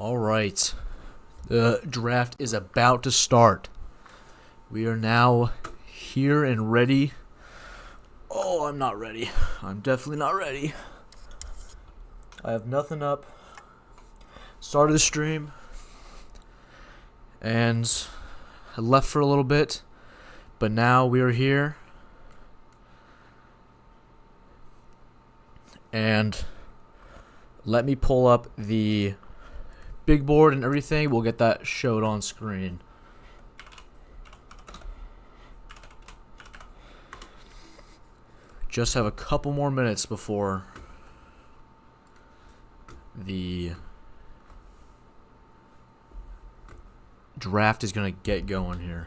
All right. The draft is about to start. We are now here and ready. Oh, I'm not ready. I'm definitely not ready. I have nothing up. Started the stream. And I left for a little bit. But now we are here. And let me pull up the big board and everything. We'll get that showed on screen. Just have a couple more minutes before the draft is going to get going here.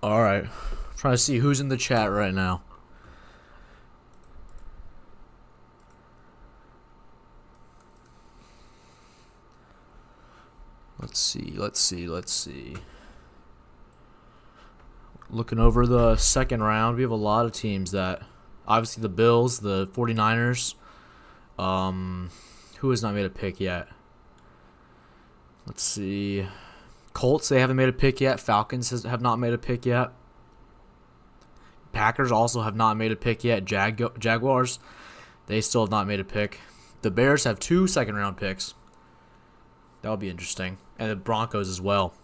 All right. I'm trying to see who's in the chat right now. Let's see. Looking over the second round, we have a lot of teams that, obviously the Bills, the 49ers, who has not made a pick yet? Let's see. Colts, they haven't made a pick yet. Falcons have not made a pick yet. Packers also have not made a pick yet. Jaguars, they still have not made a pick. The Bears have 2 second-round picks. That would be interesting. And the Broncos as well.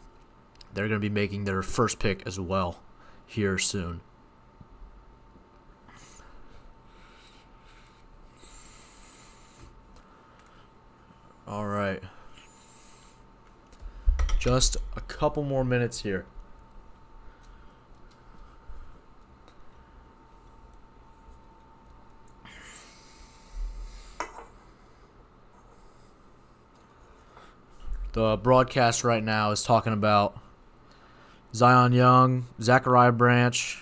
They're going to be making their first pick as well here soon. All right. Just a couple more minutes here. The broadcast right now is talking about Zion Young, Zachariah Branch.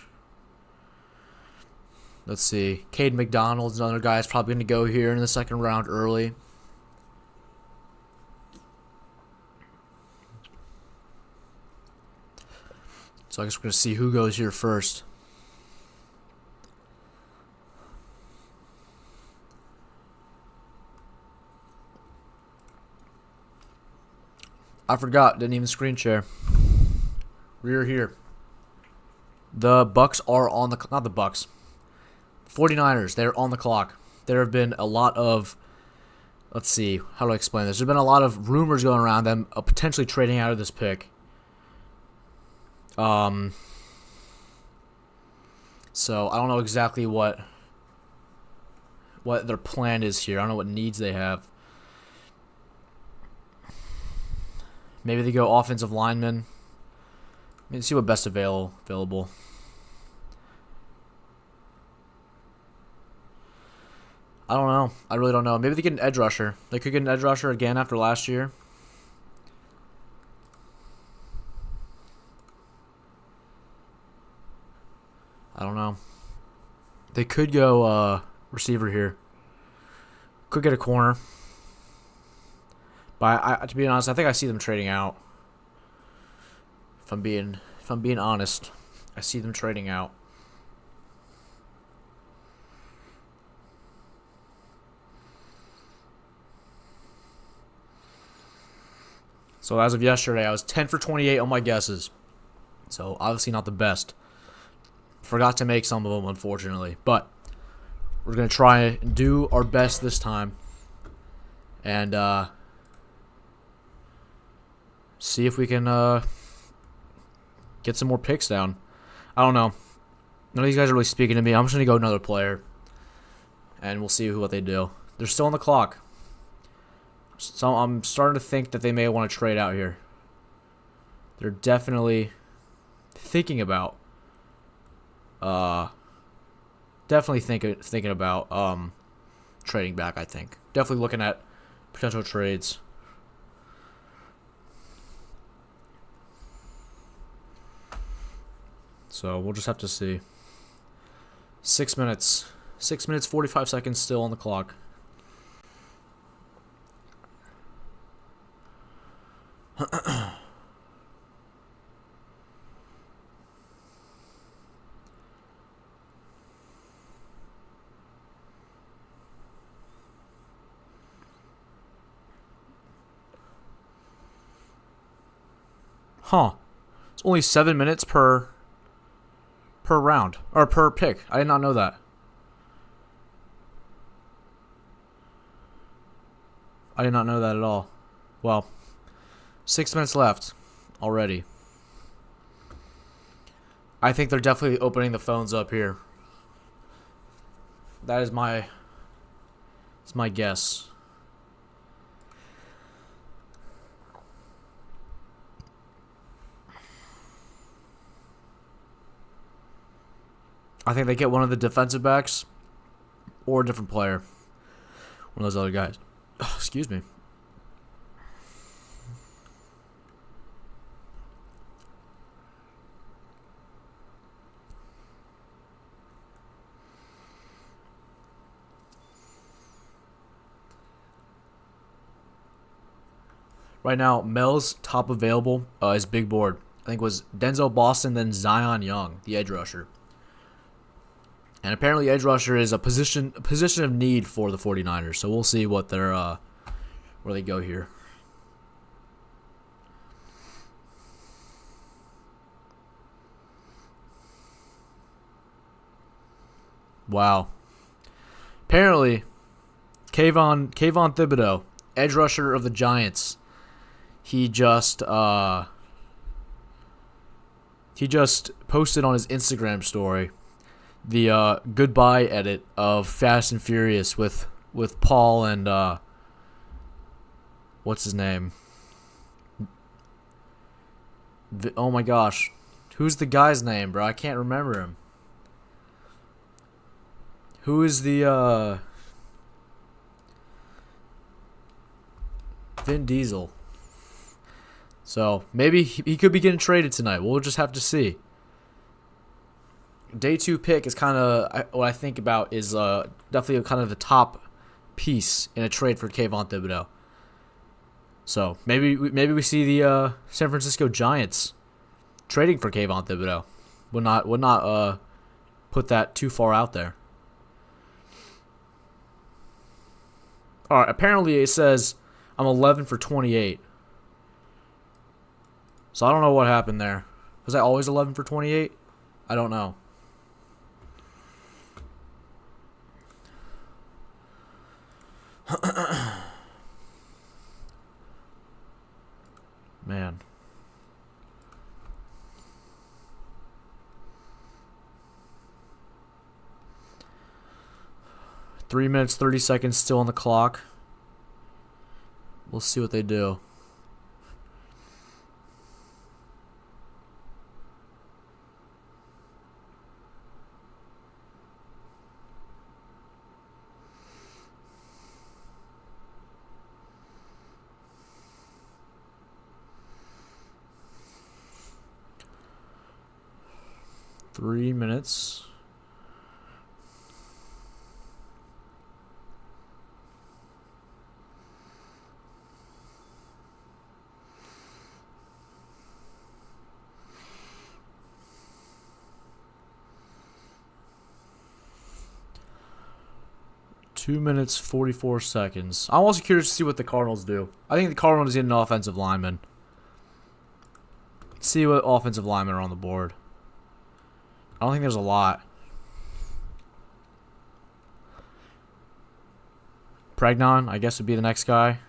Let's see. Cade McDonald's another guy is probably going to go here in the second round early. So I guess we're going to see who goes here first. I forgot. Didn't even screen share. We're here. The Bucks are on the... Not the Bucks. 49ers. They're on the clock. There have been a lot of... Let's see. How do I explain this? There's been a lot of rumors going around them potentially trading out of this pick. So I don't know exactly what their plan is here. I don't know what needs they have. Maybe they go offensive lineman. Maybe see what best available. I don't know. I really don't know. Maybe they get an edge rusher. They could get an edge rusher again after last year. I don't know. They could go receiver here. Could get a corner. But to be honest, I think I see them trading out. If I'm being honest, I see them trading out. So as of yesterday, I was 10 for 28 on my guesses. So obviously not the best. Forgot to make some of them, unfortunately. But we're going to try and do our best this time. And see if we can get some more picks down. I don't know. None of these guys are really speaking to me. I'm just going to go another player. And we'll see what they do. They're still on the clock. So I'm starting to think that they may want to trade out here. They're definitely thinking about thinking about trading back, I think. Definitely looking at potential trades. So we'll just have to see. 6 minutes. 6 minutes, 45 seconds still on the clock. Huh. It's only 7 minutes per round. Or per pick. I did not know that. I did not know that at all. Well, 6 minutes left already. I think they're definitely opening the phones up here. That is my... It's my guess. I think they get one of the defensive backs or a different player. One of those other guys. Excuse me. Right now, Mel's top available is big board. I think it was Denzel Boston, then Zion Young, the edge rusher. And apparently edge rusher is a position of need for the 49ers. So we'll see what their where they go here. Wow. Apparently, Kayvon Thibodeau, edge rusher of the Giants, he just posted on his Instagram story the goodbye edit of Fast and Furious with Paul and what's his name? Oh my gosh, who's the guy's name, bro? I can't remember him. Who is the Vin Diesel? So maybe he could be getting traded tonight. We'll just have to see. Day 2 pick is kind of what I think about is definitely kind of the top piece in a trade for Kayvon Thibodeau. So maybe we see the San Francisco Giants trading for Kayvon Thibodeau. Would not put that too far out there. All right. Apparently it says I'm 11 for 28. So I don't know what happened there. Was I always 11 for 28? I don't know. Man. Three minutes, 30 seconds still on the clock. We'll see what they do. Three minutes. Two minutes, 44 seconds. I'm also curious to see what the Cardinals do. I think the Cardinals need an offensive lineman. Let's see what offensive linemen are on the board. I don't think there's a lot. Pregnon, I guess, would be the next guy.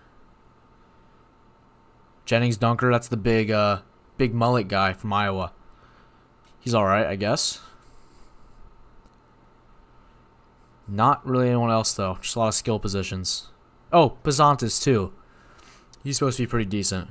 Jennings Dunker, that's the big mullet guy from Iowa. He's alright, I guess. Not really anyone else, though. Just a lot of skill positions. Oh, Pazantis, too. He's supposed to be pretty decent.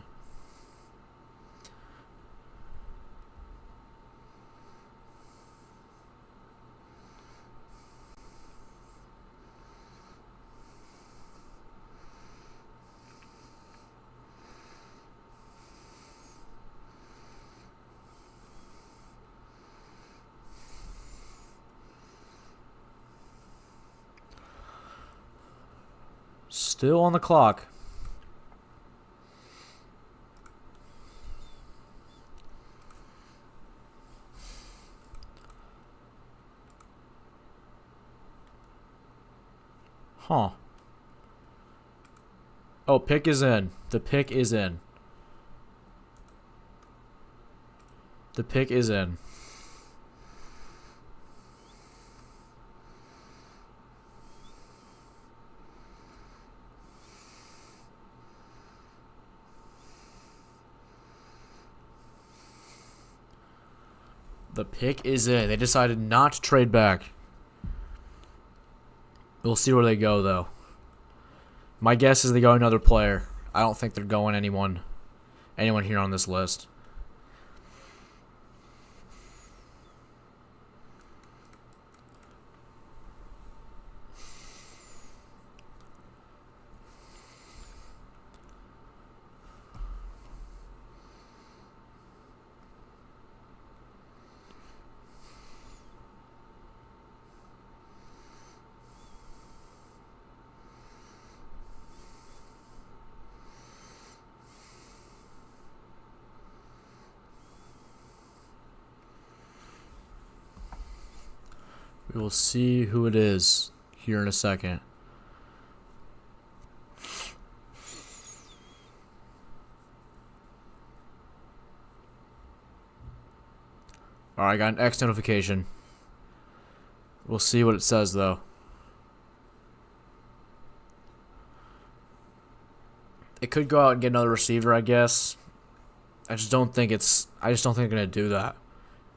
Still on the clock. Huh. Oh, pick is in. The pick is in. The pick is in. The pick is in. They decided not to trade back. We'll see where they go, though. My guess is they go another player. I don't think they're going anyone here on this list. We will see who it is here in a second. Alright, I got an X notification. We'll see what it says, though. It could go out and get another receiver, I guess. I just don't think they're gonna do that.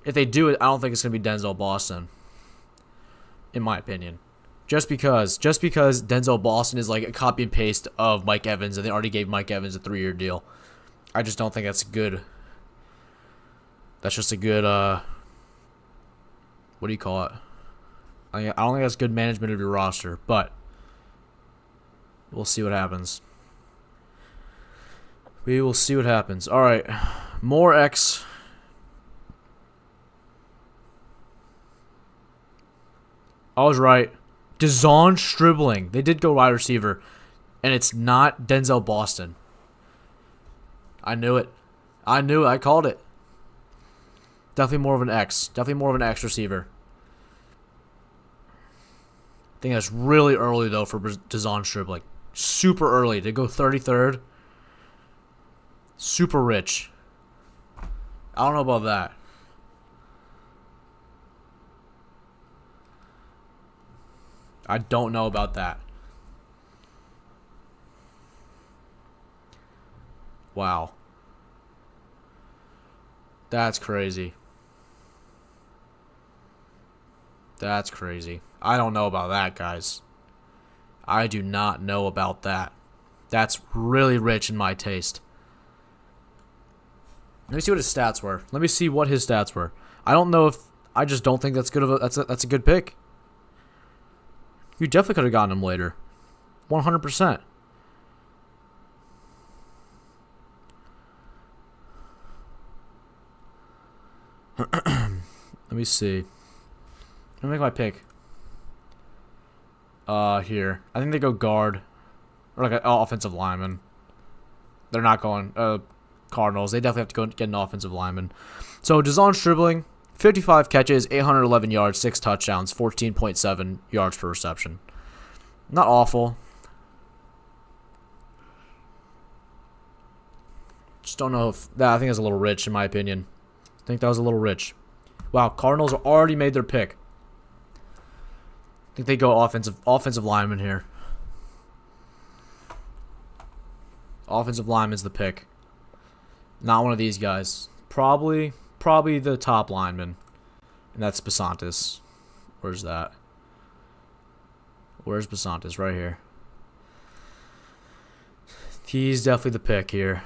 If they do it, I don't think it's gonna be Denzel Boston. In my opinion. Just because Denzel Boston is like a copy and paste of Mike Evans, and they already gave Mike Evans a 3-year deal. I just don't think that's good. That's just a good, what do you call it? I don't think that's good management of your roster, but we'll see what happens. We will see what happens. All right, more X. I was right. DeZon Stribling. They did go wide receiver, and it's not Denzel Boston. I knew it. I called it. Definitely more of an X. Definitely more of an X receiver. I think that's really early, though, for DeZon Stribling. Super early. To go 33rd. Super rich. I don't know about that. I don't know about that. Wow. That's crazy. That's crazy. I don't know about that, guys. I do not know about that. That's really rich in my taste. Let me see what his stats were. Let me see what his stats were. I don't know if I just don't think that's good of a that's a good pick. You definitely could have gotten him later. 100%. Let me see. Let me make my pick. Here. I think they go guard. Or like an offensive lineman. They're not going Cardinals. They definitely have to go get an offensive lineman. So, DeZon Stribling, 55 catches, 811 yards, 6 touchdowns, 14.7 yards per reception. Not awful. Just don't know if that. I think that's a little rich in my opinion. I think that was a little rich. Wow, Cardinals already made their pick. I think they go offensive lineman here. Offensive lineman's the pick. Not one of these guys. Probably the top lineman. And that's Basantis. Where's that? Where's Basantis? Right here. He's definitely the pick here.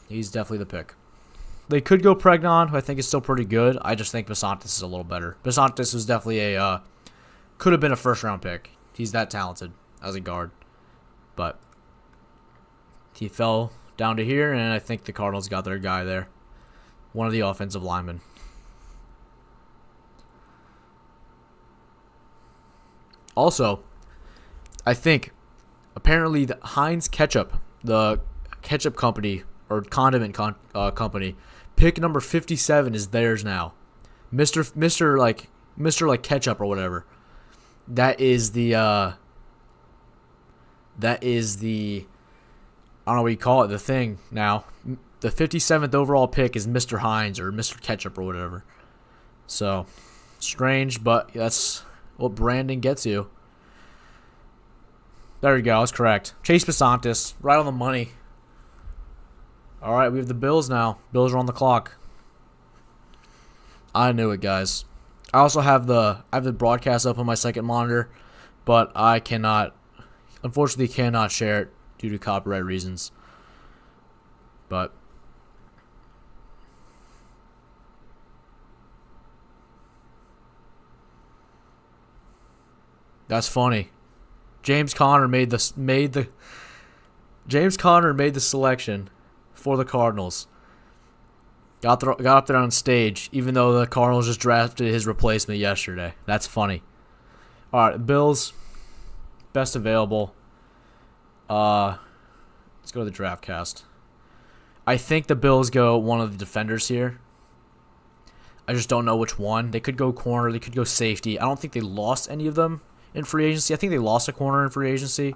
He's definitely the pick. They could go Pregnon, who I think is still pretty good. I just think Basantis is a little better. Basantis was definitely could have been a first-round pick. He's that talented as a guard. But he fell down to here, and I think the Cardinals got their guy there. One of the offensive linemen. Also, I think apparently the Heinz Ketchup, the ketchup company or condiment company, pick number 57 is theirs now. Mr. like Ketchup or whatever. That is the I don't know what you call it, the thing now. The 57th overall pick is Mr. Hines or Mr. Ketchup or whatever. So, strange, but that's what branding gets you. There you go. I was correct. Chase Besantis, right on the money. All right, we have the Bills now. Bills are on the clock. I knew it, guys. I also have the broadcast up on my second monitor, but I unfortunately cannot share it due to copyright reasons. But that's funny. James Conner made the selection for the Cardinals. Got up there on stage, even though the Cardinals just drafted his replacement yesterday. That's funny. All right, Bills, best available. Let's go to the draft cast. I think the Bills go one of the defenders here. I just don't know which one. They could go corner. They could go safety. I don't think they lost any of them in free agency. I think they lost a corner in free agency.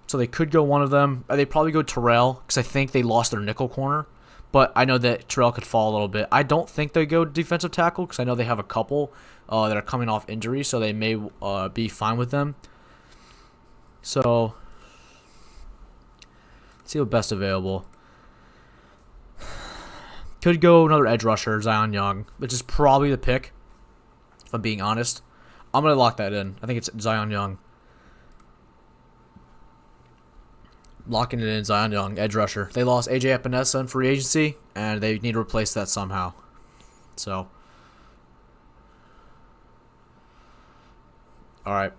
So they could go one of them. They probably go Terrell because I think they lost their nickel corner. But I know that Terrell could fall a little bit. I don't think they go defensive tackle because I know they have a couple that are coming off injury, so they may be fine with them. So, let's see what best available. Could go another edge rusher, Zion Young, which is probably the pick, if I'm being honest. I'm going to lock that in. I think it's Zion Young. Locking it in, Zion Young, edge rusher. They lost A.J. Epinesa in free agency, and they need to replace that somehow. So, all right.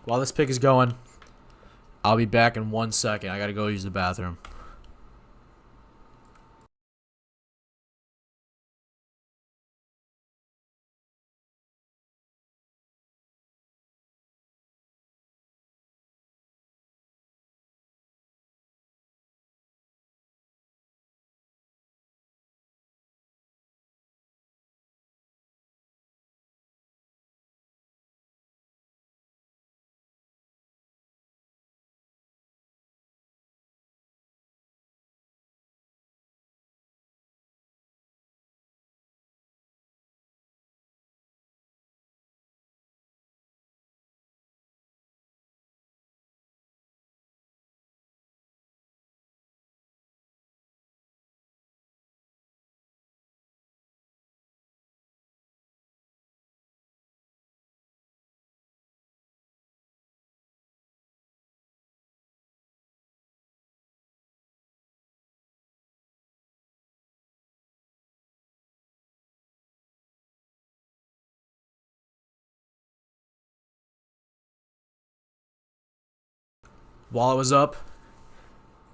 While this pick is going, I'll be back in 1 second. I got to go use the bathroom. While I was up,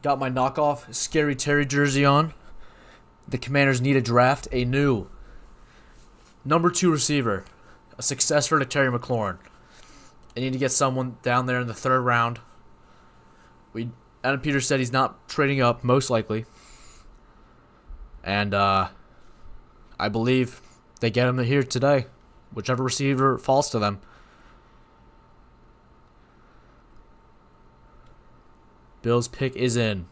got my knockoff Scary Terry jersey on. The Commanders need to draft a new number 2 receiver, a successor to Terry McLaurin. They need to get someone down there in the 3rd round. Adam Peters said he's not trading up, most likely. And I believe they get him here today, whichever receiver falls to them. Bills pick is in.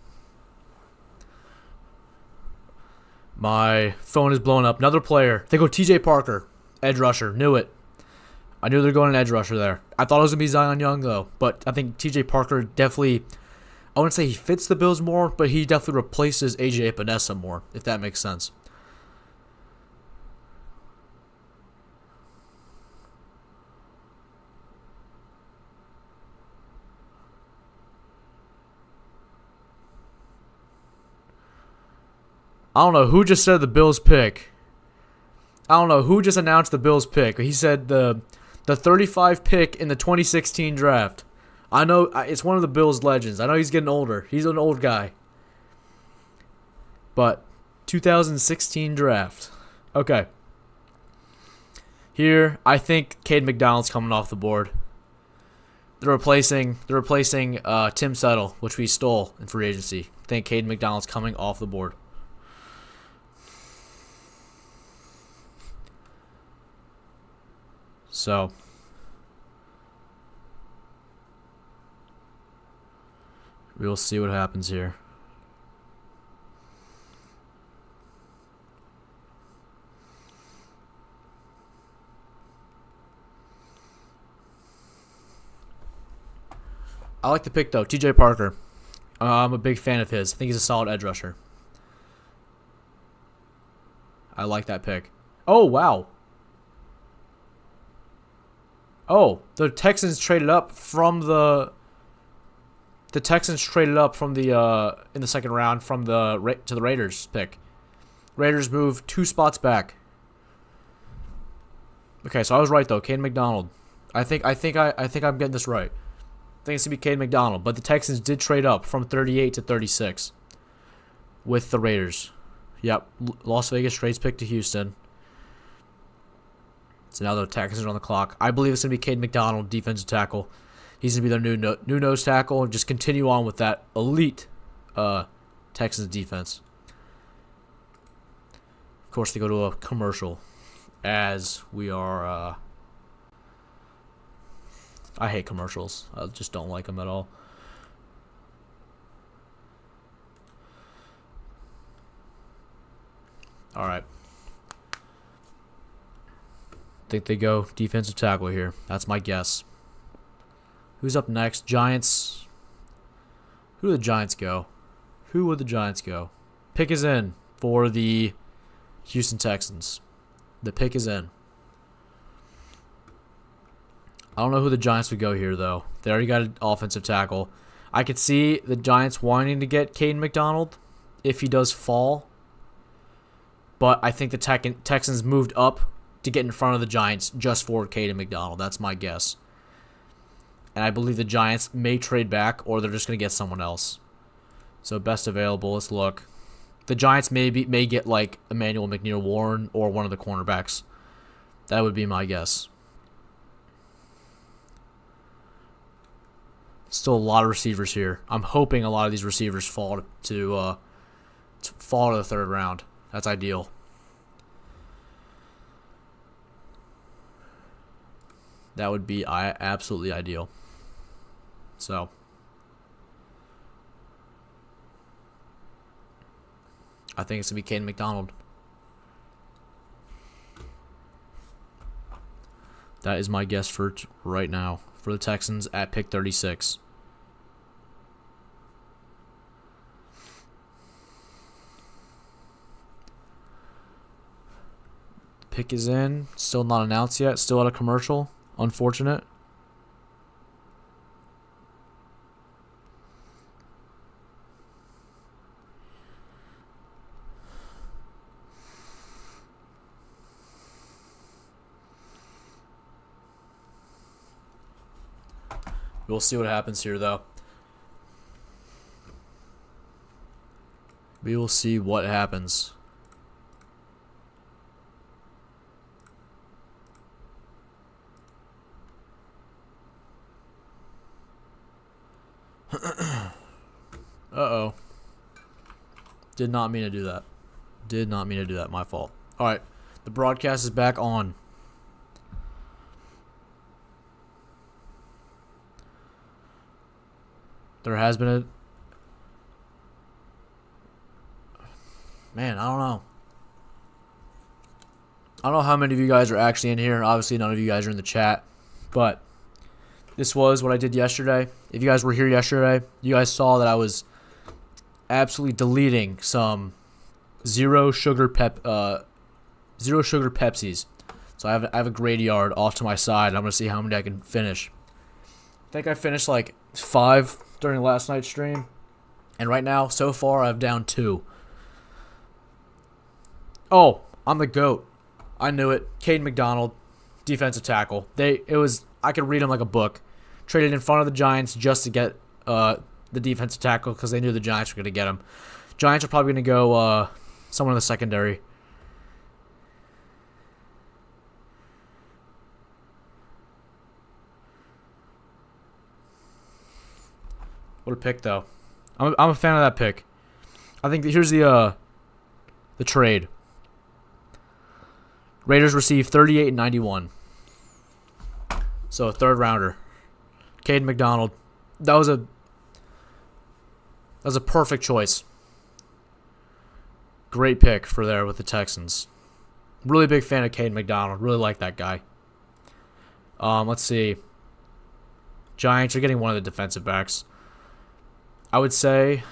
My phone is blowing up. Another player. They go TJ Parker, edge rusher. Knew it. I knew they're going an edge rusher there. I thought it was going to be Zion Young, though. But I think TJ Parker definitely, I wouldn't say he fits the Bills more, but he definitely replaces A.J. Epinesa more, if that makes sense. I don't know who just said the Bills pick. I don't know who just announced the Bills pick. He said the 35 pick in the 2016 draft. I know it's one of the Bills legends. I know he's getting older. He's an old guy. But 2016 draft. Okay. Here, I think Cade McDonald's coming off the board. They're replacing Tim Settle, which we stole in free agency. I think Cade McDonald's coming off the board. So, We will see what happens here. I like the pick, though. TJ Parker. I'm a big fan of his. I think he's a solid edge rusher. I like that pick. Oh, wow. Oh, the Texans traded up from the... The Texans traded up from the in the second round from the to the Raiders pick. Raiders moved 2 spots back. Okay, so I was right though. Caden McDonald. I think I'm getting this right. I think it's gonna be Caden McDonald, but the Texans did trade up from 38 to 36 with the Raiders. Yep, Las Vegas trades pick to Houston. So now the Texans are on the clock. I believe it's gonna be Caden McDonald, defensive tackle. He's going to be their new nose tackle and just continue on with that elite Texans defense. Of course, they go to a commercial as we are... I hate commercials. I just don't like them at all. All right. Think they go defensive tackle here. That's my guess. Who's up next? Giants. Who do the Giants go? Who would the Giants go? Pick is in for the Houston Texans. The pick is in. I don't know who the Giants would go here, though. They already got an offensive tackle. I could see the Giants wanting to get Caden McDonald if he does fall. But I think the Texans moved up to get in front of the Giants just for Caden McDonald. That's my guess. And I believe the Giants may trade back, or they're just going to get someone else. So best available, let's look. The Giants may get like Emmanuel McNeil-Warren or one of the cornerbacks. That would be my guess. Still a lot of receivers here. I'm hoping a lot of these receivers fall to the third round. That's ideal. That would be absolutely ideal. So, I think it's going to be Caden McDonald. That is my guess for right now for the Texans at pick 36. Pick is in. Still not announced yet. Still at a commercial. Unfortunate. We'll see what happens here, though. We will see what happens. Uh-oh. Did not mean to do that. Did not mean to do that. My fault. All right. The broadcast is back on. There has been a... Man, I don't know. I don't know how many of you guys are actually in here. Obviously, none of you guys are in the chat. But this was what I did yesterday. If you guys were here yesterday, you guys saw that I was absolutely deleting some zero sugar Pepsis. So I have a grade yard off to my side. I'm going to see how many I can finish. I think I finished like 5 during last night's stream. And right now, so far, I've down 2. Oh, I'm the GOAT. I knew it. Caden McDonald, defensive tackle. I could read him like a book. Traded in front of the Giants just to get the defensive tackle because they knew the Giants were going to get him. Giants are probably going to go someone in the secondary. What a pick, though. I'm a fan of that pick. I think here's the trade. Raiders receive 38 and 91. So a third rounder. Caden McDonald. That was a That's a perfect choice. Great pick for there with the Texans. Really big fan of Caden McDonald. Really like that guy. Let's see. Giants are getting one of the defensive backs. I would say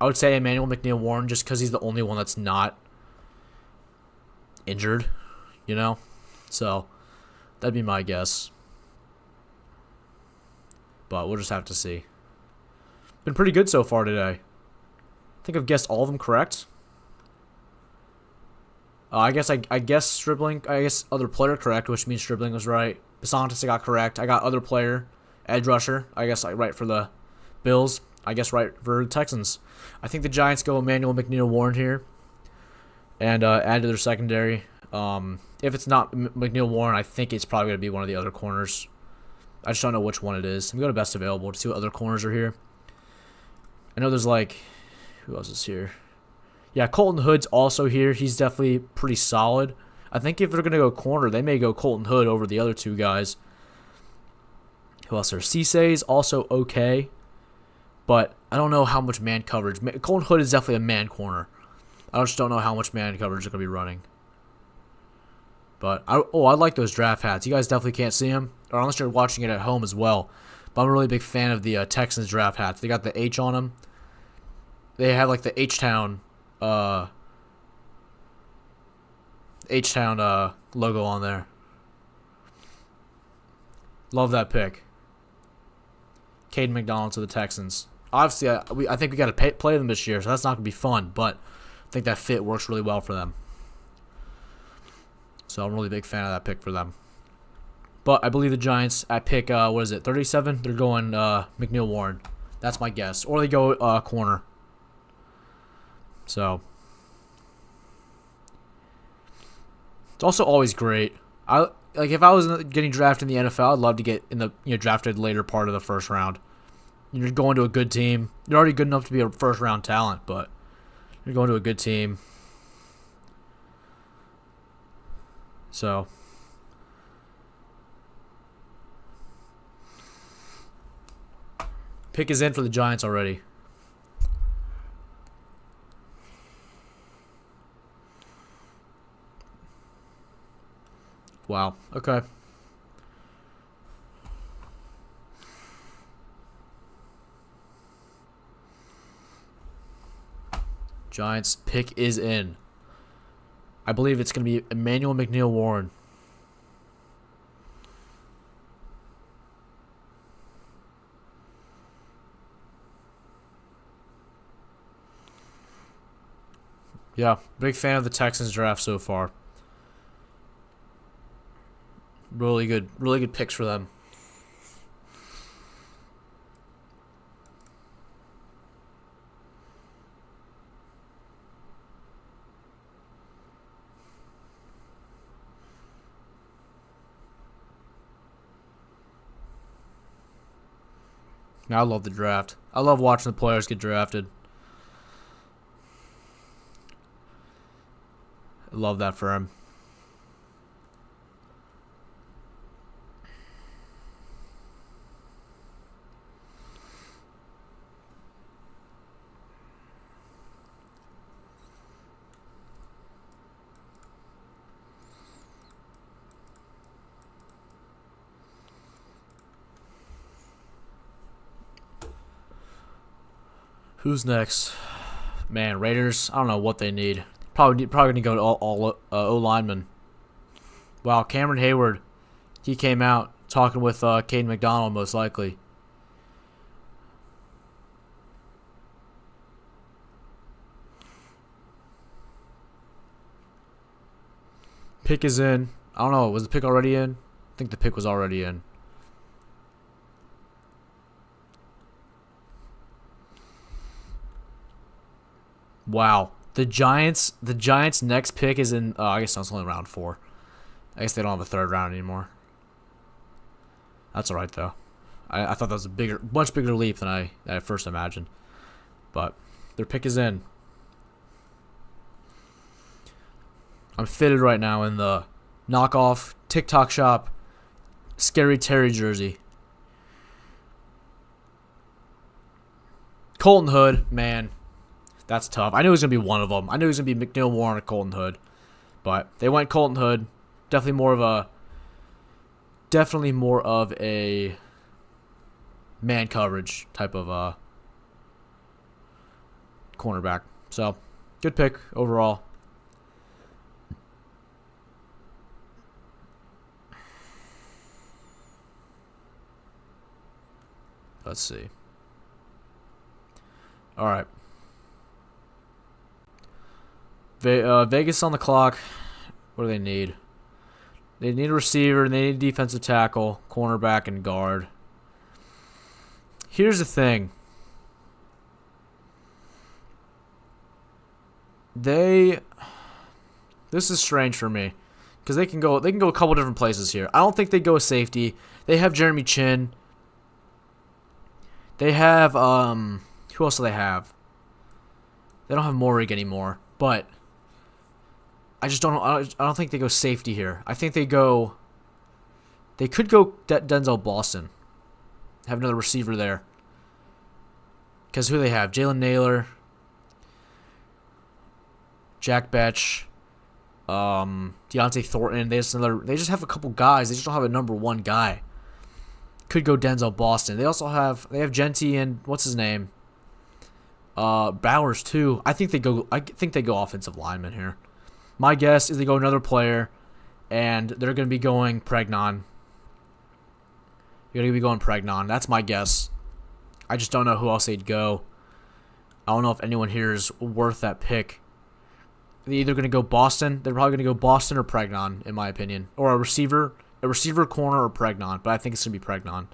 Emmanuel McNeil Warren just because he's the only one that's not injured, So that'd be my guess. But we'll just have to see. Been pretty good so far today. I think I've guessed all of them correct. I guess Stribling. I guess other player correct, which means Stribling was right. Basantis I got correct. I got other player, edge rusher. I guess right for the Bills. I guess right for the Texans. I think the Giants go Emmanuel McNeil Warren here, and add to their secondary. If it's not McNeil Warren, I think it's probably going to be one of the other corners. I just don't know which one it is. I'm going to best available to see what other corners are here. I know there's who else is here? Yeah, Colton Hood's also here. He's definitely pretty solid. I think if they're going to go corner, they may go Colton Hood over the other two guys. Who else there? Cissay's also okay, but I don't know how much man coverage. Colton Hood is definitely a man corner. I just don't know how much man coverage they're going to be running. But, I like those draft hats. You guys definitely can't see them, or unless you're watching it at home as well. But I'm a really big fan of the Texans draft hats. They got the H on them. They have the H-Town logo on there. Love that pick. Caden McDonald to the Texans. Obviously, I think we got to play them this year, so that's not going to be fun. But I think that fit works really well for them. So I'm a really big fan of that pick for them. But I believe the Giants at pick, 37? They're going McNeil Warren. That's my guess. Or they go corner. So it's also always great. If I was getting drafted in the NFL, I'd love to get in the drafted later part of the first round. You're going to a good team. You're already good enough to be a first round talent, but you're going to a good team. So pick is in for the Giants already. Wow. Okay. Giants pick is in. I believe it's going to be Emmanuel McNeil Warren. Yeah, big fan of the Texans draft so far. Really good picks for them. I love the draft. I love watching the players get drafted. I love that for him. Who's next? Man, Raiders. I don't know what they need. Probably gonna go to all O linemen. Wow, Cameron Hayward. He came out talking with Caden McDonald most likely. Pick is in. I don't know. Was the pick already in? I think the pick was already in. Wow. The Giants next pick is in I guess that's only round 4. I guess they don't have a third round anymore. That's alright though. I thought that was a much bigger leap than I first imagined. But their pick is in. I'm fitted right now in the knockoff TikTok shop Scary Terry jersey. Colton Hood, man, that's tough. I knew it was going to be one of them. I knew it was going to be McNeil Warren or Colton Hood. But they went Colton Hood. Definitely more of a man coverage type of cornerback. So, good pick overall. Let's see. All right. Vegas on the clock. What do they need? They need a receiver, and they need a defensive tackle, cornerback, and guard. Here's the thing. This is strange for me because they can go a couple different places here. I don't think they go with safety. They have Jeremy Chin. They have who else do they have? They don't have Morig anymore, but I just don't know. I don't think they go safety here. I think they could go Denzel Boston. Have another receiver there. Because who they have? Jalen Naylor, Jack Betch, Deontay Thornton. They just have a couple guys. They just don't have a number one guy. Could go Denzel Boston. They have Genty and what's his name? Bowers too. I think they go offensive lineman here. My guess is they go another player, and they're going to be going Pregnon. You're going to be going Pregnon. That's my guess. I just don't know who else they'd go. I don't know if anyone here is worth that pick. They're either going to go Boston. They're probably going to go Boston or Pregnon, in my opinion, or a receiver, corner, or Pregnon. But I think it's going to be Pregnon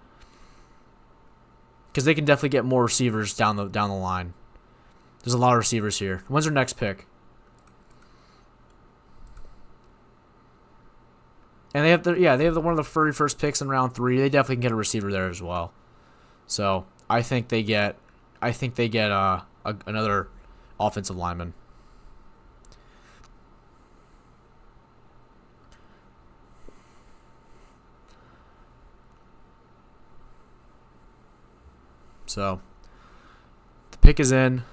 because they can definitely get more receivers down the line. There's a lot of receivers here. When's their next pick? And they have one of the very first picks in round 3. They definitely can get a receiver there as well. So I think they get another offensive lineman. So the pick is in.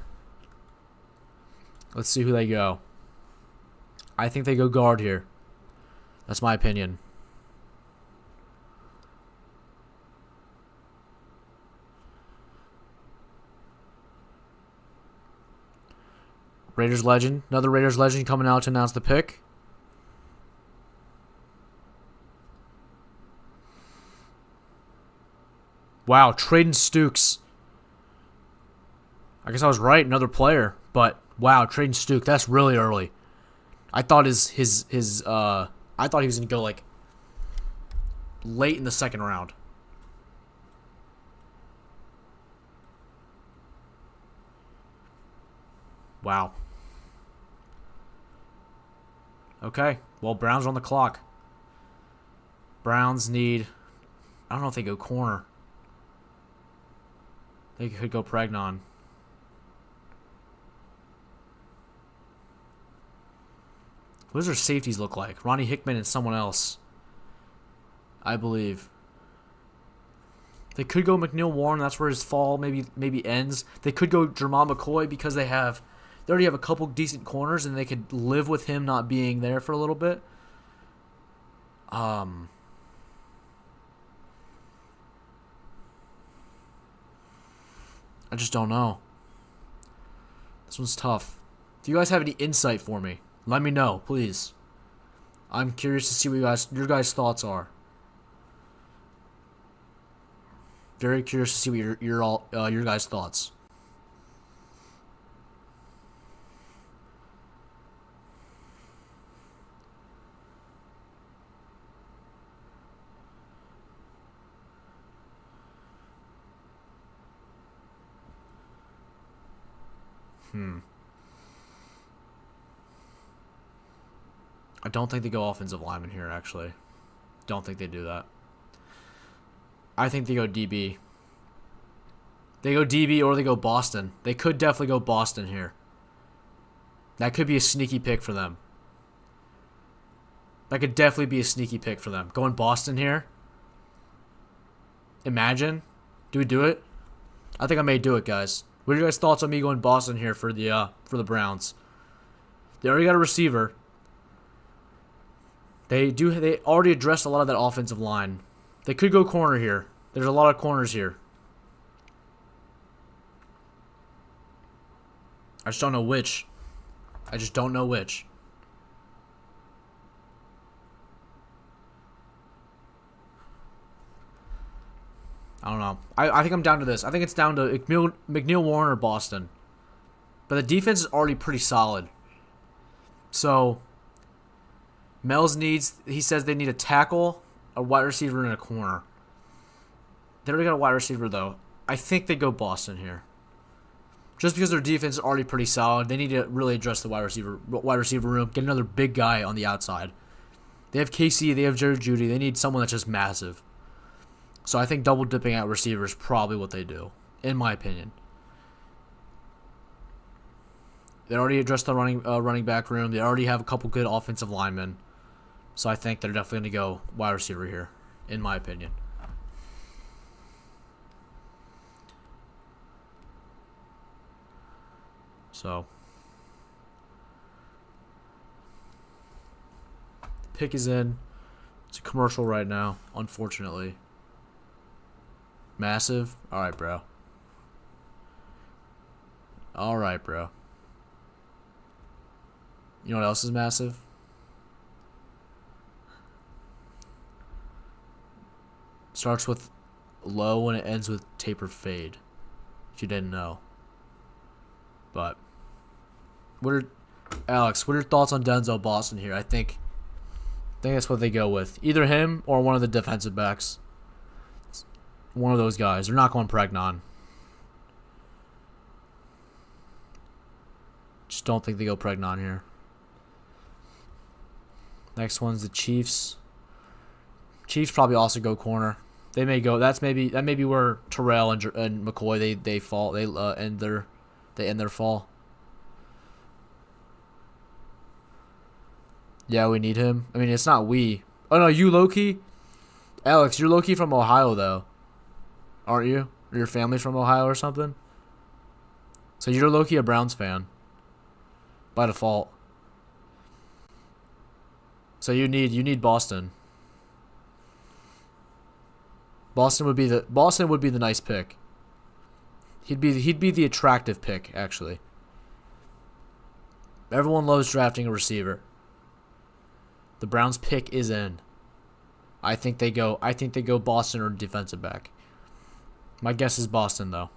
Let's see who they go. I think they go guard here. That's my opinion. Raiders legend. Another Raiders legend coming out to announce the pick. Wow, Traden Stukes. I guess I was right, another player. But wow, Traden Stukes, that's really early. I thought I thought he was going to go like late in the second round. Wow. Okay. Well, Browns are on the clock. Browns need... I don't know if they go corner. They could go Pregnon. What does their safeties look like? Ronnie Hickman and someone else, I believe. They could go McNeil Warren. That's where his fall maybe ends. They could go Jermon McCoy because they already have a couple decent corners and they could live with him not being there for a little bit. I just don't know. This one's tough. Do you guys have any insight for me? Let me know, please. I'm curious to see what your guys' thoughts are. Very curious to see what your guys' thoughts. I don't think they go offensive lineman here, actually. Don't think they do that. I think they go DB. They go DB or they go Boston. They could definitely go Boston here. That could be a sneaky pick for them. That could definitely be a sneaky pick for them. Going Boston here. Imagine. Do we do it? I think I may do it, guys. What are your guys' thoughts on me going Boston here for the Browns? They already got a receiver. They already addressed a lot of that offensive line. They could go corner here. There's a lot of corners here. I just don't know which. I don't know. I think I'm down to this. I think it's down to McNeil Warren or Boston. But the defense is already pretty solid. So, he says they need a tackle, a wide receiver, and a corner. They already got a wide receiver, though. I think they go Boston here. Just because their defense is already pretty solid, they need to really address the wide receiver room, get another big guy on the outside. They have KC, they have Jerry Jeudy. They need someone that's just massive. So I think double dipping at receiver is probably what they do, in my opinion. They already addressed the running back room. They already have a couple good offensive linemen. So I think they're definitely going to go wide receiver here, in my opinion. So, the pick is in. It's a commercial right now, unfortunately. Massive? Alright, bro. Alright, bro. You know what else is massive? Starts with low and it ends with taper fade. If you didn't know. But Alex, what are your thoughts on Denzel Boston here? I think that's what they go with. Either him or one of the defensive backs. One of those guys. They're not going Pregnon. Just don't think they go Pregnon here. Next one's the Chiefs. Chiefs probably also go corner. They may go. That may be where Terrell and McCoy they fall. They end their fall. Yeah, we need him. I mean, it's not we. Oh no, you low-key? Alex, you're low-key from Ohio though. Aren't you? Or your family from Ohio or something? So you're low-key a Browns fan. By default. So you need Boston. Boston would be the nice pick. He'd be the attractive pick, actually. Everyone loves drafting a receiver. The Browns pick is in. I think they go Boston or defensive back. My guess is Boston though.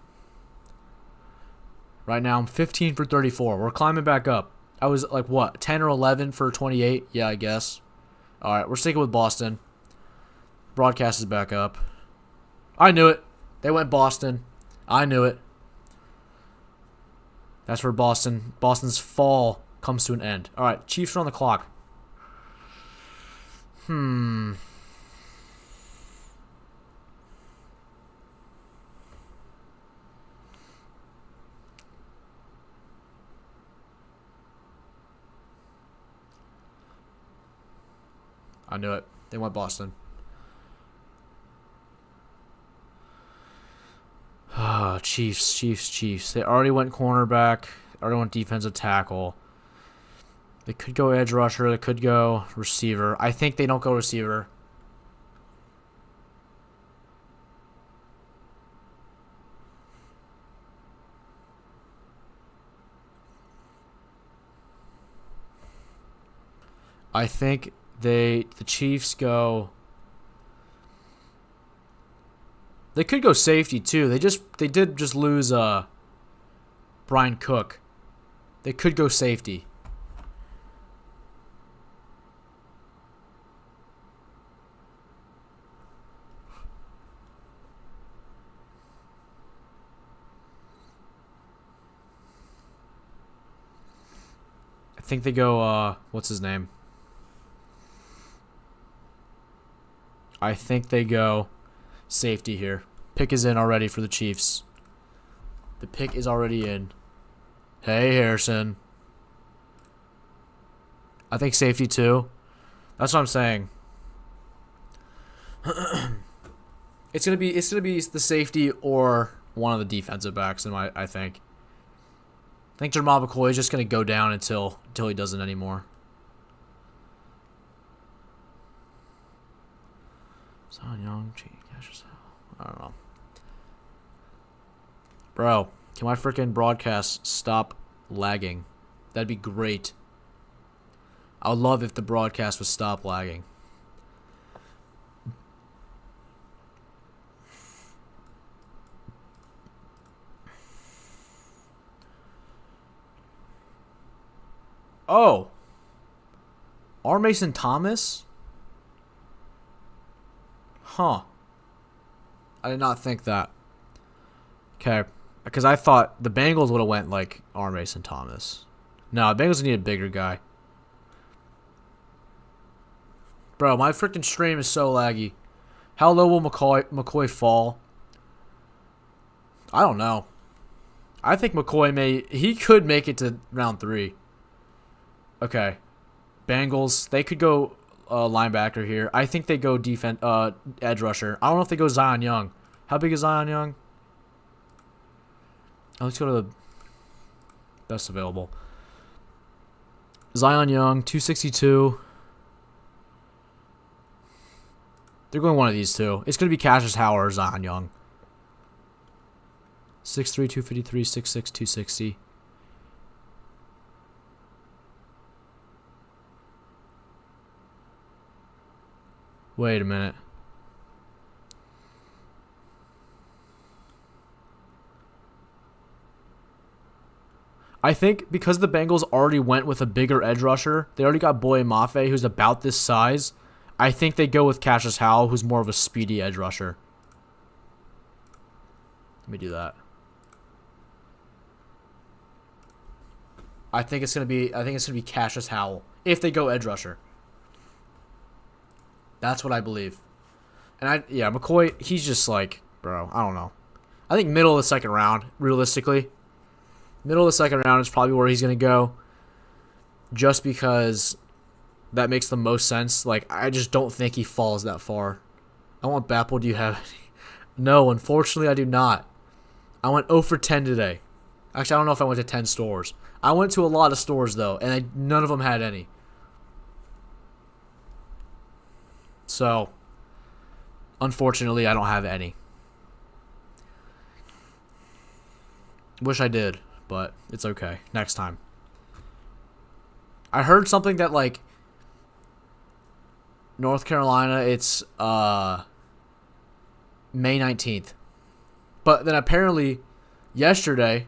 Right now I'm 15 for 34. We're climbing back up. I was like what, 10 or 11 for 28? Yeah, I guess. All right, we're sticking with Boston. Broadcast is back up. I knew it. They went Boston. I knew it. That's where Boston's fall comes to an end. All right, Chiefs are on the clock. I knew it. They went Boston. Chiefs. They already went cornerback. Already went defensive tackle. They could go edge rusher. They could go receiver. I think they don't go receiver. I think the Chiefs go. They could go safety too. They did just lose Brian Cook. They could go safety. I think they go what's his name? I think they go safety here. Pick is in already for the Chiefs. The pick is already in. Hey, Harrison. I think safety too. That's what I'm saying. It's gonna be the safety or one of the defensive backs. I think. I think Jamal McCoy is just going to go down until he doesn't anymore. Zion Young, Cash as hell. I don't know. Bro, can my freaking broadcast stop lagging? That'd be great. I would love if the broadcast would stop lagging. Oh. R. Mason Thomas? Huh. I did not think that. Okay. Because I thought the Bengals would have went like R. Mason Thomas. No, the Bengals need a bigger guy. Bro, my freaking stream is so laggy. How low will McCoy fall? I don't know. I think McCoy he could make it to round 3. Okay. Bengals, they could go linebacker here. I think they go edge rusher. I don't know if they go Zion Young. How big is Zion Young? Oh, let's go to the best available. Zion Young, 262. They're going one of these two. It's going to be Cassius Howard or Zion Young. 6'3", 253, 6'6", 260. Wait a minute. I think because the Bengals already went with a bigger edge rusher, they already got Boye Mafe, who's about this size. I think they go with Cassius Howell, who's more of a speedy edge rusher. Let me do that. I think it's gonna be Cassius Howell if they go edge rusher. That's what I believe. And McCoy, he's just like, bro, I don't know. I think middle of the second round, realistically. Middle of the second round is probably where he's going to go. Just because that makes the most sense. Like, I just don't think he falls that far. I want Bapple. Do you have any? No, unfortunately, I do not. I went 0 for 10 today. Actually, I don't know if I went to 10 stores. I went to a lot of stores, though, and none of them had any. So, unfortunately, I don't have any. Wish I did, but it's okay. Next time. I heard something that, like, North Carolina, it's May 19th. But then apparently, yesterday,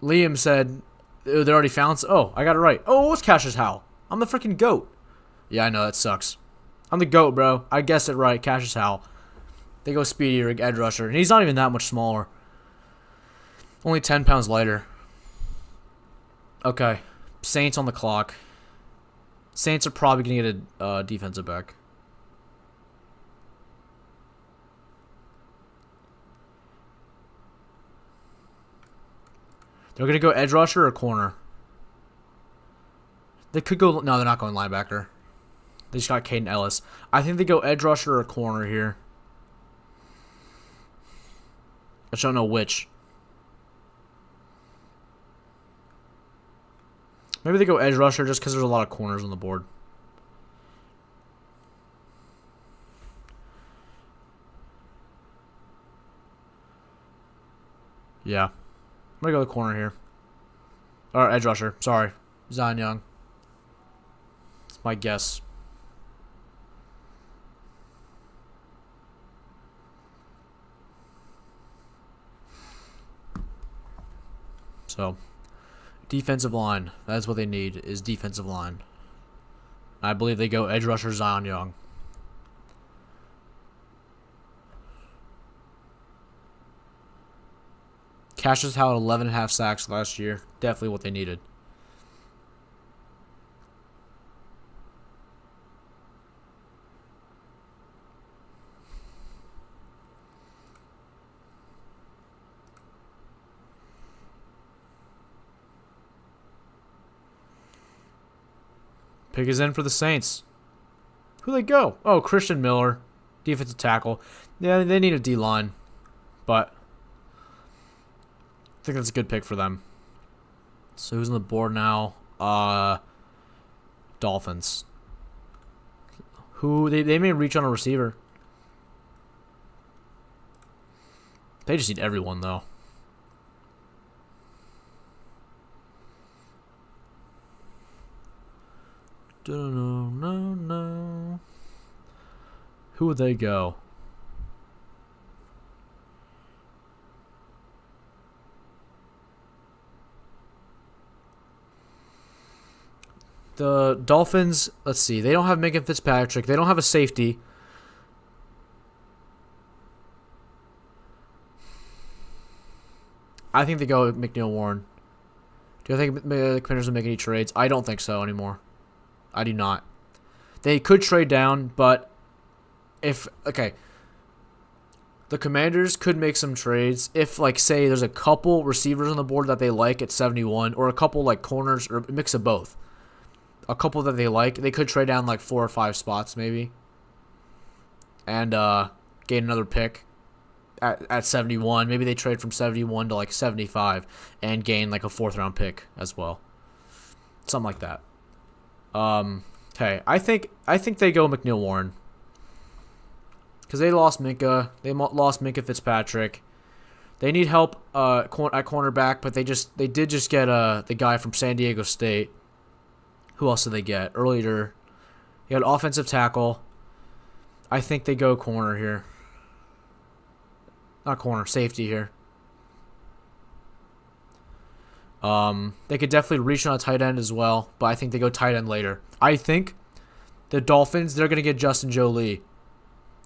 Liam said they already found... Oh, I got it right. Oh, it was Cassius Howell. I'm the freaking GOAT. Yeah, I know, that sucks. I'm the GOAT, bro. I guessed it right. Cassius Howell. They go speedier, edge rusher. And he's not even that much smaller. Only 10 pounds lighter. Okay. Saints on the clock. Saints are probably going to get a defensive back. They're going to go edge rusher or corner. They could go... No, they're not going linebacker. They just got Caden Ellis. I think they go edge rusher or corner here. I just don't know which. Maybe they go edge rusher just because there's a lot of corners on the board. Yeah. I'm going to go the corner here. Or edge rusher. Sorry. Zion Young. That's my guess. So, defensive line. That's what they need, is defensive line. I believe they go edge rusher Zion Young. Cassius Howell 11.5 sacks last year. Definitely what they needed. Pick is in for the Saints. Who they go? Oh, Christian Miller, defensive tackle. Yeah, they need a D-line, but think that's a good pick for them. So who's on the board now? Dolphins. Who they may reach on a receiver. They just need everyone though. No. Who would they go? The Dolphins, let's see. They don't have Minka Fitzpatrick. They don't have a safety. I think they go with McNeil Warren. Do I think the Commanders will make any trades? I don't think so anymore. I do not. They could trade down, but the Commanders could make some trades if, like, say there's a couple receivers on the board that they like at 71, or a couple, like, corners, or a mix of both. A couple that they like, they could trade down, like, 4 or 5 spots, maybe, and gain another pick at 71. Maybe they trade from 71 to, like, 75 and gain, like, a 4th-round pick as well. Something like that. Okay, I think they go McNeil Warren. Because they lost Minka. They lost Minka Fitzpatrick. They need help at cornerback, but they did just get the guy from San Diego State. Who else did they get earlier? You had offensive tackle. I think they go corner here. Not corner, safety here. They could definitely reach on a tight end as well, but I think they go tight end later. I think the Dolphins, they're going to get Justin Jolie.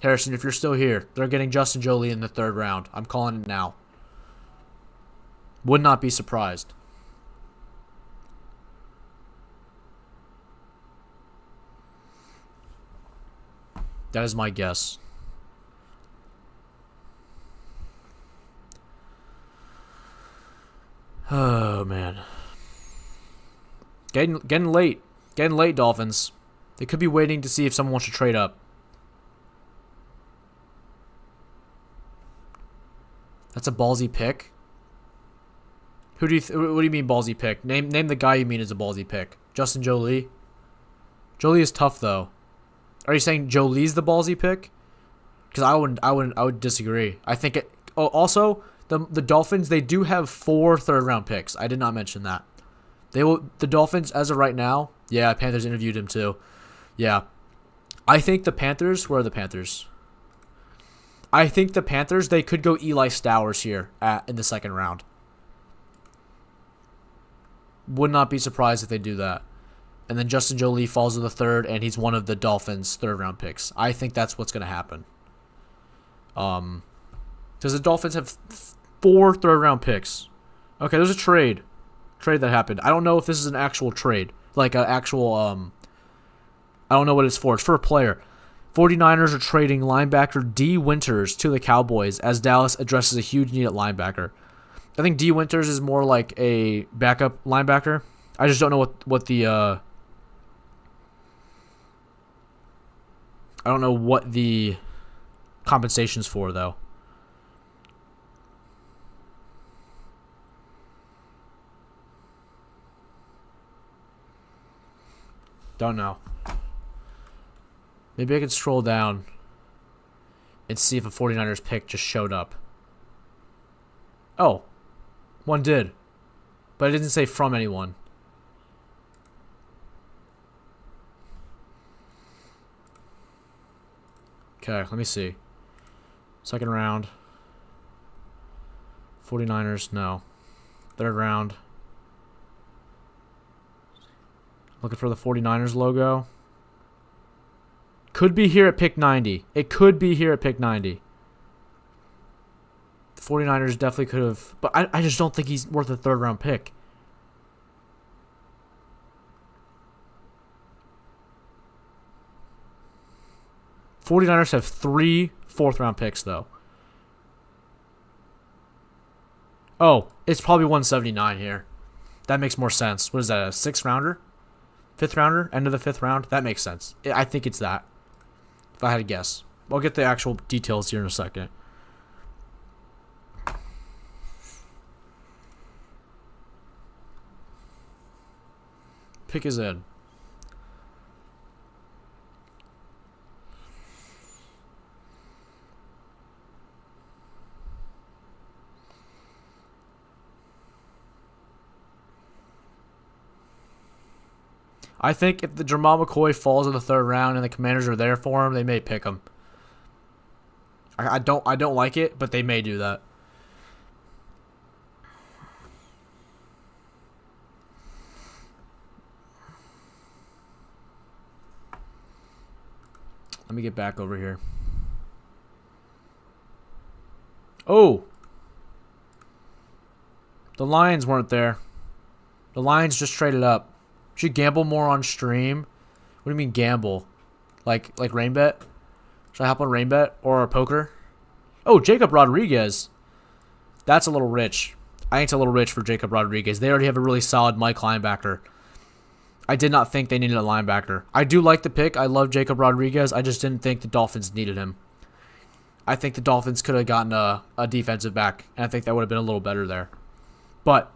Harrison, if you're still here, they're getting Justin Jolie in the 3rd round. I'm calling it now. Would not be surprised. That is my guess. Oh, man. Getting late. Getting late, Dolphins. They could be waiting to see if someone wants to trade up. That's a ballsy pick. What do you mean ballsy pick? Name the guy you mean is a ballsy pick. Justin Jolie? Jolie is tough, though. Are you saying Jolie's the ballsy pick? Because I would disagree. I think it. Oh, also, the Dolphins, they do have 4 3rd-round picks. I did not mention that. The Dolphins, as of right now, yeah, Panthers interviewed him too. Yeah, I think the Panthers. Where are the Panthers? I think the Panthers, they could go Eli Stowers here in the 2nd round. Would not be surprised if they do that. And then Justin Jolie falls to the 3rd, and he's one of the Dolphins' 3rd-round picks. I think that's what's going to happen. Because the Dolphins have 4 3rd-round picks. Okay, there's a trade that happened. I don't know if this is an actual trade. Like an actual, I don't know what it's for. It's for a player. 49ers are trading linebacker D. Winters to the Cowboys as Dallas addresses a huge need at linebacker. I think D. Winters is more like a backup linebacker. I just don't know what the I don't know what the compensation's for, though. Don't know. Maybe I could scroll down and see if a 49ers pick just showed up. Oh, one did. But it didn't say from anyone. Okay, let me see. 2nd round. 49ers, no. 3rd round. Looking for the 49ers logo. Could be here at pick 90. It could be here at pick 90. The 49ers definitely could have. But I just don't think he's worth a 3rd-round pick. '49ers have 3 4th-round picks, though. Oh, it's probably 179 here. That makes more sense. What is that, a 6th-rounder? 5th-rounder? End of the 5th round? That makes sense. I think it's that, if I had to guess. I'll get the actual details here in a second. Pick is in. I think if the Jamal McCoy falls in the third round and the Commanders are there for him, they may pick him. I don't like it, but they may do that. Let me get back over here. Oh! The Lions weren't there. The Lions just traded up. Should gamble more on stream? What do you mean gamble? Like rain bet? Should I hop on rain bet or poker? Oh, Jacob Rodriguez. That's a little rich. I think it's a little rich for Jacob Rodriguez. They already have a really solid Mike linebacker. I did not think they needed a linebacker. I do like the pick. I love Jacob Rodriguez. I just didn't think the Dolphins needed him. I think the Dolphins could have gotten a defensive back, and I think that would have been a little better there. But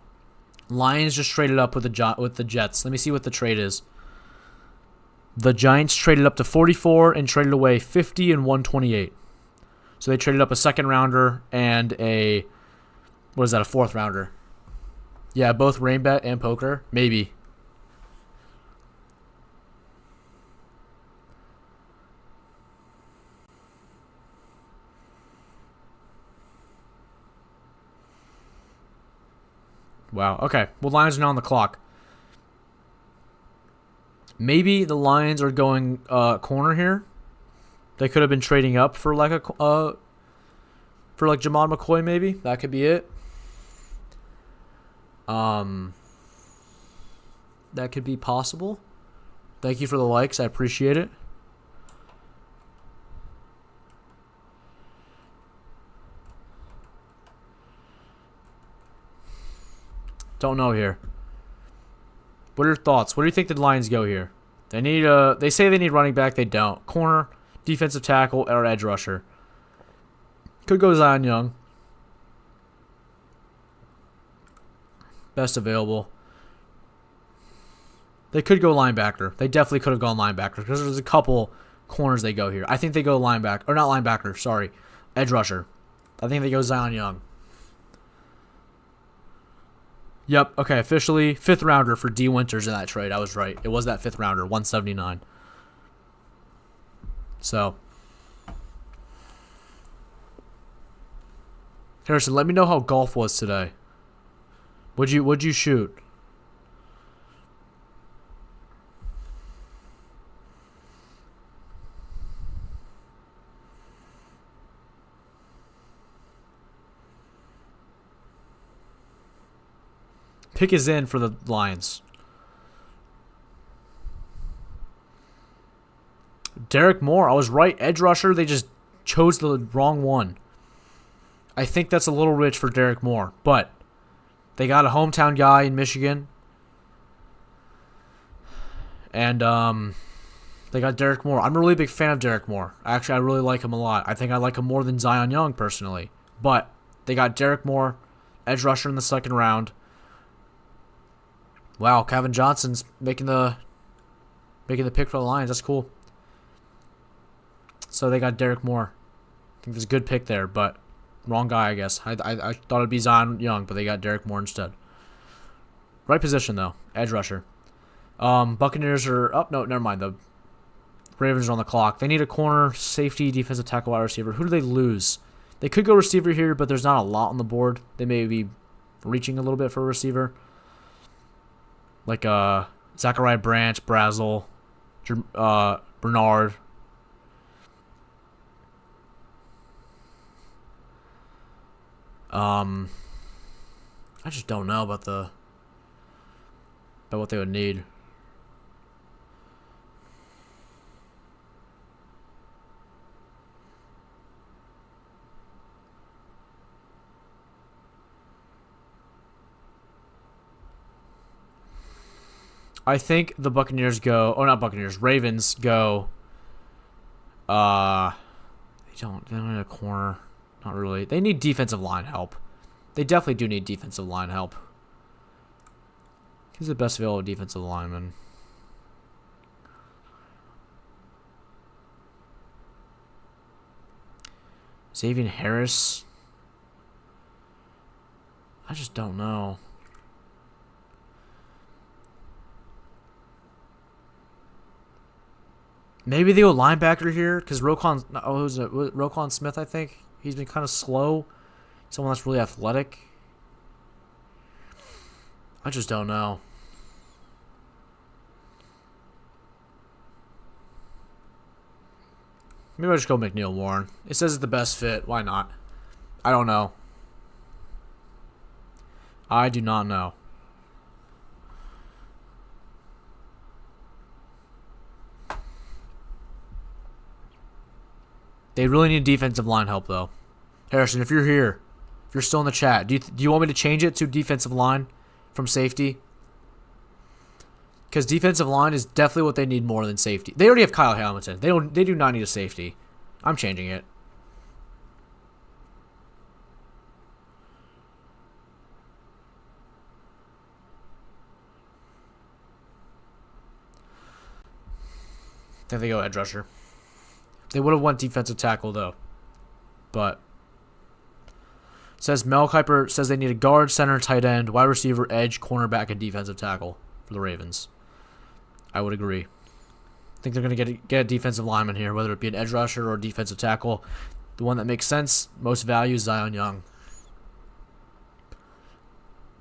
Lions just traded up with the Jets. Let me see what the trade is. The Giants traded up to 44 and traded away 50 and 128. So they traded up a second rounder and a fourth rounder. Yeah, both rain bet and poker. Maybe. Wow. Okay. Well, Lions are now on the clock. Maybe the Lions are going corner here. They could have been trading up for like Jamon McCoy. Maybe that could be it. That could be possible. Thank you for the likes. I appreciate it. Don't know here. What are your thoughts? Where do you think the Lions go here? They say they need running back. They don't. Corner, defensive tackle, or edge rusher. Could go Zion Young. Best available. They could go linebacker. They definitely could have gone linebacker because there's a couple corners they go here. I think they go linebacker. Or not linebacker, sorry. Edge rusher. I think they go Zion Young. Yep, okay, officially 5th rounder for D. Winters in that trade. I was right. It was that 5th rounder, 179. So, Harrison, let me know how golf was today. What'd you shoot? Pick is in for the Lions. Derek Moore, I was right. Edge rusher, they just chose the wrong one. I think that's a little rich for Derek Moore, but they got a hometown guy in Michigan. And they got Derek Moore. I'm a really big fan of Derek Moore. Actually, I really like him a lot. I think I like him more than Zion Young personally. But they got Derek Moore, edge rusher in the 2nd round. Wow, Kevin Johnson's making the pick for the Lions. That's cool. So they got Derek Moore. I think there's a good pick there, but wrong guy, I guess. I thought it'd be Zion Young, but they got Derek Moore instead. Right position, though. Edge rusher. Buccaneers are up. No, never mind. The Ravens are on the clock. They need a corner, safety, defensive tackle, wide receiver. Who do they lose? They could go receiver here, but there's not a lot on the board. They may be reaching a little bit for a receiver. Like Zachariah Branch, Brazel, Bernard. I just don't know about what they would need. I think the Buccaneers go, not Buccaneers, Ravens go, they don't need a corner, not really. They need defensive line help. They definitely do need defensive line help. He's the best available defensive lineman. Xavier Harris. I just don't know. Maybe they go linebacker here because Roquan Smith, I think. He's been kind of slow. Someone that's really athletic. I just don't know. Maybe I'll just go McNeil Warren. It says it's the best fit. Why not? I don't know. I do not know. They really need defensive line help, though. Harrison, if you're here, if you're still in the chat, do you want me to change it to defensive line from safety? Because defensive line is definitely what they need more than safety. They already have Kyle Hamilton. They do not need a safety. I'm changing it. I think they go edge rusher. They would have went defensive tackle, though. But says Mel Kiper says they need a guard, center, tight end, wide receiver, edge, cornerback, and defensive tackle for the Ravens. I would agree. I think they're going to get a defensive lineman here, whether it be an edge rusher or a defensive tackle. The one that makes sense, most value, is Zion Young.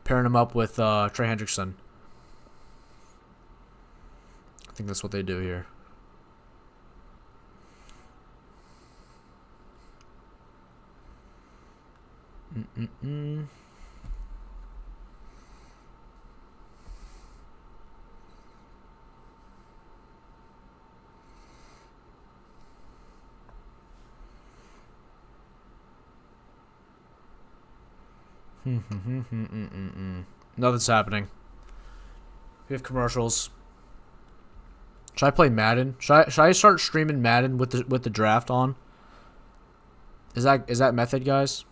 Pairing him up with Trey Hendrickson. I think that's what they do here. Nothing's happening. We have commercials. Should I play Madden? Should I start streaming Madden with the draft on? Is that method, guys?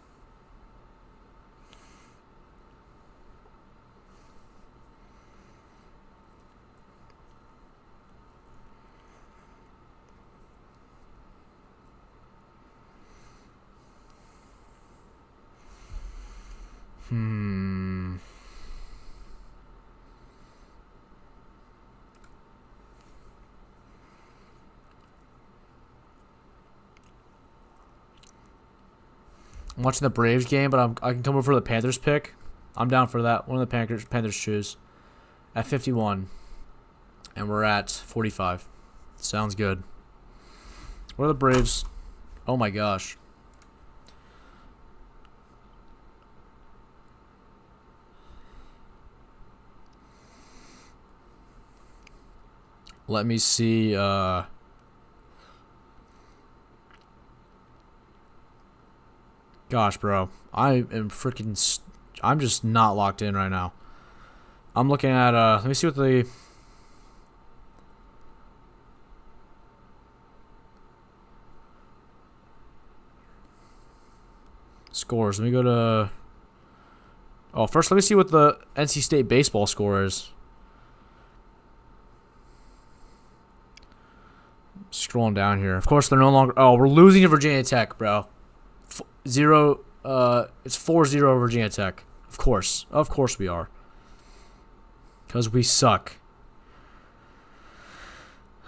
I'm watching the Braves game, but I can come over for the Panthers pick. I'm down for that. One of the Panthers choose at 51, and we're at 45. Sounds good. What are the Braves? Oh my gosh. Let me see. Gosh, bro. I'm just not locked in right now. I'm looking at, let me see what the... scores. Let me go to... Oh, first let me see what the NC State baseball score is. Scrolling down here. Of course, they're no longer... Oh, we're losing to Virginia Tech, bro. It's 4-0 Virginia Tech. Of course we are. Because we suck.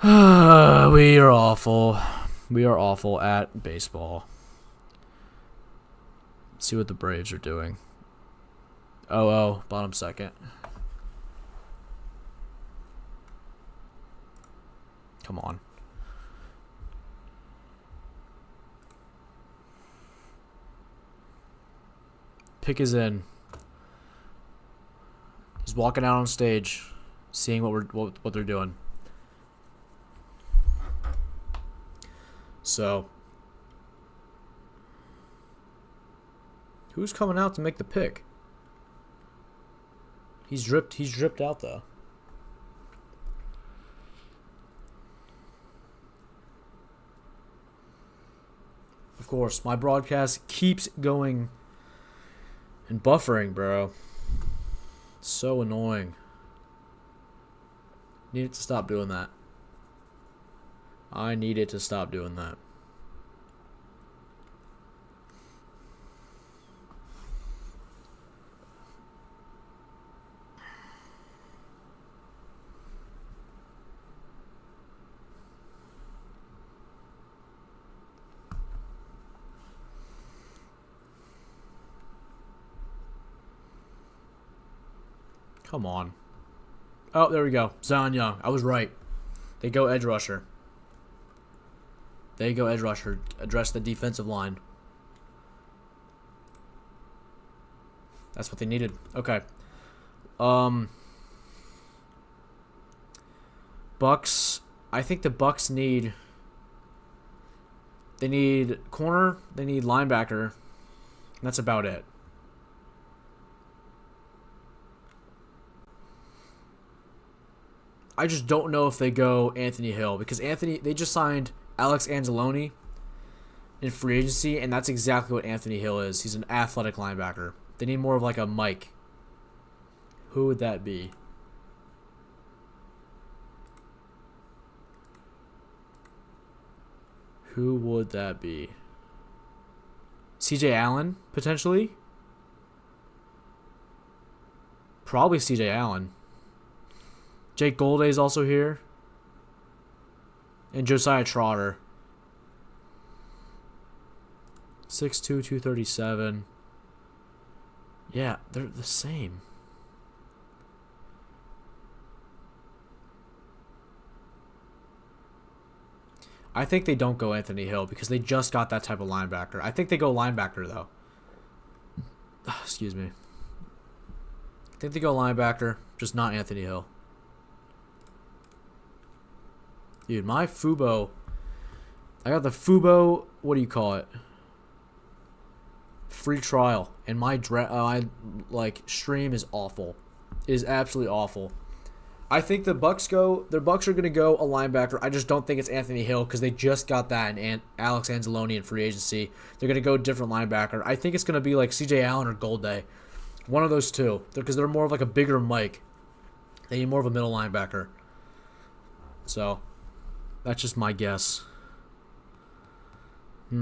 We are awful. We are awful at baseball. Let's see what the Braves are doing. Oh, bottom second. Come on. Pick is in. He's walking out on stage, seeing what they're doing. So, who's coming out to make the pick? He's dripped out though. Of course, my broadcast keeps going and buffering, bro. So annoying. Needed to stop doing that. I needed to stop doing that. Come on. Oh, there we go. Zion Young. I was right. They go edge rusher. They go edge rusher. Address the defensive line. That's what they needed. Okay. Bucks. I think the Bucks need. They need corner. They need linebacker. That's about it. I just don't know if they go Anthony Hill because they just signed Alex Anzalone in free agency, and that's exactly what Anthony Hill is. He's an athletic linebacker. They need more of like a Mike. Who would that be? Who would that be? CJ Allen, potentially? Probably CJ Allen. Jake Golday's also here. And Josiah Trotter. 6'2", 237. Yeah, they're the same. I think they don't go Anthony Hill because they just got that type of linebacker. I think they go linebacker, though. Excuse me. I think they go linebacker, just not Anthony Hill. Dude, my Fubo. I got the Fubo. What do you call it? Free trial, and my stream is awful. It is absolutely awful. I think the Bucks are going to go a linebacker. I just don't think it's Anthony Hill because they just got that and Alex Anzalone in free agency. They're going to go different linebacker. I think it's going to be like CJ Allen or Goldday. One of those two because they're more of like a bigger Mike. They need more of a middle linebacker. So, that's just my guess. I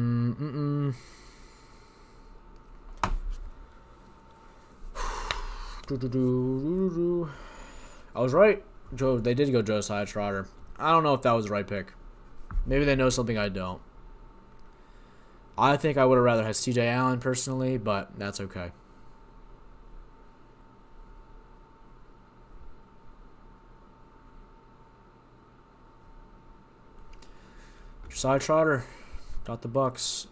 was right. They did go Josiah Trotter. I don't know if that was the right pick. Maybe they know something I don't. I think I would have rather had CJ Allen personally, but that's okay. Josiah Trotter got the Bucks.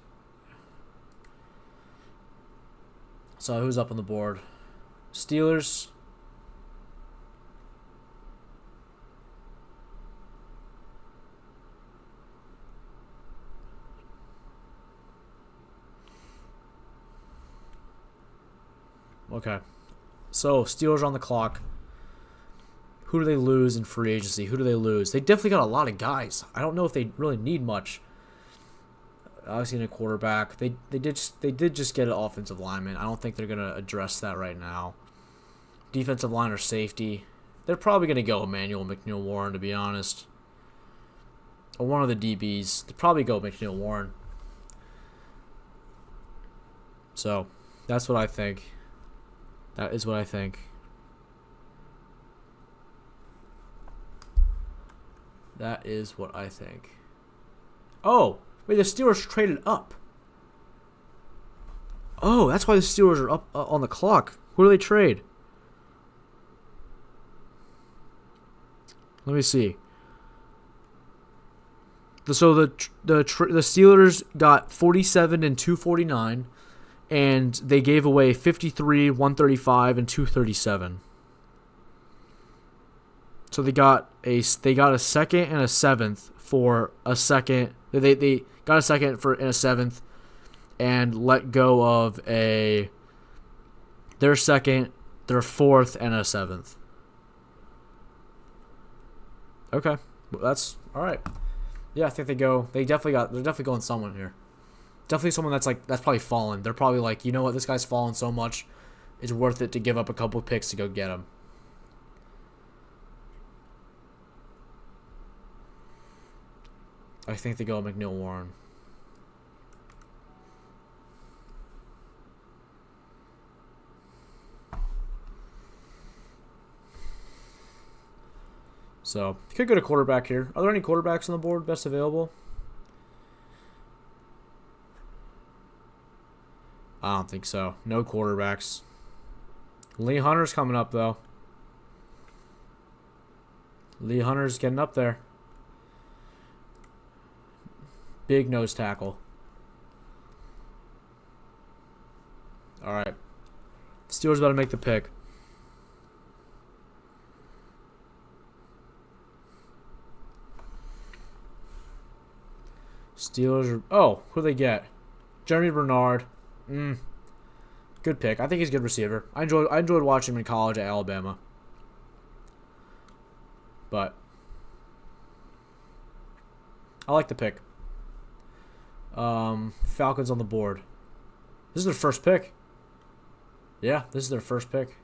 So who's up on the board? Steelers. Okay. So, Steelers on the clock. Who do they lose in free agency? Who do they lose? They definitely got a lot of guys. I don't know if they really need much. Obviously, in a quarterback. They did just get an offensive lineman. I don't think they're going to address that right now. Defensive line or safety. They're probably going to go Emmanuel McNeil-Warren, to be honest. Or one of the DBs. They'll probably go McNeil-Warren. So, that's what I think. That is what I think. That is what I think. Oh, wait, the Steelers traded up. Oh, that's why the Steelers are up on the clock. Who do they trade? Let me see. So the Steelers got 47 and 249, and they gave away 53, 135, and 237. So they got a second and a seventh for a second. They got a second for and a seventh, and let go of their second, their fourth, and a seventh. Okay, that's all right. Yeah, I think they're definitely going someone here. Definitely someone that's probably fallen. They're probably like, you know what, this guy's fallen so much, it's worth it to give up a couple of picks to go get him. I think they go McNeil Warren. So, could go to quarterback here. Are there any quarterbacks on the board? Best available? I don't think so. No quarterbacks. Lee Hunter's coming up, though. Lee Hunter's getting up there. Big nose tackle. All right. Steelers about to make the pick. Steelers are... Oh, who they get? Jeremy Bernard. Good pick. I think he's a good receiver. I enjoyed watching him in college at Alabama. But I like the pick. Falcons on the board. This is their first pick. Yeah, this is their first pick.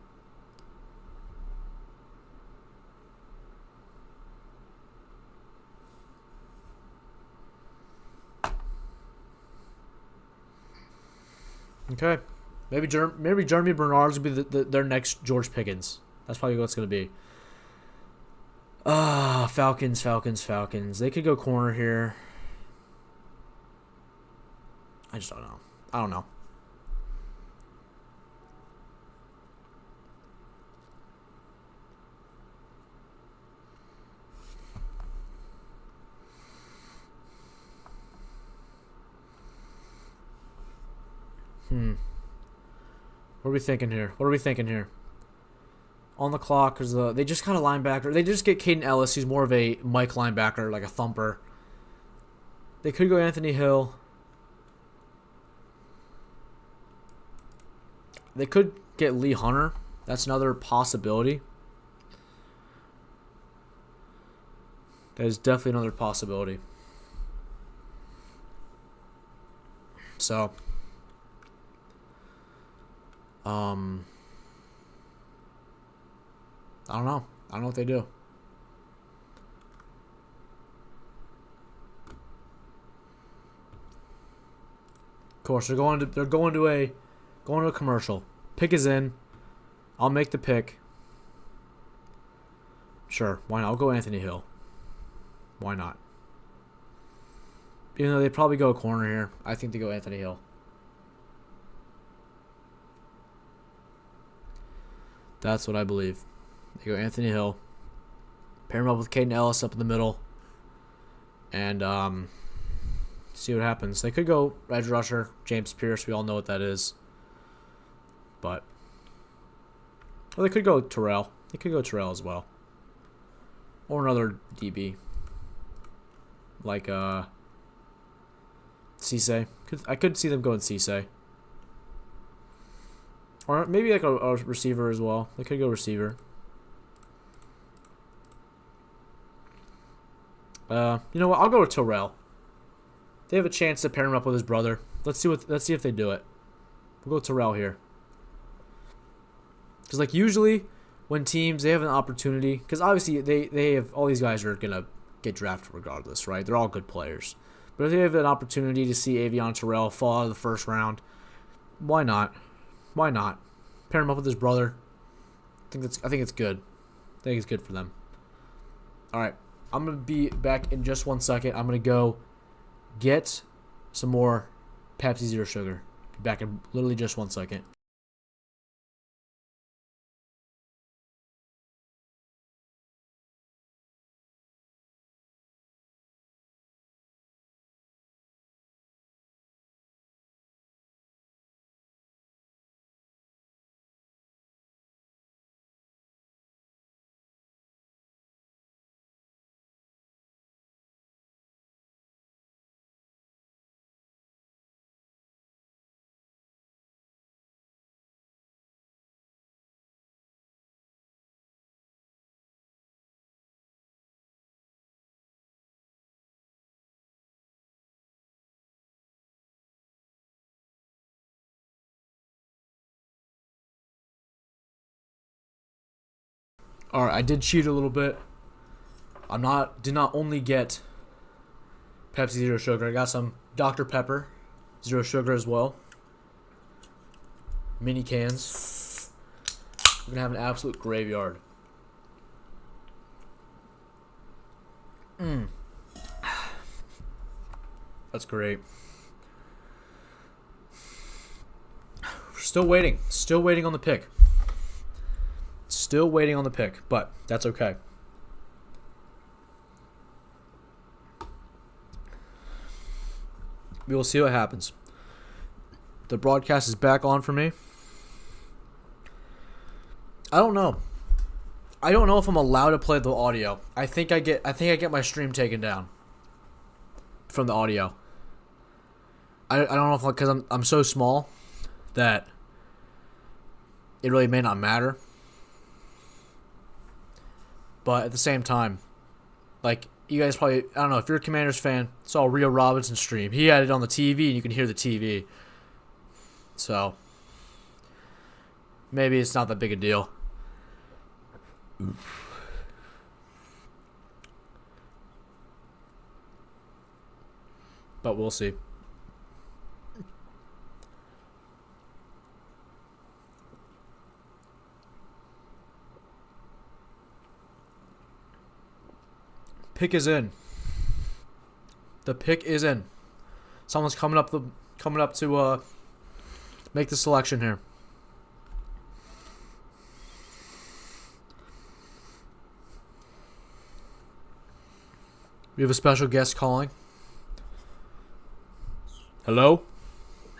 Okay. Maybe Jeremy Bernard's will be their next George Pickens. That's probably what it's going to be. Falcons. They could go corner here. I just don't know. I don't know. What are we thinking here? On the clock, because they just got a linebacker. They just get Caden Ellis, who's more of a Mike linebacker, like a thumper. They could go Anthony Hill. They could get Lee Hunter. That's another possibility. That is definitely another possibility. So, I don't know. I don't know what they do. Of course, they're going to a commercial. Pick is in. I'll make the pick. Sure, why not? I'll go Anthony Hill. Why not? Even though they probably go a corner here, I think they go Anthony Hill. That's what I believe. They go Anthony Hill. Pair him up with Caden Ellis up in the middle. And see what happens. They could go edge rusher, James Pierce. We all know what that is. But they could go Terrell. They could go Terrell as well. Or another DB. Like Cisse. I could see them going Cisse. Or maybe like a receiver as well. They could go receiver. You know what? I'll go with Terrell. They have a chance to pair him up with his brother. Let's see if they do it. We'll go Terrell here. Because like usually when teams they have an opportunity, because obviously they have all these guys are gonna get drafted regardless, right? They're all good players. But if they have an opportunity to see Avion Terrell fall out of the first round, why not? Why not? Pair him up with his brother. I think it's good. I think it's good for them. All right. I'm going to be back in just 1 second. I'm going to go get some more Pepsi Zero Sugar. Be back in literally just 1 second. All right, I did cheat a little bit. Did not only get Pepsi Zero Sugar. I got some Dr. Pepper Zero Sugar as well. Mini cans. We're going to have an absolute graveyard. That's great. Still waiting. Still waiting on the pick. Still waiting on the pick, but that's okay. We will see what happens. The broadcast is back on for me. I don't know. I don't know if I'm allowed to play the audio. I think I get my stream taken down from the audio. I don't know if, because I'm so small that it really may not matter. But at the same time, like, you guys probably, I don't know, if you're a Commanders fan, saw Rio Robinson stream. He had it on the TV, and you can hear the TV. So, maybe it's not that big a deal. But we'll see. Pick is in. The pick is in. Someone's coming up to make the selection here. We have a special guest calling. Hello?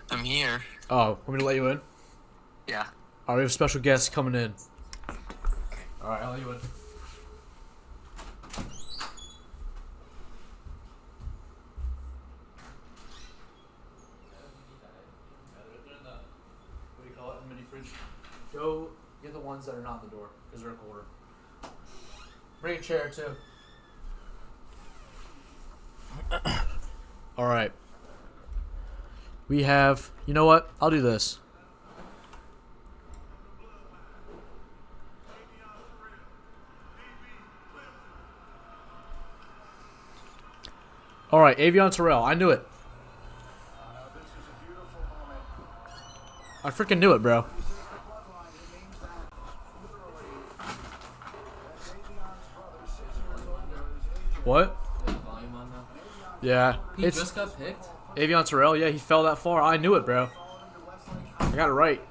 I'm here. Oh, want me to let you in? Yeah. Alright, we have a special guest coming in. Alright, I'll let you in. Go get the ones that are not in the door, because they're a quarter. Bring a chair, too. Alright. We have... You know what? I'll do this. Alright, Avion Terrell. I knew it. I freaking knew it, bro. What? Yeah. He just got picked? Avion Terrell, yeah, he fell that far. I knew it, bro. I got it right.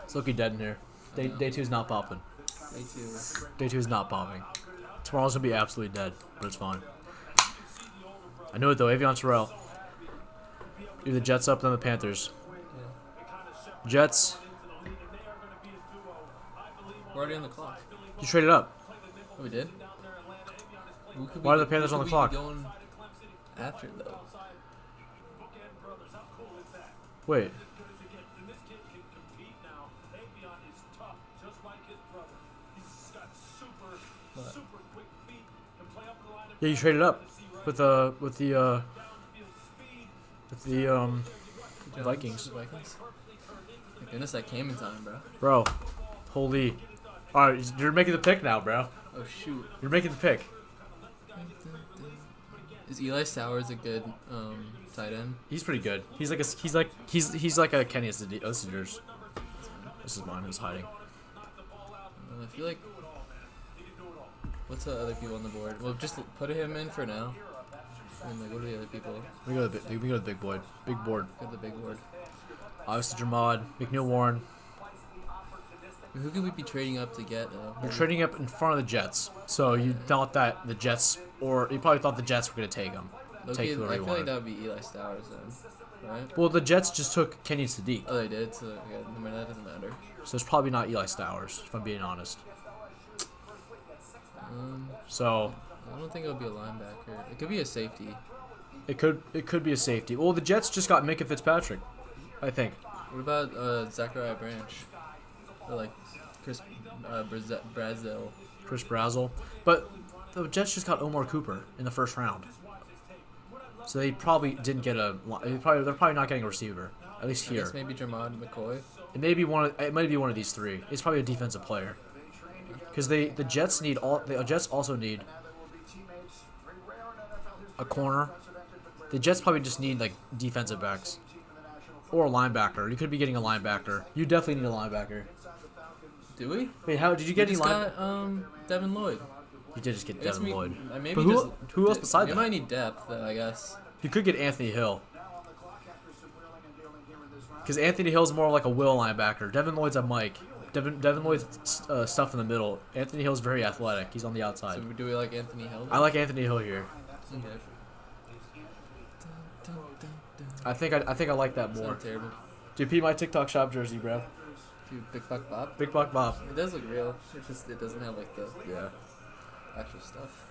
It's looking dead in here. Day 2 is not popping. Day 2 is not popping. Tomorrow's gonna be absolutely dead, but it's fine. I knew it though, Avion Terrell. Either the Jets up, then the Panthers. Jets. We're already on the clock. You traded up. Oh, we did? Why are the Panthers on the clock? Going after though. Wait. What? Yeah, you traded up with the Vikings. Vikings? Thank goodness that came in time, bro. Bro, holy. Alright, you're making the pick now, bro. Oh shoot. You're making the pick. Is Eli Sowers a good tight end? He's pretty good. He's like a Kenny Ostenders. This is mine. Who's hiding? I feel like. What's the other people on the board? Well, just put him in for now. And like, what are the other people? We go to the big boy. Big board. Go to the big board. Obviously, Jamad, McNeil Warren. Who could we be trading up to get though? You're trading up in front of the Jets, so you thought that the Jets, or you probably thought the Jets were gonna take him. Low-key, Take whoever I you feel like wanted. that would be Eli Sowers then, right? Well, the Jets just took Kenny Sadiq, Oh, they did. So yeah, I mean, that doesn't matter. so it's probably not Eli Stowers, if I'm being honest. So I don't think it'll be a linebacker. It could be a safety. it could be a safety. Well, the Jets just got Minka Fitzpatrick, I think. What about Zachariah Branch? Or like Chris Brazil. Chris Brazel, but the Jets just got Omar Cooper in the first round. So they probably didn't get a. They're probably not getting a receiver. At least I here. guess maybe Jermod McCoy. It may be one. It might be one of these three. It's probably a defensive player. Because the Jets need all. The Jets also need a corner. The Jets probably just need like defensive backs or a linebacker. You could be getting a linebacker. You definitely need a linebacker. Do we? Wait, how did you get any just line? got Devin Lloyd. You did just get I guess Devin Lloyd. Maybe But just, who else beside you that? might need depth, I guess. You could get Anthony Hill. Because Anthony Hill's more like a will linebacker. Devin Lloyd's a Mike. Devin Lloyd's stuff in the middle. Anthony Hill's very athletic. He's on the outside. So do we like Anthony Hill? I like Anthony Hill here. Okay. I think I like that more. Not terrible. Dude, P my TikTok shop jersey, bro. Dude, Big Buck Bob. Big Buck Bob. It does look real. It's just it doesn't have like the Yeah. actual stuff.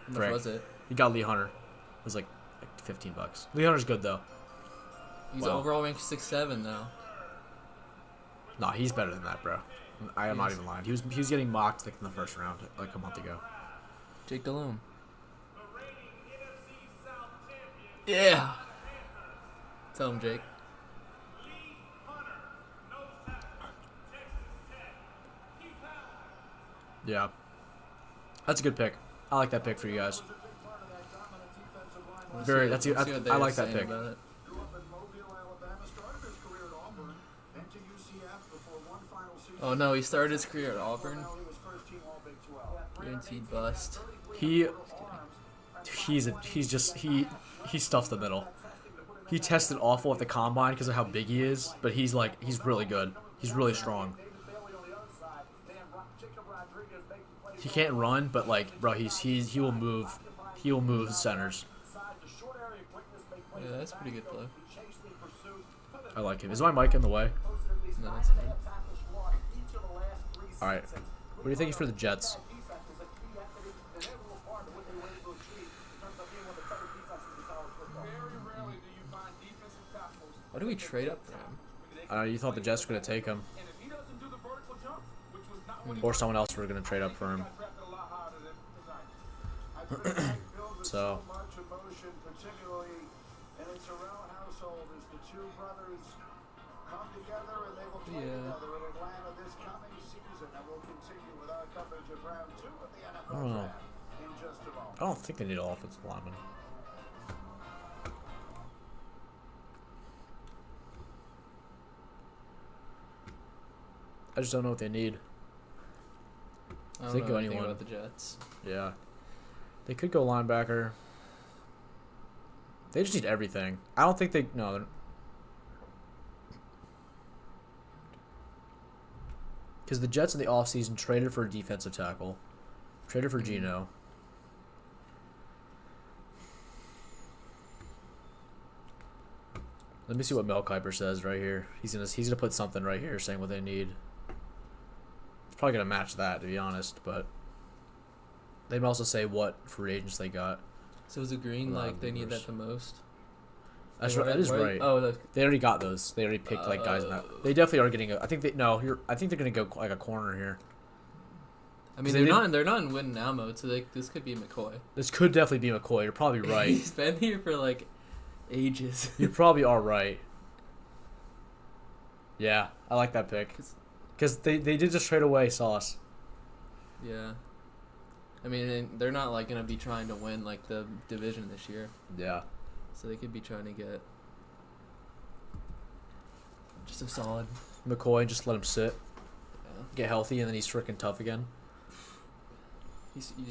How much Correct. was it? You got Lee Hunter. It was like $15. Lee Hunter's good though. He's Wow. overall ranked 6'7" now. Nah, he's better than that, bro. I am not even lying. He was getting mocked like in the first round like a month ago. Jake Delhomme. Yeah. Tell him, Jake. Yeah. That's a good pick. I like that pick for you guys. Very. Let's see what they I were like that saying pick. about it. Oh no, he started his career at Auburn. Guaranteed bust. He stuffs the middle. He tested awful at the combine because of how big he is, but he's really good. He's really strong. He can't run, but like, bro, he will move. He will move centers. Yeah, that's a pretty good play. I like him. Is my mic in the way? No, that's fine. All right. What do you think for the Jets? Why do we trade up for him? You thought the Jets were gonna take him, or someone else were gonna trade up for him. So. Yeah. I don't know. I don't think they need an offensive lineman. I just don't know what they need. I don't They know go anything anyone. about the Jets. Yeah. They could go linebacker. They just need everything. I don't think they... No. Because the Jets in the offseason traded for a defensive tackle. Traded for Geno. Let me see what Mel Kiper says right here. He's gonna put something right here saying what they need. It's probably gonna match that, to be honest, but they may also say what free agents they got. So is it green like they need numbers. that the most? That's Like, right. That is right. Oh, They already got those. They already picked like guys in that. They definitely are getting. I think they no. I think they're gonna go like a corner here. I mean they they're not in win now mode, so this could be McCoy. This could definitely be McCoy. You're probably right. He's been here for like ages. You probably are right. Yeah, I like that pick. Because they did just trade away Sauce. Yeah. I mean, they're not like gonna be trying to win like the division this year, Yeah. so they could be trying to get just a solid. McCoy, just let him sit, Yeah. get healthy, and then he's freaking tough again.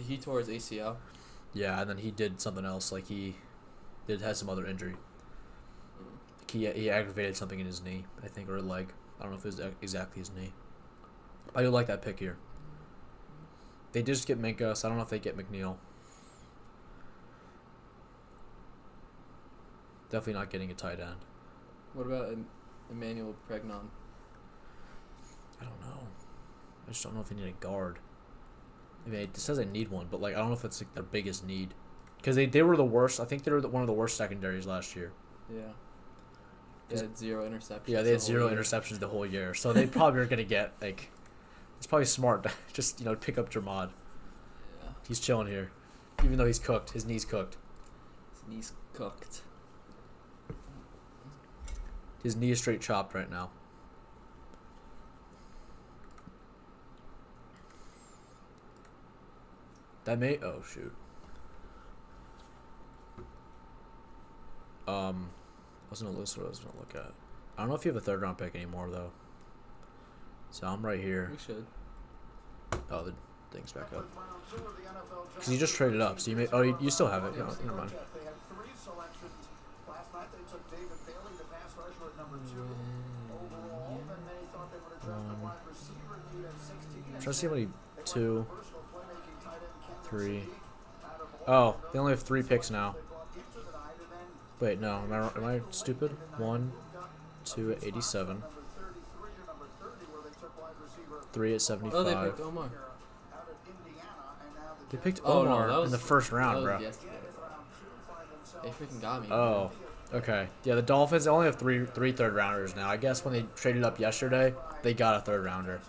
He tore his ACL. Yeah, and then he did something else. Like he had some other injury. Like he aggravated something in his knee, I think, or a leg. I don't know if it was exactly his knee. I do like that pick here. They did just get Minka, so I don't know if they get McNeil. Definitely not getting a tight end. What about Emmanuel Pregnon? I don't know. I just don't know if they need a guard. I mean, it says they need one, but like I don't know if it's like their biggest need. Because they were the worst. I think they were one of the worst secondaries last year. Yeah. They had 0 interceptions. Yeah, they had the whole 0 year. interceptions the whole year. So they probably are going to get, like... It's probably smart to just, pick up Jermod. Yeah. He's chilling here. Even though he's cooked. His knee's cooked. knee's cooked. His knee is straight chopped right now. That may. Oh shoot. I was gonna list what I was gonna look at. I don't know if you have a third round pick anymore though. So I'm right here. We should. Oh, the thing's back up. Because you just traded up, so you may. Oh, you still have it. No, never mind. I'm trying to see how many. 2, 3. Oh, they only have 3 picks now. Wait, no. Am I stupid? 1, 2 at 87. 3 at 75. Oh, they picked Omar. They picked Oh, no, Omar that was- in the first round, bro. Yesterday. They freaking got me. Oh, okay. Yeah, the Dolphins only have three third rounders now. I guess when they traded up yesterday, they got a third rounder.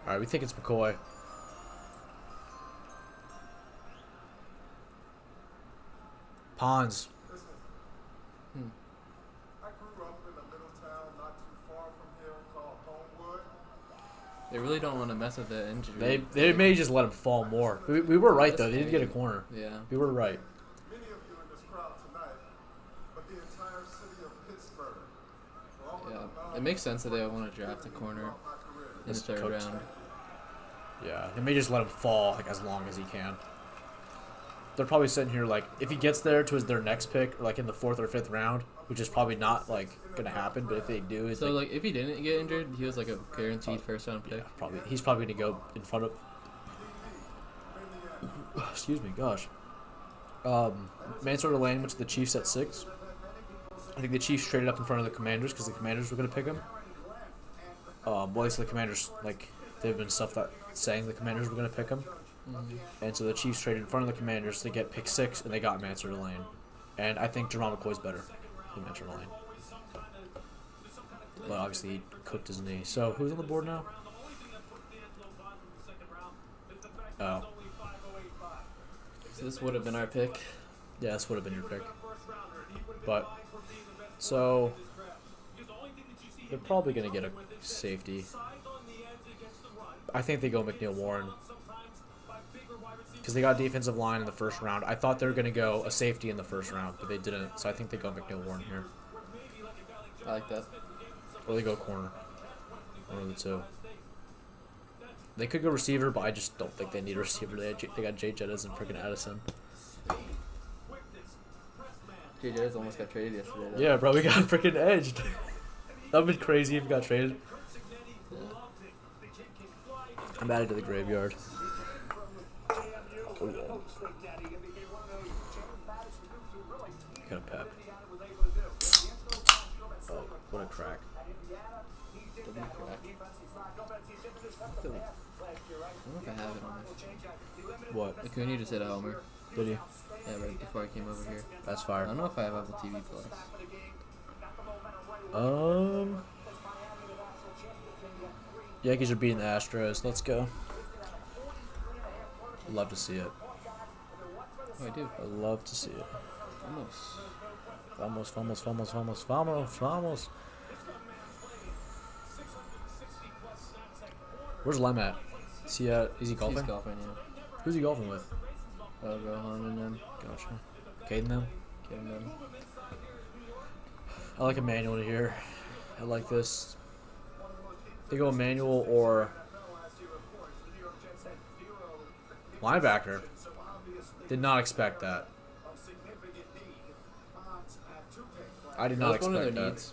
All right, we think it's McCoy. Pons. I grew up in a little town not too far from here called Homewood. They really don't want to mess with the injury. They may just let him fall more. We were right though. They didn't get a corner. Yeah. We were right. Many of you in this crowd tonight, but the entire city of Pittsburgh. for all of the Yeah. It makes sense that they want to draft a corner my career. in the It's third cooked. round. Yeah, they may just let him fall like as long as he can. They're probably sitting here like if he gets there to their next pick, like in the 4th or 5th round, which is probably not like gonna happen. But if they do, it's So like, if he didn't get injured, he was like a guaranteed first round pick. probably he's probably gonna go in front of. Excuse me, gosh. Mansour Lane went to the Chiefs at 6. I think the Chiefs traded up in front of the Commanders because the Commanders were gonna pick him. Well, at least the Commanders they've been stuff that saying the Commanders were gonna pick him. And so the Chiefs traded in front of the Commanders to get pick 6, and they got Mansour Lane. And I think Jerome McCoy's better than Mansour Lane. But obviously he cooked his knee. So who's on the board now? Oh, So this would have been our pick. yeah, this would have been your pick. But so they're probably gonna get a safety. I think they go McNeil Warren. Because they got defensive line in the first round. I thought they were going to go a safety in the first round, but they didn't. So I think they go McNeil Warren here. I like that. Or they go corner. One of the two. They could go receiver, but I just don't think they need a receiver. They got Jay Jettis and freaking Addison. JJ's almost got traded yesterday. Though. Yeah, bro, we got freaking edged. That would be crazy if we got traded. I'm added to the graveyard. Oh, yeah. Got a pep. Oh, what a crack. Double crack. I don't know if I have it on me. What? Acuna just hit a homer. Did he? Yeah, right before I came over here. That's I fire. don't know if I have Apple TV Plus. Yankees are beating the Astros. Let's go. Love to see it. Oh, I do. I love to see it. Almost. Vamos. Where's Lem at? Is he golfing? He's golfing, yeah. Who's he golfing with? Rohan and them. Gotcha. Caden them? Getting them. I like Emmanuel here. I like this. They go Emmanuel or linebacker. Did not expect that. I did That not was one of expect their that. needs.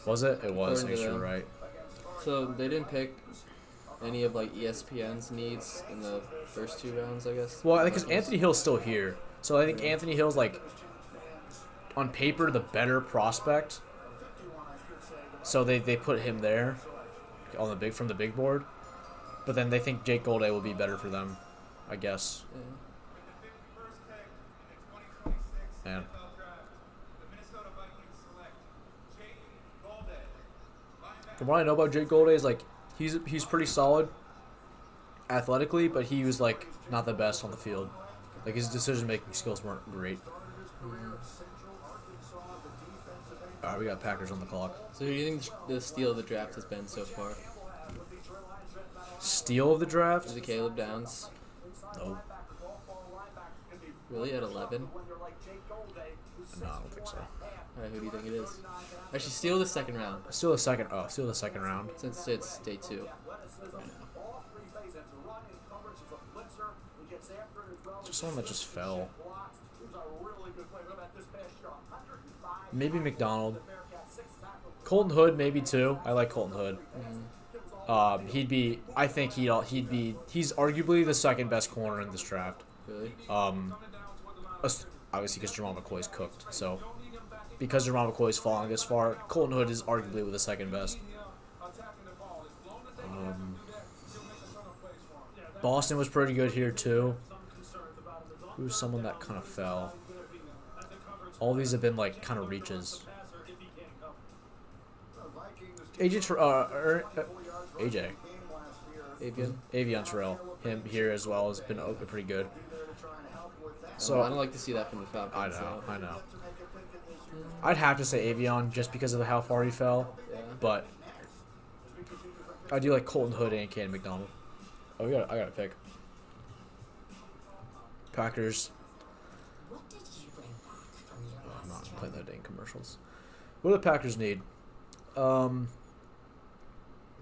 Was it? It was. According I to guess you're them. right. So they didn't pick any of like ESPN's needs in the first 2 rounds, I guess. Well, because Anthony Hill's still here, so I think Anthony Hill's like on paper the better prospect. So they put him there on from the big board, but then they think Jake Golday will be better for them, I guess. Yeah. Man, from what I know about Jake Golday is like he's pretty solid. athletically, but he was like not the best on the field. Like his decision-making skills weren't great. All right, we got Packers on the clock. So who do you think the steal of the draft has been so far? Steal of the draft? Is it Caleb Downs? No, Really, at 11? no, I don't think so. Alright, who do you think it is? Actually, steal of the second round, Still the second. Oh, still the second round. since it's day 2. Just someone that just fell. Maybe McDonald. Colton Hood, maybe too. I like Colton Hood. He'd be. I think he'd be. He's arguably the second best corner in this draft. Really? Obviously because Jamal McCoy's cooked. So because Jamal McCoy's falling this far, Colton Hood is arguably the second best. Boston was pretty good here too. Who's someone that kind of fell? All these have been like kind of reaches. AJ. Avion Terrell. Him here as well has been pretty good. So I don't like to see that from the Falcons. I know. I'd have to say Avion just because of how far he fell, Yeah. but I do like Colton Hood and Caden McDonald. Oh, I got to pick. Packers. I'm not playing that in commercials. What do the Packers need? Who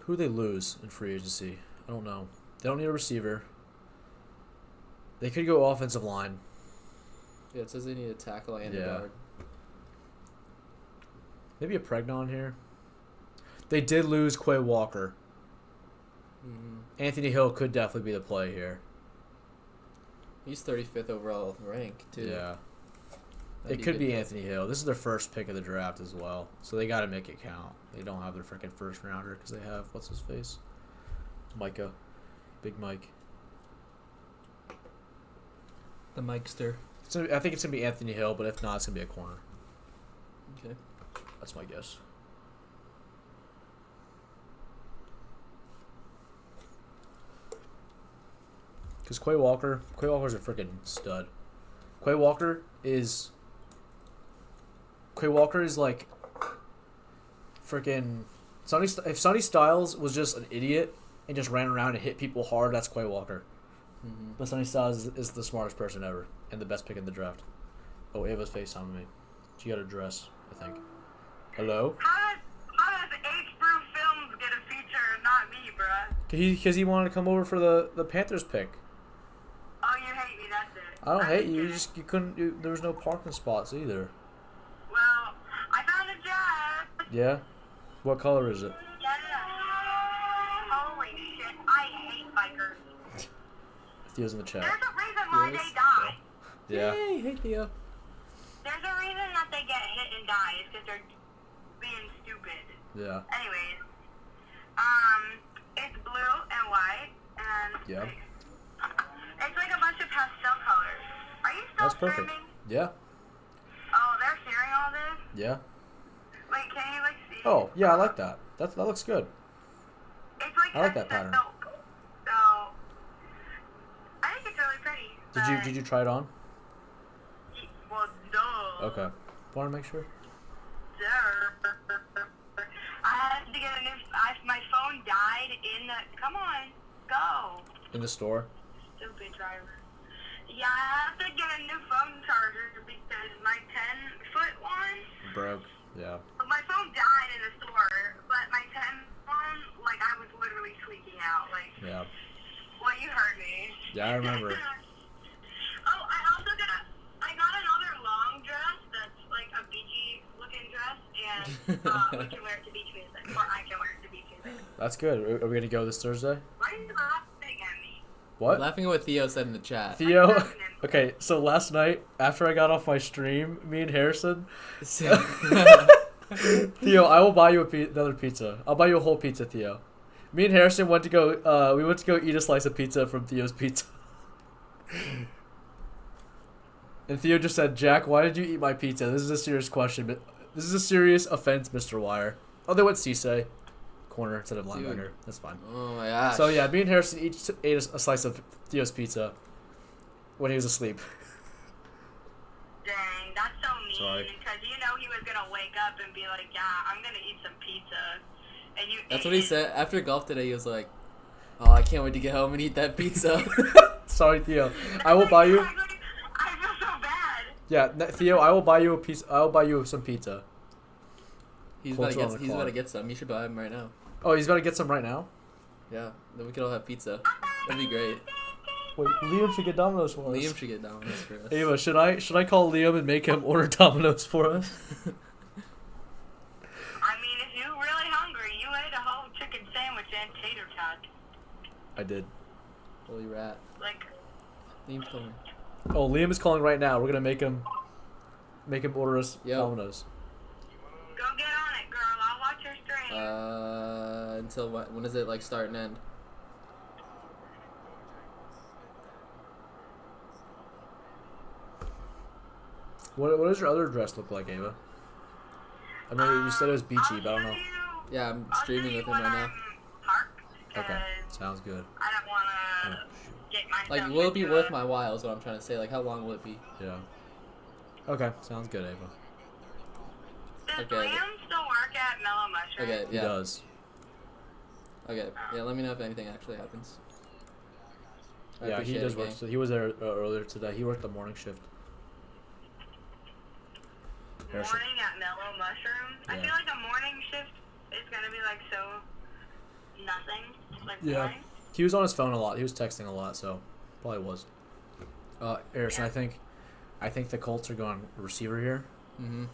do they lose in free agency? I don't know. They don't need a receiver. They could go offensive line. Yeah, it says they need a tackle and a Yeah. guard. Maybe a Pregnon here. They did lose Quay Walker. Anthony Hill could definitely be the play here. He's 35th overall rank, too. Yeah. That'd It could good be pick. Anthony Hill. This is their first pick of the draft as well. So they got to make it count. They don't have their freaking first rounder because they have, what's his face? Micah. Big Mike. The Mikester. I think it's going to be Anthony Hill, but if not, it's going to be a corner. Okay. That's my guess. Because Quay Walker's a freaking stud. Quay Walker is like freaking if Sonny Styles was just an idiot and just ran around and hit people hard, that's Quay Walker. But Sonny Styles is the smartest person ever and the best pick in the draft. Oh, Ava's FaceTiming me. She got a dress, I think. Hello? How does H-Brew Films get a feature and not me, bruh? Because he wanted to come over for the Panthers pick. Oh, you hate me, that's it. I don't hate you. just You couldn't. There was no parking spots either. Well, I found a job. Yeah. What color is it? Yeah. Holy shit, I hate bikers. Theo's in the chat. There's a reason why Yes. they die. Yeah. Yay, hey Theo. There's a reason that they get hit and die. It's because they're being stupid. Yeah. Anyways, it's blue and white, and Yeah. it's like a bunch of pastel colors. Are you still That's perfect. streaming? Yeah. Oh, they're sharing all this? Yeah. Wait, can you like see? Oh, yeah. I like that. That looks good. It's like I like that pattern. silk. So I think it's really pretty. Did you try it on? Well, duh. Okay. Want to make sure? Duh. I had to get a new. My phone died in the. Come on, go. In the store. Stupid driver. Yeah, I have to get a new phone charger because my 10-foot one. Broke. Yeah. My phone died in the store, but my 10 phone, like I was literally tweaking out. Like, Yeah. well, you heard me. Yeah, I remember. Oh, I got another long dress that's like a beachy looking dress, and we can wear it to beach music, or I can wear it to beach music. That's good. Are we gonna go this Thursday? Why are you laughing at me? What? Laughing at what Theo said in the chat. Theo. Okay, so last night after I got off my stream, me and Harrison. Theo, I will buy you another pizza. I'll buy you a whole pizza, Theo. Me and Harrison went to go. We went to go eat a slice of pizza from Theo's Pizza. And Theo just said, "Jack, why did you eat my pizza? This is a serious question. But this is a serious offense, Mr. Wire." Oh, they went Cisse. corner instead of linebacker. Dude. That's fine. Oh my gosh. So yeah, me and Harrison each ate a slice of Theo's pizza when he was asleep. Dang, that's so mean. Sorry. Because you know he was gonna wake up and be like, "Yeah, I'm gonna eat some pizza," and you. That's ate what he it. said after golf today. He was like, "Oh, I can't wait to get home and eat that pizza." Sorry, Theo. I will buy you. Exactly. I feel so bad. Yeah, Theo. I will buy you a piece. I will buy you some pizza. He's Colts about are to on get. the He's about to clock. get some. You should buy him right now. Oh, he's about to get some right now. Yeah, then we could all have pizza. That'd be great. Wait, Liam should get Domino's for us. Liam should get Domino's for us. Ava, should I call Liam and make him order Domino's for us? I mean, if you're really hungry, you ate a whole chicken sandwich and tater tot. I did. Holy rat. Like, Liam's calling. Oh, Liam is calling right now. We're gonna make him order us Yo. Domino's. go get on it, girl. I'll watch your stream. Until what? When does it like start and end? What does your other dress look like, Ava? I know you said it was beachy, but I don't know. Yeah, I'm I'll streaming show with you him when right now. I'm parked, Okay, 'cause sounds good. I don't want to get myself Like, will it be into worth a- my while? Is what I'm trying to say. Like, how long will it be? Yeah. Okay, sounds good, Ava. Does Okay. Liam still work at Mellow Mushroom? Okay, He yeah. does. Okay, yeah. Let me know if anything actually happens. I Yeah, he appreciate does it, work. gang. So he was there earlier today. He worked the morning shift. Harrison. Morning at Mellow Mushroom? I Yeah. feel like a morning shift is going to be like so nothing. Like Yeah. boring. He was on his phone a lot. He was texting a lot, so probably was. Harrison, Yeah. I think the Colts are going receiver here. Mm-hmm.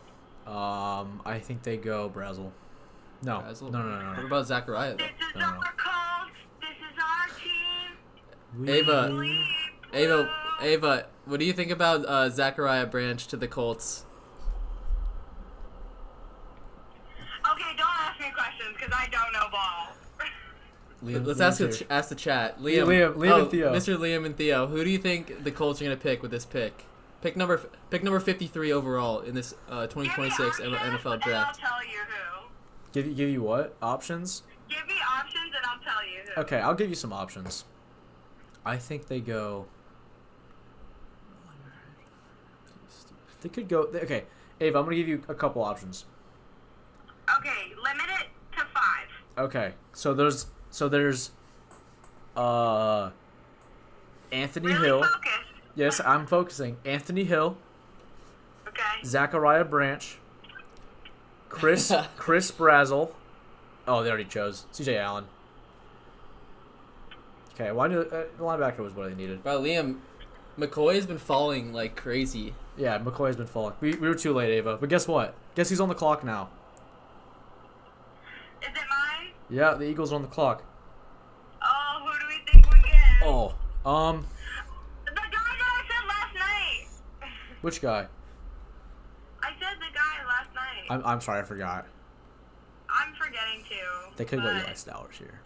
I think they go Brazel. No, Brazel? no. What about Zachariah though? This is No. our Colts. This is our team. Ava, Bleep, Ava, blue. Ava. What do you think about Zachariah Branch to the Colts? Okay, don't ask me questions because I don't know ball. Let's Liam's ask here. ask the chat. Liam and Theo. Mr. Liam and Theo. Who do you think the Colts are gonna pick with this pick? Pick number 53 overall in this 2026 Give me options, NFL and draft. I'll tell you who. Give you what options? Give me options and I'll tell you who. Okay, I'll give you some options. I think they go. They could go. Okay, Ava, I'm gonna give you a couple options. Okay, limit it to 5. Okay, so there's Anthony Really Hill. focused. Yes, I'm focusing. Anthony Hill, Okay. Zachariah Branch, Chris Brazel. Oh, they already chose C.J. Allen. Okay, why do linebacker was what they needed. Bro, Liam, McCoy has been falling like crazy. Yeah, McCoy's been falling. We were too late, Ava. But guess what? Guess who's on the clock now? Is it mine? Yeah, the Eagles are on the clock. Oh, who do we think we get? Oh, The guy that I said last night. which guy? I said the guy last night. I'm sorry, I forgot. I'm forgetting too. They could go but Eli Stowers here,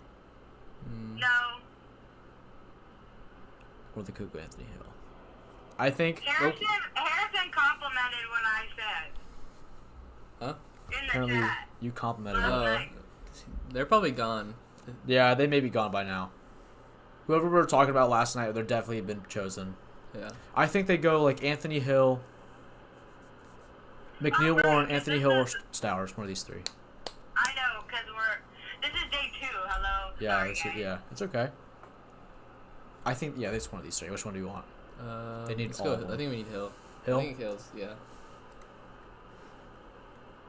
No. or they could go Anthony Hill. I think. Harrison complimented what I said Huh? in the Apparently, chat. you complimented Oh. him. Nice. They're probably gone. Yeah, they may be gone by now. Whoever we were talking about last night, they're definitely been chosen. Yeah. I think they go like Anthony Hill, McNeil right, Warren, this Anthony is Hill, or the- Stowers. One of these three. I know, because this is day 2. Hello. Yeah, Sorry, it's, guys. yeah, it's okay. I think it's one of these three. Which one do you want? They need let's all go. of them. I think we need Hill. Hill? I think Hill's. Yeah.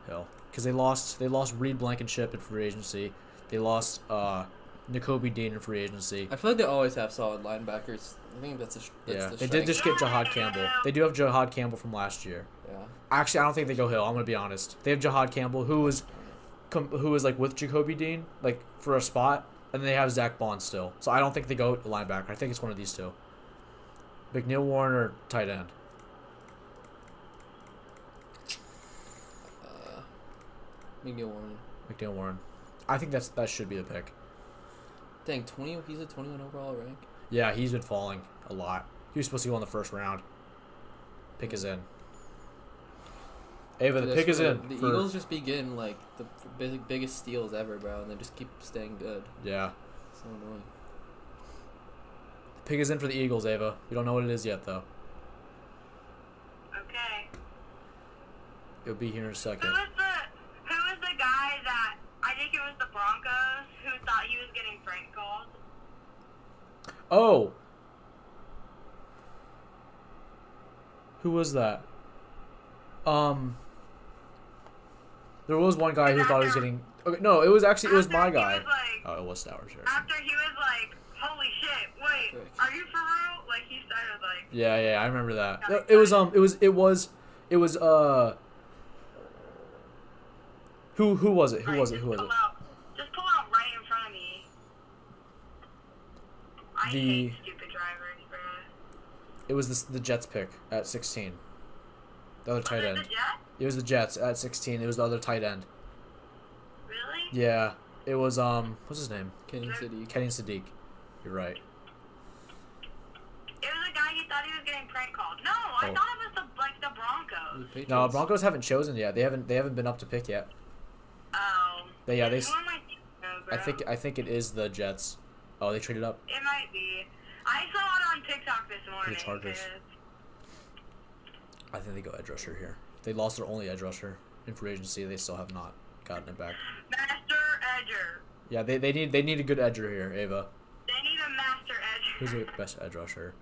Hill, because they lost Reed Blankenship in free agency. They lost N'Kobe Dean in free agency. I feel like they always have solid linebackers. I think that's Yeah, the they did just get Yeah, Jahad they Campbell. do. They do have Jahad Campbell from last year. Yeah. Actually, I don't think they go Hill. I'm gonna be honest. They have Jahad Campbell, who was like with Jacoby Dean, like for a spot, and they have Zach Bond still. So I don't think they go linebacker. I think it's one of these two. McNeil Warren or tight end. McNeil Warren. McNeil Warren. I think that should be the pick. Dang, 20. He's a 21 overall rank. Yeah, he's been falling a lot. He was supposed to go in the first round. Pick is in. Ava, the pick is in. The for- Eagles just be getting like the biggest steals ever, bro, and they just keep staying good. Yeah. So annoying. The pick is in for the Eagles, Ava. We don't know what it is yet, though. Okay. It'll be here in a second. Who was the guy that I think it was the Broncos who thought he was getting prank called? Oh! Who was that? There was one guy who thought he was getting... Okay, no, it was my After he guy. was like- Oh, it was Stowers here. After he was like, holy shit, wait, Frick. are you for real? Like, he started like, Yeah, I remember that. Yeah. It was Who was it? Who like, was it? just Who was pull it? out- Just pull out right in front of me. I The- hate stupid drivers, bro. It was the Jets pick at 16. The other tight Was it end. the Jets? It was the Jets at 16. It was the other tight end. Really? Yeah. It was what's his name? Kenny City. Kenny Sadiq. You're right. It was a guy he thought he was getting prank called. No, I Oh. thought it was the Broncos. No, Broncos haven't chosen yet. They haven't been up to pick yet. Oh. They Who am I thinking of, bro? I think it is the Jets. Oh, they traded up. It might be. I saw it on TikTok this morning. Chargers. 'cause- I think they go edge rusher here. They lost their only edge rusher in free agency. They still have not gotten it back. Master Edger. Yeah, they need a good edger here, Ava. They need a master edger. Who's the best edge rusher?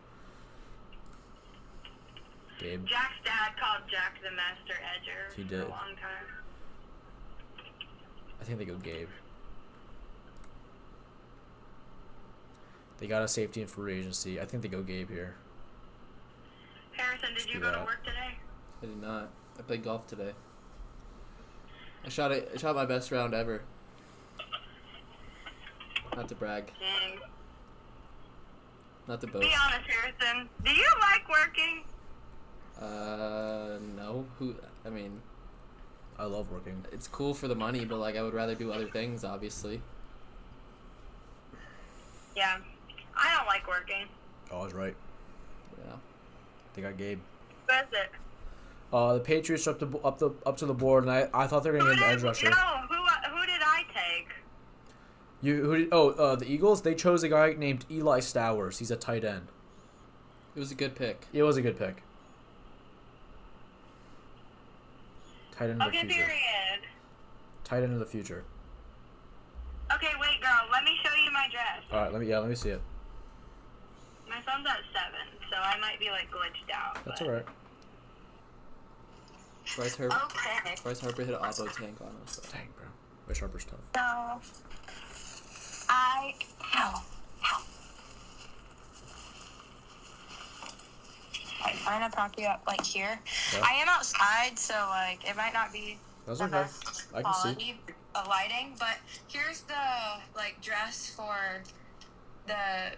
Gabe. Jack's dad called Jack the master edger He for did. a long time. I think they go Gabe. They got a safety in free agency. I think they go Gabe here. Harrison, did Let's you do go to that. work today? I did not. I played golf today. I shot my best round ever. Not to brag. Dang. Not to boast. Be honest, Harrison. Do you like working? No. I mean, I love working. it's cool for the money, but like I would rather do other things, obviously. Yeah. I don't like working. Oh, I was right. Yeah. They got Gabe. Who is it? The Patriots are up to the board, and I thought they were gonna get an edge rusher. No, who did I take? The Eagles. They chose a guy named Eli Stowers. He's a tight end. It was a good pick. It was a good pick. Tight end of the Okay, future. period. Tight end of the future. Okay, wait, girl. Let me show you my dress. All right, let me see it. My son's at 7, so I might be like glitched out. That's but- all right. Bryce Harper. Okay. Bryce Harper hit an auto tank on us. Dang, bro. Bryce Harper's tough. So, I'm gonna prop you up like here. Yeah. I am outside, so like it might not be That's the okay. best I can see. quality of lighting, but here's the like dress for the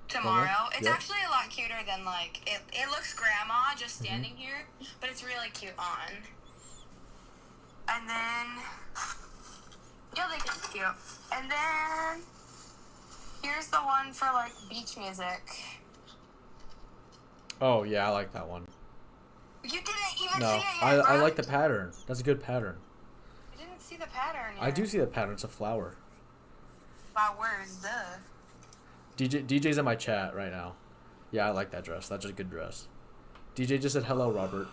tomorrow. It's Yep. actually a lot cuter than like it looks grandma just Mm-hmm. standing here, but it's really cute on. And then you'll think it's cute. And then here's the one for like beach music. Oh yeah, I like that one. You didn't even No, see it yet, I bro. like the pattern. That's a good pattern. You didn't see the pattern yet. I do see the pattern. It's a flower. Flowers, duh. DJ's in my chat right now. Yeah, I like that dress. That's a good dress. DJ just said hello, Robert.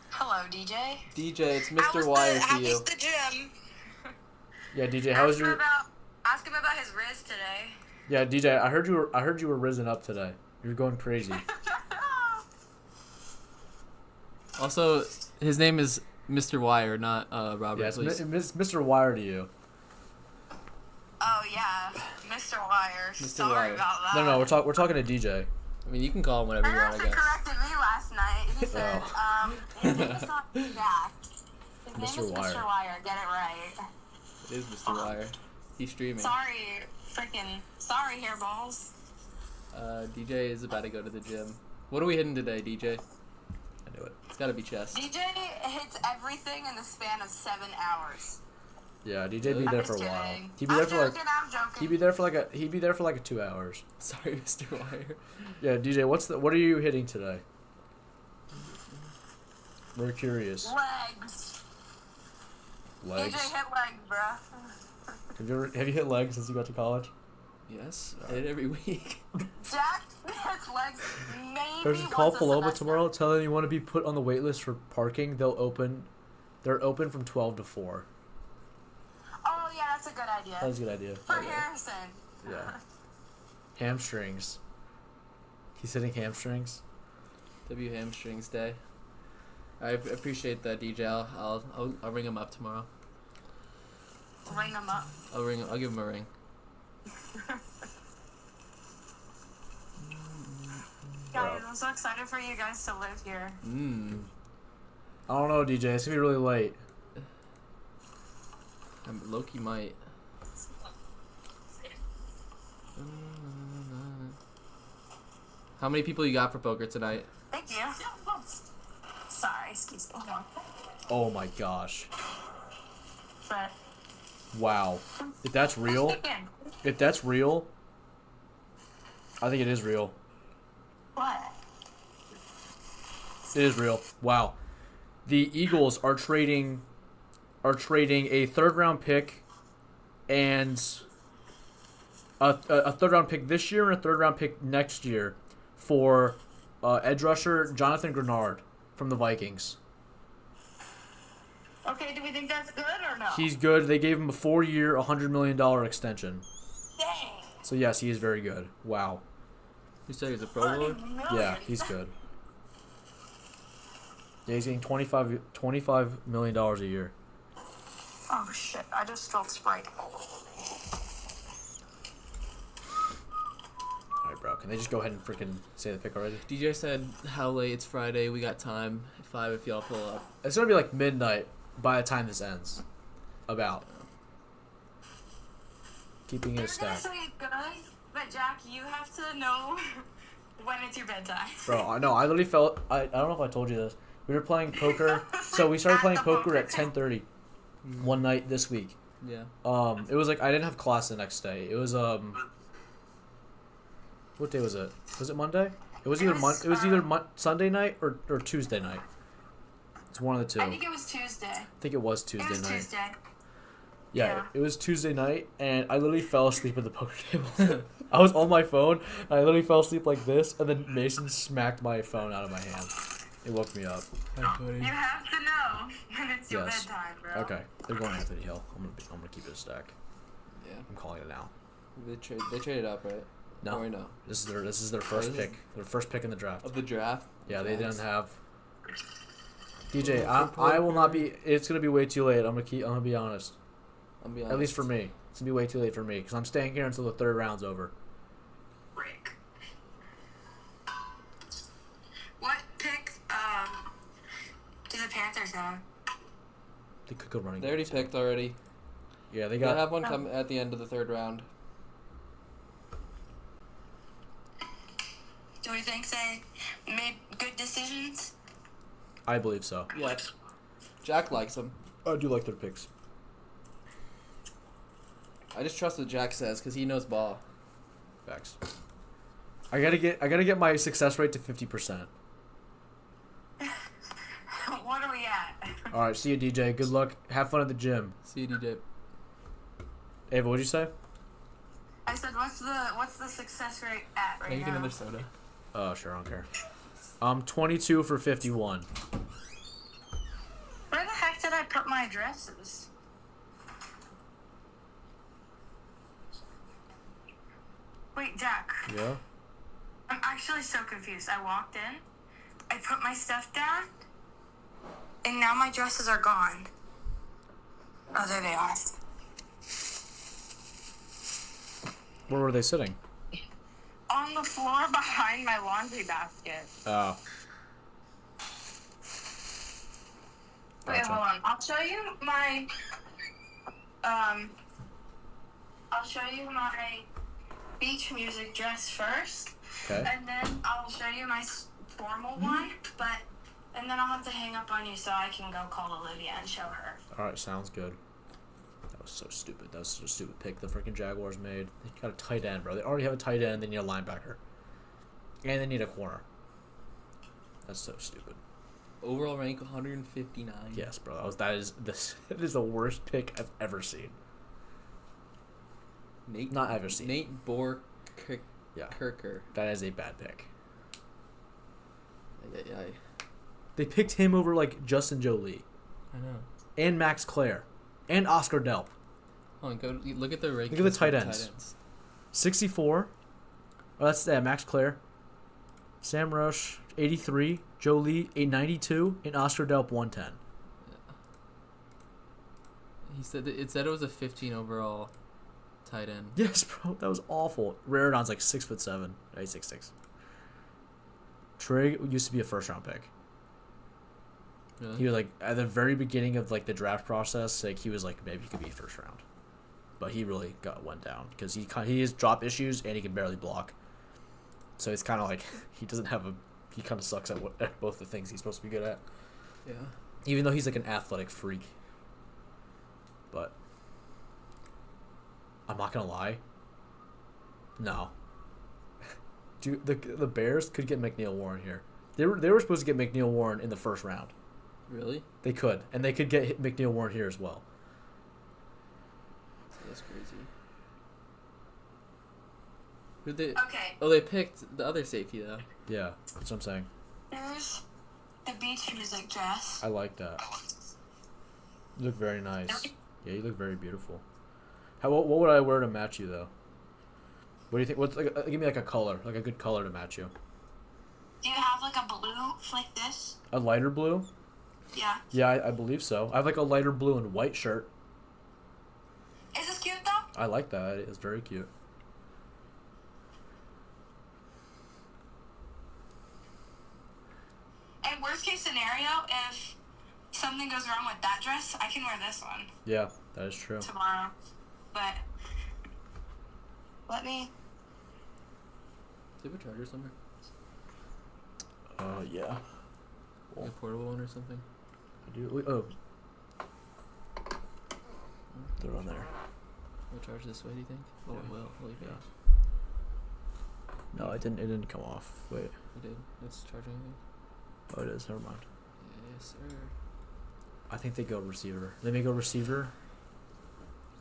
Hello, DJ. DJ, it's Mr. Wire How to you. was the gym? Yeah, DJ, how was your? Ask him about his Riz today. Yeah, DJ, I heard you were risen up today. You're going crazy. Also, his name is Mr. Wire, not Robert. Yeah, it's please. Mr. Wire to you. Oh yeah, Mr. Wire. Mr. Sorry Wire. about that. No, we're talking to DJ. I mean, you can call him whatever you want, I Harrison guess. corrected me last night. He said, Oh. his name is not Jack. His name Mr. is Wire. Mr. Wire. Get it right. It is Mr. Wire. He's streaming. Sorry, hairballs. DJ is about to go to the gym. What are we hitting today, DJ? I knew it. It's gotta be chest. DJ hits everything in the span of 7 hours. Yeah, DJ'd be I'm there just for a while. kidding. He'd be I'm there for like joking, I'm joking. he'd be there for like 2 hours. Sorry, Mr. Wire. Yeah, DJ, what are you hitting today? We're curious. Legs. Legs. DJ hit leg, bruh. Have you hit legs since you got to college? Yes, I hit every week. Jack hits legs maybe There's a call once a Paloma semester. tomorrow. Tell them you want to be put on the wait list for parking. They're open from 12 to 4. Oh, yeah, that's a good idea. That was a good idea. For Harrison. Yeah. Hamstrings. He's hitting hamstrings. W hamstrings day. I appreciate that, DJ. I'll ring him up tomorrow. Ring them up. I'll give him a ring. Guys, I'm so excited for you guys to live here. I don't know, DJ. It's gonna be really late. Loki might. How many people you got for poker tonight? Thank you. Sorry, excuse me. Oh my gosh. But Wow. If that's real, again, I think it is real. what? It is real. Wow. The Eagles are trading a third round pick and a third round pick this year and a third round pick next year for edge rusher Jonathan Grenard from the Vikings. Okay, do we think that's good or no? He's good. They gave him a 4-year, $100 million extension. Dang. So yes, he is very good. Wow. You said he's a Pro Bowler? Yeah, he's good. Yeah, he's getting $25 million a year. Oh shit! I just spilled Sprite. Alright, bro. Can they just go ahead and freaking say the pick already? DJ said, how late? It's Friday. We got time. 5 if y'all pull up. It's gonna be like midnight by the time this ends. About. Keeping it a It's gonna stack. say good, but Jack, you have to know when it's your bedtime. Bro, I know. I literally felt. I don't know if I told you this. We were playing poker. So we started At playing the poker poker at 10:30 one night this week. Yeah. It was like I didn't have class the next day. It was what day was it? Was it Monday? It was either Sunday night or Tuesday night. It's one of the two. I think it was Tuesday. I think it was Tuesday It was night. Tuesday. Yeah, Yeah. it was Tuesday night, and I literally fell asleep at the poker table. I was on my phone, and I literally fell asleep like this, and then Mason smacked my phone out of my hand. It woke me up. You have to know when it's your Yes. bedtime, bro. Okay, they're going Anthony Hill. I'm gonna keep it a stack. Yeah. I'm calling it now. They traded up, right? No, Or no? this is their first this is- pick. Their first pick in the draft. Of the draft? Yeah, they Nice. didn't have. DJ, I will not be. It's gonna be way too late. I'm gonna be honest. I'll be honest. At least for me, it's gonna be way too late for me because I'm staying here until the third round's over. Rick. What pick do the Panthers have? They could go running. They already backs. picked already. Yeah, they They got. have one come at the end of the third round. Do we think they made good decisions? I believe so. Yeah. Jack likes them. I do like their picks. I just trust what Jack says because he knows ball. Facts. I gotta get my success rate to 50%. What are we at? All right, see you, DJ. Good luck. Have fun at the gym. See you, DJ. Ava, what'd you say? I said, what's the success rate at right Can you get now? another soda? Oh, sure, I don't care. 22 for 51. Where the heck did I put my addresses? Wait, Jack. Yeah. I'm actually so confused. I walked in, I put my stuff down, and now my dresses are gone. Oh, there they are. Where were they sitting? On the floor behind my laundry basket. Oh. Wait, Gotcha. hold on. I'll show you my beach music dress first. Okay. And then I'll show you my formal one, and then I'll have to hang up on you so I can go call Olivia and show her. All right, sounds good. That was so stupid. That was such a stupid pick the freaking Jaguars made. They got a tight end, bro. They already have a tight end. They need a linebacker, and they need a corner. That's so stupid. overall rank 159. Yes, bro. That is the worst pick I've ever seen. Not ever seen. Nate Bork Yeah. Kirker. That is a bad pick. Yeah. They picked him over like Justin Jolie I know. and Max Clare and Oscar Delp. Hold on, go look at the rankings. Look at the for tight ends. 64. Oh, that's Max Clare. Sam Rush 83. Jolie 892 and Oscar Delp 110. He said it said it was a 15 overall tight end. Yes, bro. That was awful. Raridon's like 6'7". He's 6'6". Trigg used to be a first round pick. Really? He was like at the very beginning of like the draft process, like he was like maybe he could be first round, but he really went down because he has drop issues and he can barely block. So it's kind of like he kind of sucks at both the things he's supposed to be good at. Yeah. Even though he's like an athletic freak. But I'm not gonna lie. No. Dude, the Bears could get McNeil Warren here. They were supposed to get McNeil Warren in the first round. Really? They could, and they could get McNeil Warren here as well. That's crazy. Who they? Okay, Oh, they picked the other safety though. Yeah, that's what I'm saying. here's the beach music dress. I like that. You look very nice. Yeah, you look very beautiful. What would I wear to match you though? What do you think? What's like? Give me like a color, like a good color to match you. Do you have like a blue like this? A lighter blue? Yeah. Yeah, I believe so. I have like a lighter blue and white shirt. Is this cute though? I like that. It's very cute. And worst case scenario, if something goes wrong with that dress, I can wear this one Yeah, that is true. tomorrow. But let me. Do you have a charger somewhere? Yeah. Like a portable one or something? I do. Oh. They're on there. Will it charge this way? Do you think? Oh, Yeah. it will. Holy cow! No, it didn't. It didn't come off. Wait. It did. It's charging. I think. Oh, it is. Never mind. Yes, sir. I think they go receiver. They may go receiver.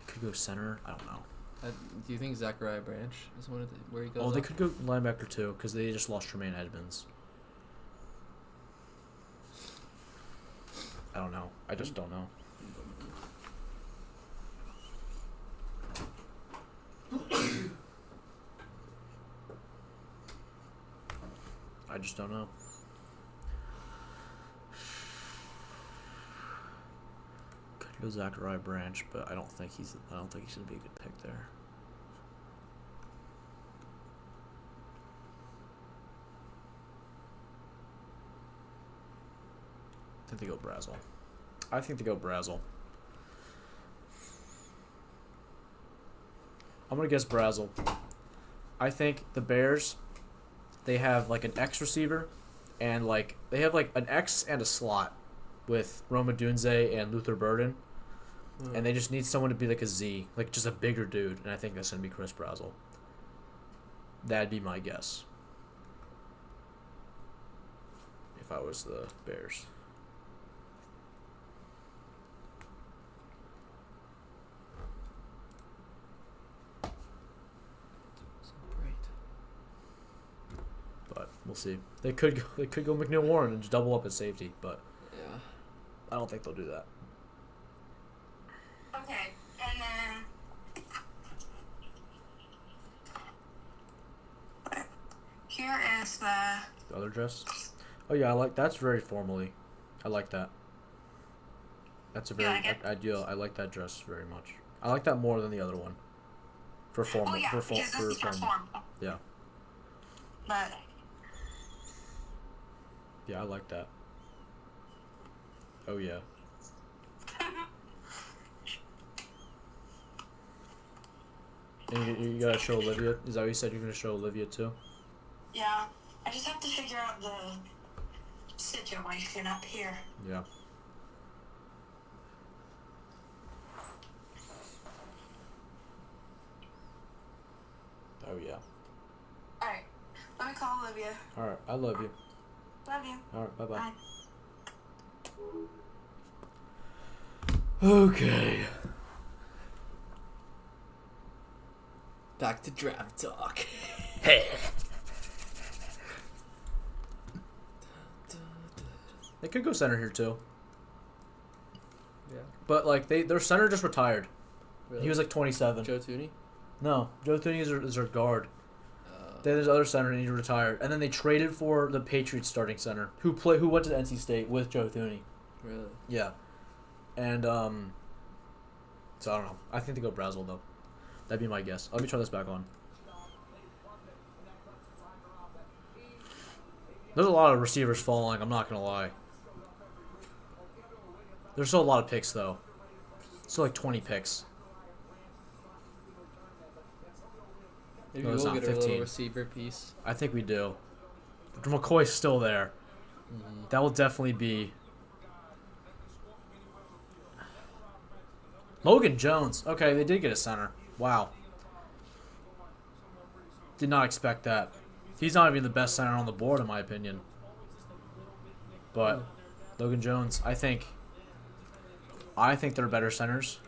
They could go center. I don't know. Do you think Zachariah Branch is one of the, where he goes? Oh, they off? could go linebacker too because they just lost Tremaine Edmonds. I don't know. I just don't know. I just don't know. Could go Zachariah Branch, but I don't think he's gonna be a good pick there. I think they go Brazel. I'm gonna guess Brazel. I think the Bears, they have like an X receiver, and like they have like an X and a slot with Roma Dunze and Luther Burden, and they just need someone to be like a Z, like just a bigger dude, and I think that's gonna be Chris Brazel. That'd be my guess. If I was the Bears. So bright. But we'll see. They could go McNeil Warren and just double up at safety, but Yeah. I don't think they'll do that. Okay, and then here is the. The other dress? Oh yeah, that's very formally. I like that. That's a You very like it? ideal. I like that dress very much. I like that more than the other one. For formal, Oh yeah, for because this is for formal. formal. Yeah, But yeah, I like that. Oh yeah. And you gotta show Olivia. Is that what you said? You're gonna show Olivia too? yeah, I just have to figure out the situation up here. Yeah. Oh yeah. All right, let me call Olivia. All right. I love you. Love you. All right. Bye bye. Bye. Okay. Back to draft talk. Hey. They could go center here too. Yeah. But like their center just retired. Really? He was like 27. Joe Tooney. No, Joe Thuney is their guard. Then there's other center and he retired. And then they traded for the Patriots starting center who went to NC State with Joe Thuney. Really? Yeah. And so I don't know. I think they go Brazel though. That'd be my guess. Let me try this back on. There's a lot of receivers falling, I'm not gonna lie. There's still a lot of picks though. Still like 20 picks. Maybe No, it's we'll not get a 15. little receiver piece. I think we do. McCoy's still there. That will definitely be Logan Jones. Okay, they did get a center. Wow. Did not expect that. He's not even the best center on the board, in my opinion. But Logan Jones, I think they're better centers.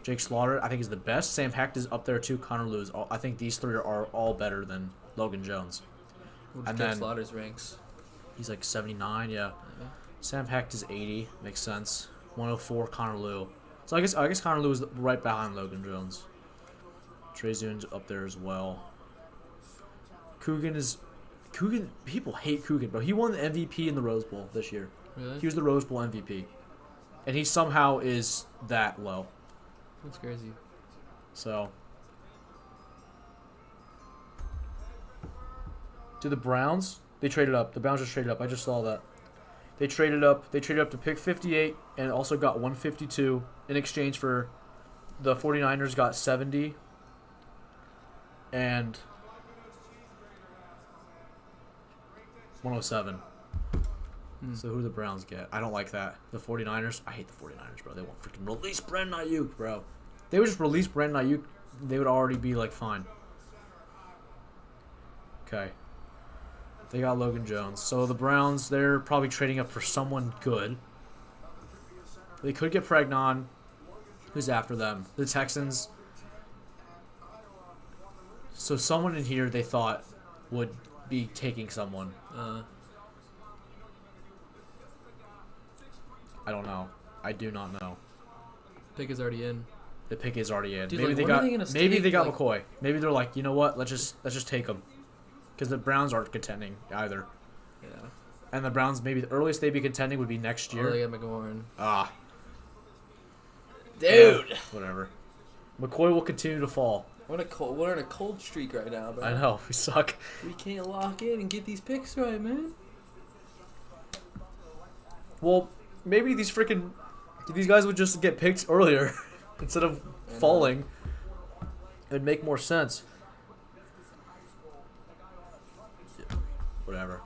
Jake Slaughter, I think, is the best. Sam Hecht is up there too. Connor Lew is I think these three are all better than Logan Jones. What's And Jake then- Slaughter's ranks? He's like 79, yeah. Sam Hecht is 80, makes sense. 104, Connor Lew. So I guess Connor Lew is right behind Logan Jones. Trey Zune's up there as well. Coogan, people hate Coogan, bro. He won the MVP in the Rose Bowl this year. Really? He was the Rose Bowl MVP. And he somehow is that low. That's crazy. So. To the Browns, they traded up. The Browns just traded up. I just saw that. They traded up. They traded up to pick 58 and also got 152 in exchange for the 49ers got 70 and 107. So who do the Browns get? I don't like that. The 49ers. I hate the 49ers, bro. They won't freaking release Brandon Ayuk, bro. They would just release Brandon Ayuk. They would already be like fine. Okay. They got Logan Jones. So the Browns, they're probably trading up for someone good. They could get Pregnon. Who's after them? The Texans. So someone in here they thought would be taking someone. I don't know. I do not know. Pick is already in. The pick is already in. Dude, maybe like, they when are got they gonna maybe stay, they got like- McCoy. Maybe they're like, you know what? Let's just take him. Because the Browns aren't contending either. Yeah. And the Browns, maybe the earliest they'd be contending would be next Oh, year. they got McGowan. Ah, Dude! yeah, whatever. McCoy will continue to fall. We're on a cold streak right now, bro. I know we suck. We can't lock in and get these picks right, man. Well, maybe these guys would just get picked earlier instead of falling. It'd make more sense. Yeah, whatever.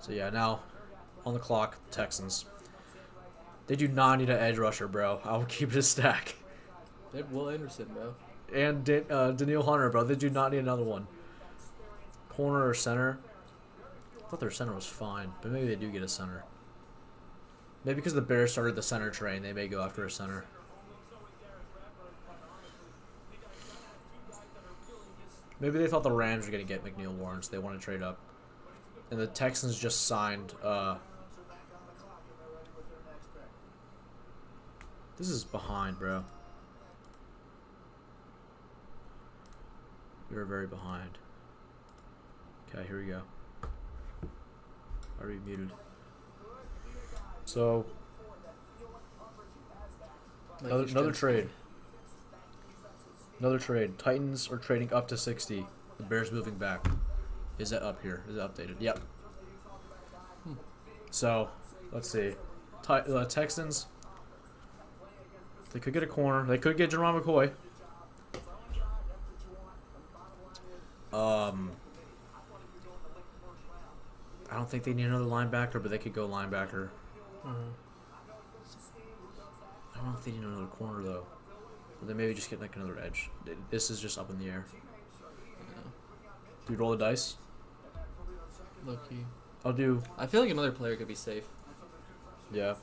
So yeah, now on the clock, Texans. They do not need an edge rusher, bro. I will keep it a stack. They have Will Anderson, bro. And Daniil Hunter, bro. They do not need another one. Corner or center. I thought their center was fine, but maybe they do get a center. Maybe because the Bears started the center train, they may go after a center. Maybe they thought the Rams were going to get McNeil Warren, so they want to trade up. And the Texans just signed... This is behind, bro. We are very behind. Okay, here we go. Already muted. So, another trade. Another trade. Titans are trading up to 60. The Bears moving back. Is that up here? Is it updated? Yep. So, let's see. Texans. They could get a corner. They could get Jerome McCoy. I don't think they need another linebacker, but they could go linebacker. I don't know if they need another corner, though. Or they maybe just get like another edge. This is just up in the air. Do you roll the dice? Low key. I'll do... I feel like another player could be safe. Yeah.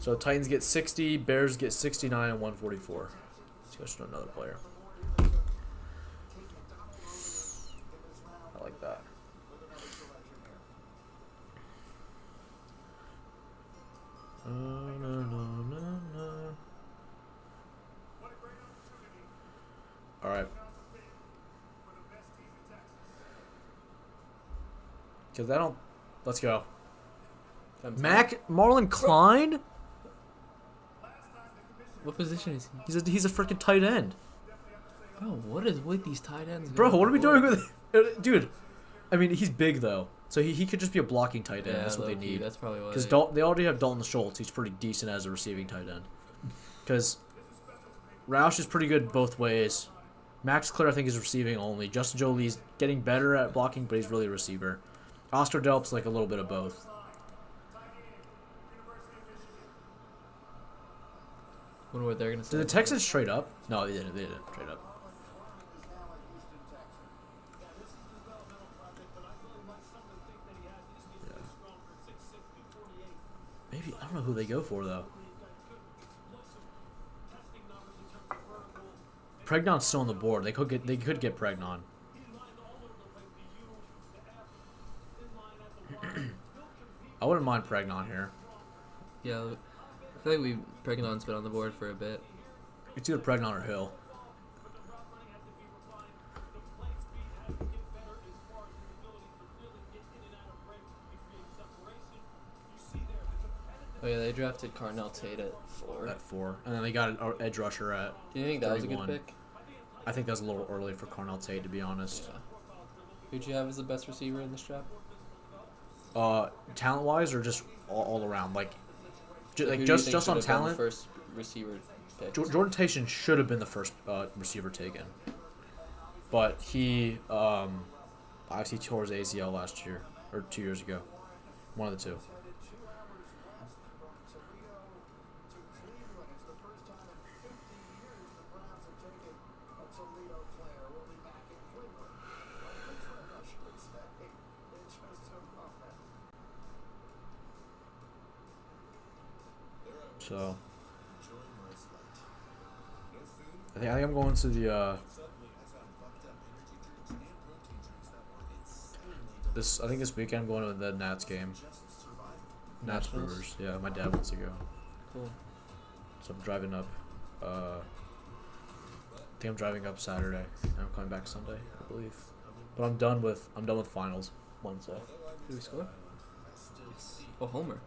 So Titans get 60, Bears get 69 and 144. Let's go to another player. I like that. All right. Because I don't. Let's go. Marlon Klein? What position is he? He's a freaking tight end. Bro, what is with these tight ends? Bro, going what are we forward? doing with it? Dude, I mean, he's big, though. So he could just be a blocking tight end. Yeah, That's what they low-key, need. That's probably what. Because they already have Dalton Schultz. He's pretty decent as a receiving tight end. Because Roush is pretty good both ways. Max Clear, I think, is receiving only. Justin Jolie's getting better at blocking, but he's really a receiver. Oscar Delp's like a little bit of both. Wonder what they're gonna say. Did the Texans trade up? No, they didn't. They didn't trade up. Yeah. Maybe I don't know who they go for though. Pregnon's still on the board. They could get Pregnon. I wouldn't mind Pregnon here. Yeah, I feel like Pregnon's been on the board for a bit. It's either Pregnon or Hill. Oh yeah, they drafted Carnell Tate at 4. At 4, and then they got an edge rusher at. Do you think that was a 31. good pick? I think that was a little early for Carnell Tate, to be honest. Yeah. Who'd you have as the best receiver in this draft? Talent wise, or just all around, like, Who do you just think should on have been talent. the first receiver pick. Jordan Tation should have been the first receiver taken, but he obviously tore his ACL last year or 2 years ago, one of the two. So I think I'm going to the I think this weekend I'm going to the Nats game. Nats Nationals? Brewers. Yeah, my dad wants to go. Cool. So I'm driving up. I think I'm driving up Saturday. And I'm coming back Sunday, I believe. But I'm done with finals Wednesday. Did we score? Oh, Homer.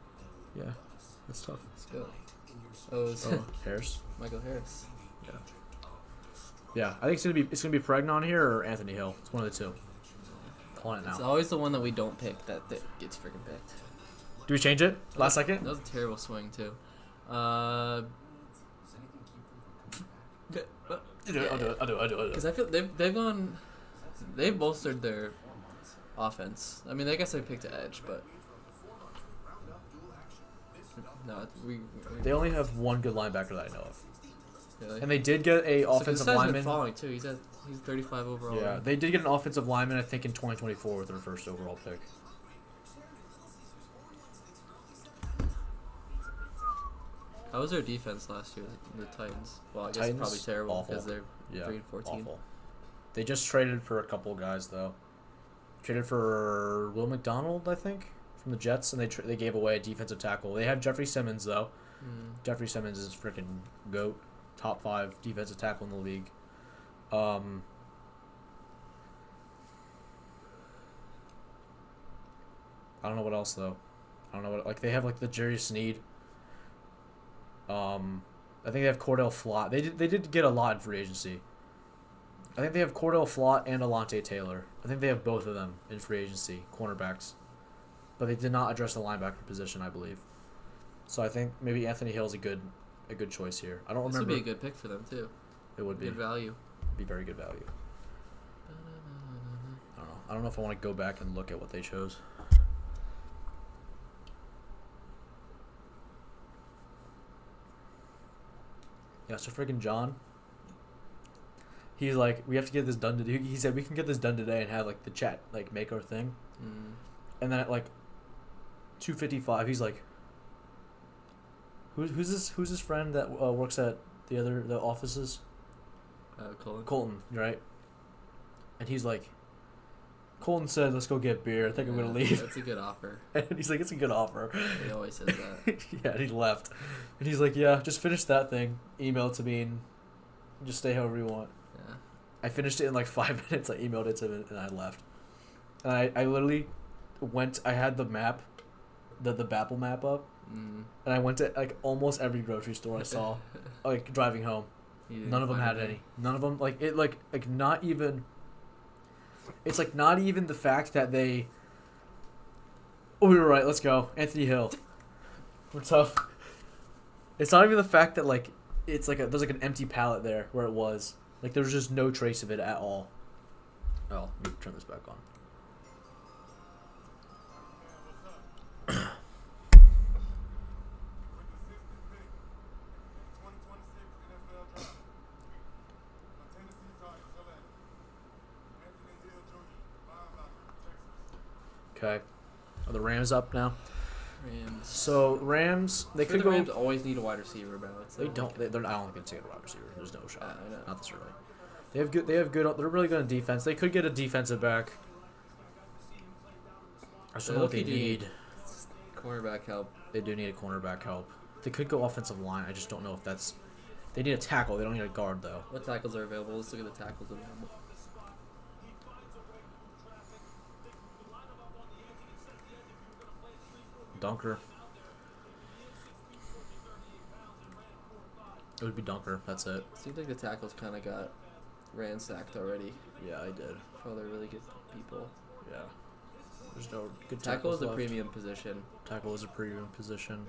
Yeah, that's tough. Let's go. Oh, it's Oh, Harris. Michael Harris. Yeah. Yeah, I think it's gonna be Pregnon here or Anthony Hill. It's one of the two. Calling it It's now. always the one that we don't pick that gets freaking picked. Do we change it last That second? was a terrible swing too. I'll do it. Because I feel they've bolstered their offense. I mean, I guess they picked an edge, but no, They only have one good linebacker that I know of, really. and they did get a So this offensive guy's been lineman. falling too. He's 35 overall. Yeah, they did get an offensive lineman, I think, in 2024 with their first overall pick. How was their defense last year? The Titans. Well, I guess Titans, probably terrible awful. because they're Yeah, 3-14. awful. They just traded for a couple of guys though. Traded for Will McDonald, I think, from the Jets, and they gave away a defensive tackle. They have Jeffrey Simmons though. Jeffrey Simmons is freaking GOAT, top 5 defensive tackle in the league. I don't know what else though. I don't know what they have the Jerry Sneed. I think they have Cordell Flott. They did get a lot in free agency. I think they have Cordell Flott and Alontae Taylor. I think they have both of them in free agency, cornerbacks. But they did not address the linebacker position, I believe. So I think maybe Anthony Hill's a good choice here. I don't This would remember. be a good pick for them too. It would be. Good value. Be very good value. I don't know. I don't know if I want to go back and look at what they chose. Yeah, so freaking John. He's like, we have to get this done today. He said we can get this done today and have the chat make our thing. And then at 2:55, he's like, Who's this friend that works at the offices? Colin. Colton, right? And he's like, Colton said, "Let's go get beer. I think I'm gonna leave." That's a good offer. And he's like, "It's a good offer." He always says that. Yeah, and he left. And he's like, "Yeah, just finish that thing. Email it to me and just stay however you want." Yeah. I finished it in like 5 minutes. I emailed it to him and I left. And I literally went. I had the map, the Bappel map up, and I went to like almost every grocery store I saw, like driving home. None of them had any. None of them like not even. It's like not even the fact that they. Oh, you're right. Let's go, Anthony Hill. We're tough. It's not even the fact that like it's like there's like an empty pallet there where it was. Like there's just no trace of it at all. Oh, let me turn this back on. Okay. Are the Rams up now? Rams. So Rams, they could the go. Rams always need a wide receiver, bro. It's They not don't. like- They're. I don't think it's a wide receiver. There's no shot. I know. Not this early. They have good. They have good. They're really good on defense. They could get a defensive back. I just don't know what they low-key do need. Cornerback help. They do need a cornerback help. They could go offensive line. I just don't know if that's. They need a tackle. They don't need a guard though. What tackles are available? Let's look at the tackles available. Dunker. It would be Dunker. That's it. Seems like the tackles kind of got ransacked already. Yeah, I did. For all their really good people. Yeah. There's no good Tackle is tackles the left. premium position. Tackle is a premium position.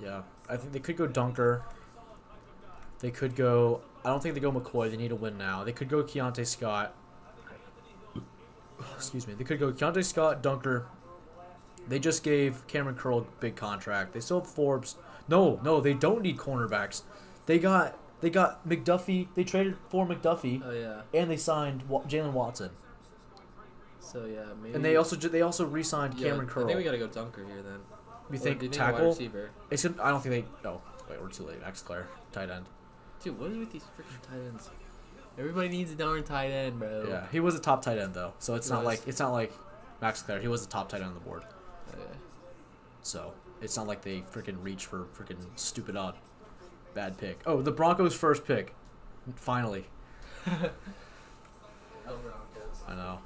Yeah, I think they could go Dunker. They could go. I don't think they go McCoy. They need a win now. They could go Keontae Scott. Excuse me. They could go Keontae Scott, Dunker. They just gave Cameron Curl a big contract. They still have Forbes. No, they don't need cornerbacks. They got McDuffie. They traded for McDuffie, Oh yeah. and they signed Jalen Watson. So yeah, maybe. And they also re-signed Cameron Curl. I think we gotta go Dunker here then. You Or think do they need a wide tackle? receiver? It's gonna, I don't think they. Oh, wait, we're too late. Max Clare, tight end. Dude, what is with these freaking tight ends? Everybody needs a darn tight end, bro. Yeah, he was a top tight end though, so it's He not was. like Max Clare. He was the top tight end on the board, Okay. so it's not like they freaking reach for freaking stupid odd, bad pick. Oh, the Broncos' first pick, finally. I know.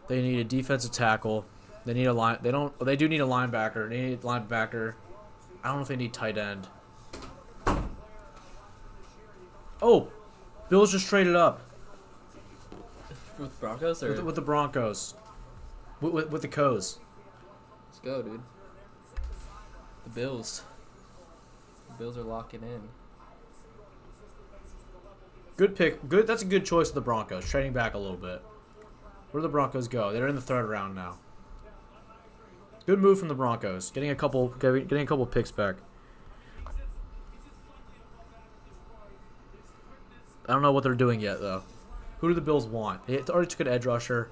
They need a defensive tackle. They need a line. They don't. They do need a linebacker. They need a linebacker. I don't know if they need tight end. Oh, Bills just traded up With Broncos or with the Broncos. With the Coes. let's go, dude. The Bills. The Bills are locking in. Good pick. Good. That's a good choice of the Broncos. Trading back a little bit. Where do the Broncos go? They're in the third round now. Good move from the Broncos. Getting a couple picks back. I don't know what they're doing yet though. Who do the Bills want? They already took an edge rusher.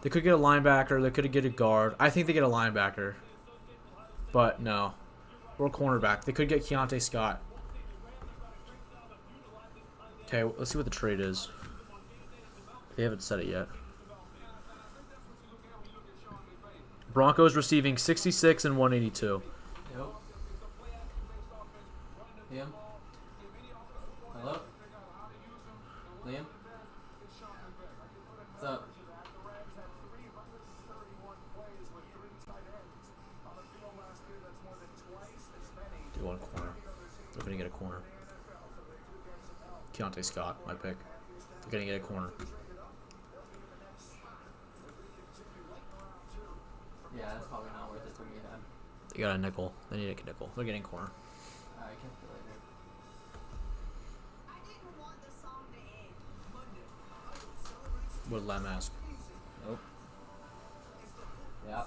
They could get a linebacker. They could get a guard. I think they get a linebacker. But no. Or a cornerback. They could get Keontae Scott. Okay, let's see what the trade is. They haven't said it yet. Broncos receiving 66 and 182. Yep. Liam? Hello? Liam? What's up? They want a corner. They're going to get a corner. Keontae Scott, my pick. They're going to get a corner. Yeah, that's probably not worth it for me then. They got a nickel. They need a nickel. They're getting corner. I can't feel it. What did Lem ask? Nope. Yeah.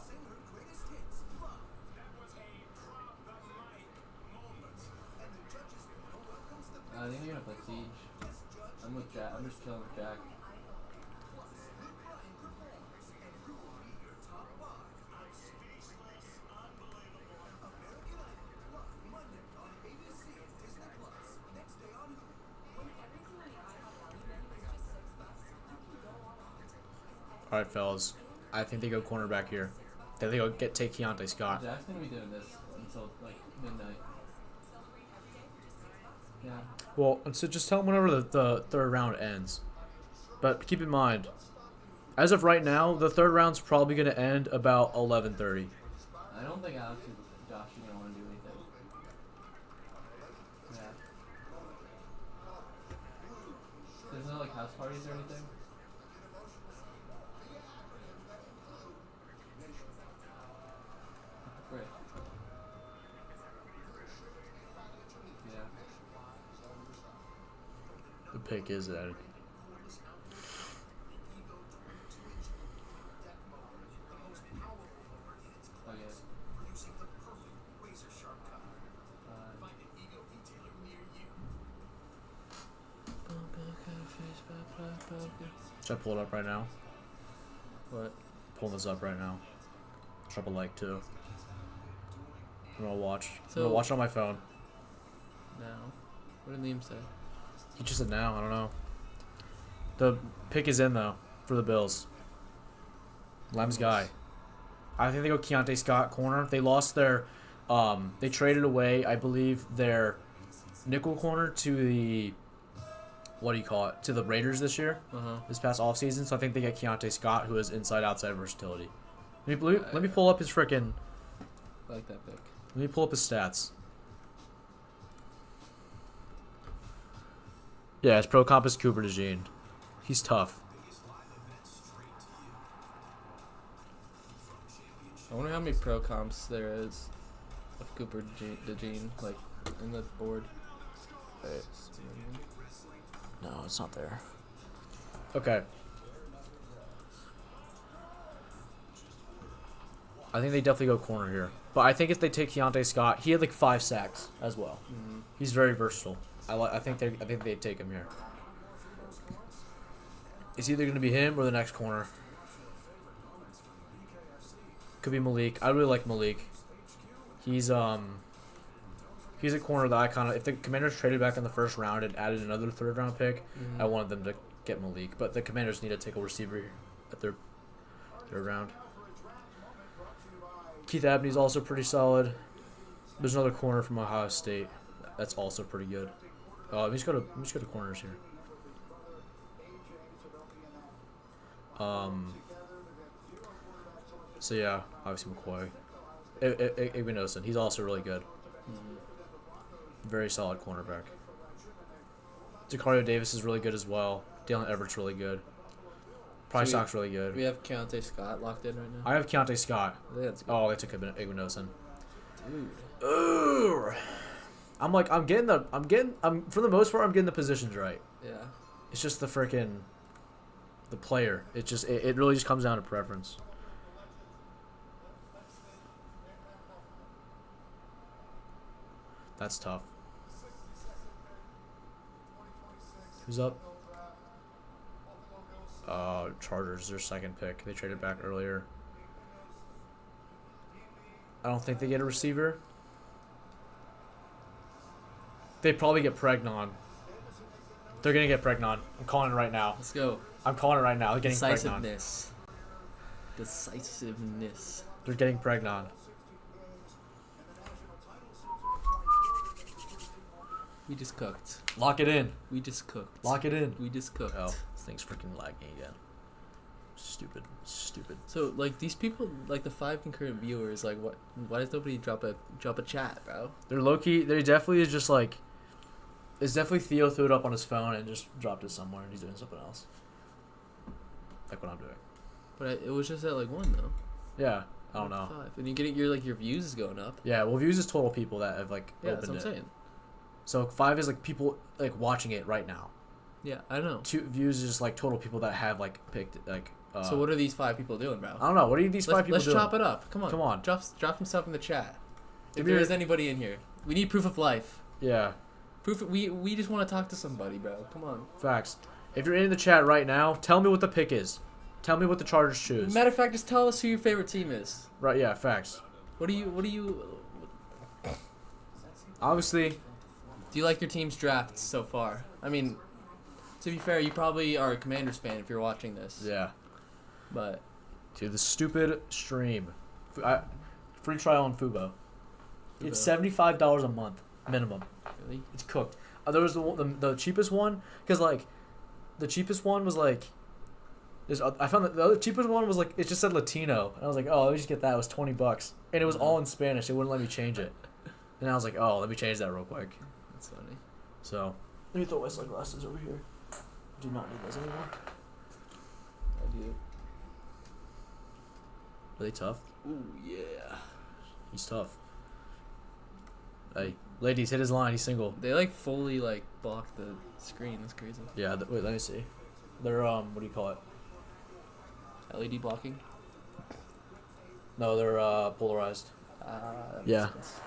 right, fellas. I think they go cornerback here. They go take Keontae Scott. Jack's gonna be doing this until like midnight. Yeah. Well, so just tell him whenever the third round ends. But keep in mind, as of right now, the third round's probably going to end about 11:30. I don't think Alex and Josh are gonna want to do anything. Yeah. There's no like house parties or anything. Great. Yeah. The pick is that. Oh yeah. Should I pull it up right now? What? Pulling this up right now. Drop a like too. I'm gonna watch. I'm So- gonna watch it on my phone. Now. What did Liam say? He just said now. I don't know. The pick is in though for the Bills. Lem's guy. I think they go Keontae Scott corner. They lost their. They traded away, I believe, their nickel corner to the. What do you call it? To the Raiders this year, this past offseason. So I think they get Keontae Scott, who has inside-outside versatility. Let me pull up his frickin'. I like that pick. Let me pull up his stats. Yeah, his pro comp is Cooper DeJean. He's tough. I wonder how many pro comps there is of Cooper DeJean, like, in the board. No, it's not there. Okay. I think they definitely go corner here. But I think if they take Keontae Scott, he had like 5 sacks as well. Mm-hmm. He's very versatile. I think they take him here. It's either going to be him or the next corner. Could be Malik. I really like Malik. He's a corner that I kind of, if the Commanders traded back in the first round and added another third round pick, I wanted them to get Malik. But the Commanders need to take a receiver at their third round. Keith Abney's also pretty solid. There's another corner from Ohio State that's also pretty good. Let me just go to corners here. So yeah, obviously McCoy. Igbenogson, he's also really good. Very solid cornerback. Jacario Davis is really good as well. Dalen Everett's really good. Prysock's really good. We have Keontae Scott locked in right now. I have Keontae Scott. I think that's good. Oh, they took Igbenogson. Dude. Ooh. I'm for the most part I'm getting the positions right. Yeah. It's just the player. It really just comes down to preference. That's tough. Who's up? Chargers, their second pick. They traded back earlier. I don't think they get a receiver. They probably get Pregnon. They're going to get Pregnon. I'm calling it right now. Let's go. I'm calling it right now. They're getting Pregnon. Decisiveness. They're getting Pregnon. We just cooked. Lock it in. We just cooked. Lock it in. We just cooked. Oh, this thing's freaking lagging again. Stupid. So like these people, like the 5 concurrent viewers, like what? Why does nobody drop a chat, bro? They're low key. They definitely is just like. It's definitely Theo threw it up on his phone and just dropped it somewhere and he's doing something else. Like what I'm doing. But it was just at like 1 though. Yeah, I don't know. 5, and your views is going up. Yeah, well, views is total people that have like Yeah, that's opened what I'm it. saying. So 5 is like people like watching it right now. Yeah, I don't know. 2 views is just like total people that have like picked it, like. So what are these 5 people doing, bro? I don't know. What are these 5 people let's doing? chop it up. Come on. Come on. Drop some stuff in the chat. Give If me there your- is anybody in here, we need proof of life. Yeah, We just want to talk to somebody, bro. Come on. facts. If you're in the chat right now, tell me what the pick is. Tell me what the Chargers choose. Matter of fact, just tell us who your favorite team is. Right? Yeah, facts. What do you? Obviously, Do you like your team's drafts so far? I mean, to be fair, you probably are a Commanders fan if you're watching this. yeah. But To the stupid stream. Free trial on Fubo. It's $75 a month minimum. really, It's cooked. There was the cheapest one because like the cheapest one was like. I found that the other cheapest one was like it just said Latino, and I was like, oh, let me just get that. It was $20, and it was all in Spanish. It wouldn't let me change it, and I was like, oh, let me change that real quick. that's funny. So let me throw my sunglasses over here. Do not need those anymore. I do. Are they tough? Ooh yeah. He's tough. Hey, ladies, hit his line. He's single. They like fully like block the screen. That's crazy. Yeah. Wait, let me see. They're what do you call it? LED blocking. No, they're polarized. That Yeah. makes sense.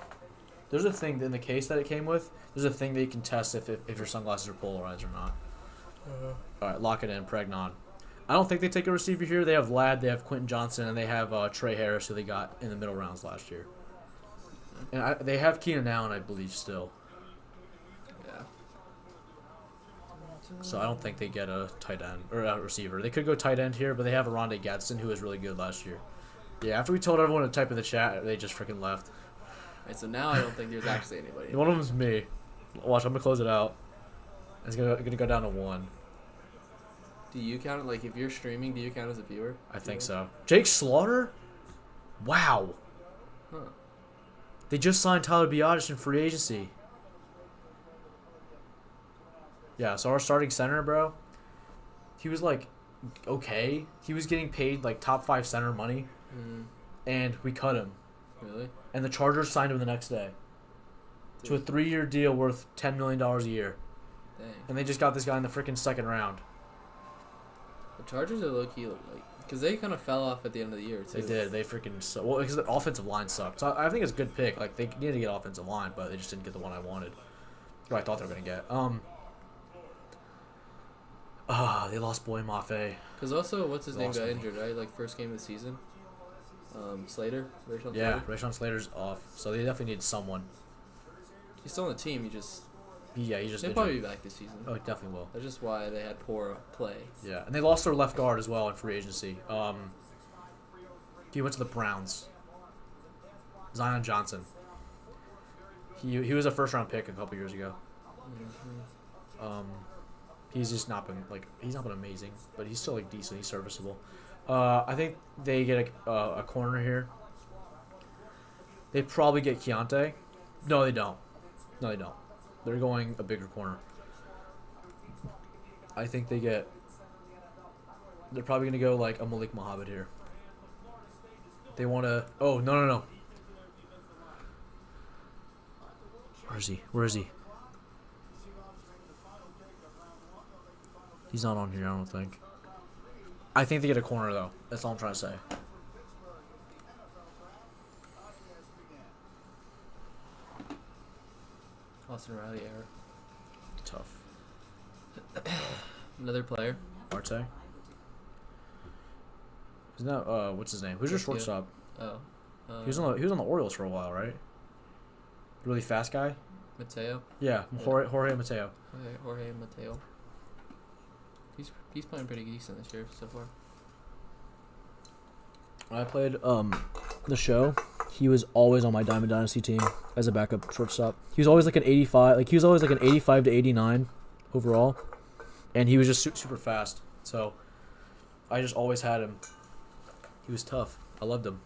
There's a thing in the case that it came with. There's a thing that you can test if your sunglasses are polarized or not. All right, lock it in. Pregnon. I don't think they take a receiver here. They have Ladd, they have Quentin Johnson, and they have Trey Harris, who they got in the middle rounds last year. And they have Keenan Allen, I believe, still. Yeah. So I don't think they get a tight end or a receiver. They could go tight end here, but they have Rondé Gadsden, who was really good last year. Yeah, after we told everyone to type in the chat, they just freaking left. Right, so now I don't think there's actually anybody. One of them's me. Watch, I'm gonna close it out. It's gonna go down to 1. Do you count like if you're streaming? Do you count as a viewer? I think so. Jake Slaughter? Wow. Huh. They just signed Tyler Biadasz in free agency. Yeah, so our starting center, bro, he was like, okay. He was getting paid like top 5 center money, and we cut him. Really? And the Chargers signed him the next day to a 3-year deal worth $10 million a year. Dang. And they just got this guy in the freaking second round. The Chargers are low key like because they kind of fell off at the end of the year too. They did. They freaking well because the offensive line sucked. So I think it's a good pick. Like they needed to get offensive line, but they just didn't get the one I wanted. Or I thought they were gonna get. They lost Boy Mafe. Because also, what's his name Lost got me. injured, right? Like first game of the season. Slater. Rashawn Yeah, Slater. Rashawn Slater's off, so they definitely need someone. He's still on the team. He just Yeah, he just. he'll injured. probably be back this season. Oh, he definitely will. That's just why they had poor play. Yeah, and they lost their left guard as well in free agency. He went to the Browns. Zion Johnson. He was a first round pick a couple years ago. He's just not been he's not been amazing, but he's still like decent. He's serviceable. I think they get a corner here. They probably get Keontae. No, they don't. No, they don't. They're going a bigger corner. I think they get. They're probably gonna go like a Malik Mohammed here. They want to. Oh no. Where is he? Where is he? He's not on here, I don't think. I think they get a corner, though. That's all I'm trying to say. Austin Riley error. Tough. Another player. Marte? Isn't that, what's his name? Who's your Garcia. shortstop? Oh. He was on the Orioles for a while, right? Really fast guy? Mateo. Yeah, Jorge Mateo. Jorge Mateo. He's playing pretty decent this year so far. When I played the show, he was always on my Diamond Dynasty team as a backup shortstop. He was always like an 85, he was always like an 85 to 89 overall, and he was just super fast. So I just always had him. He was tough. I loved him,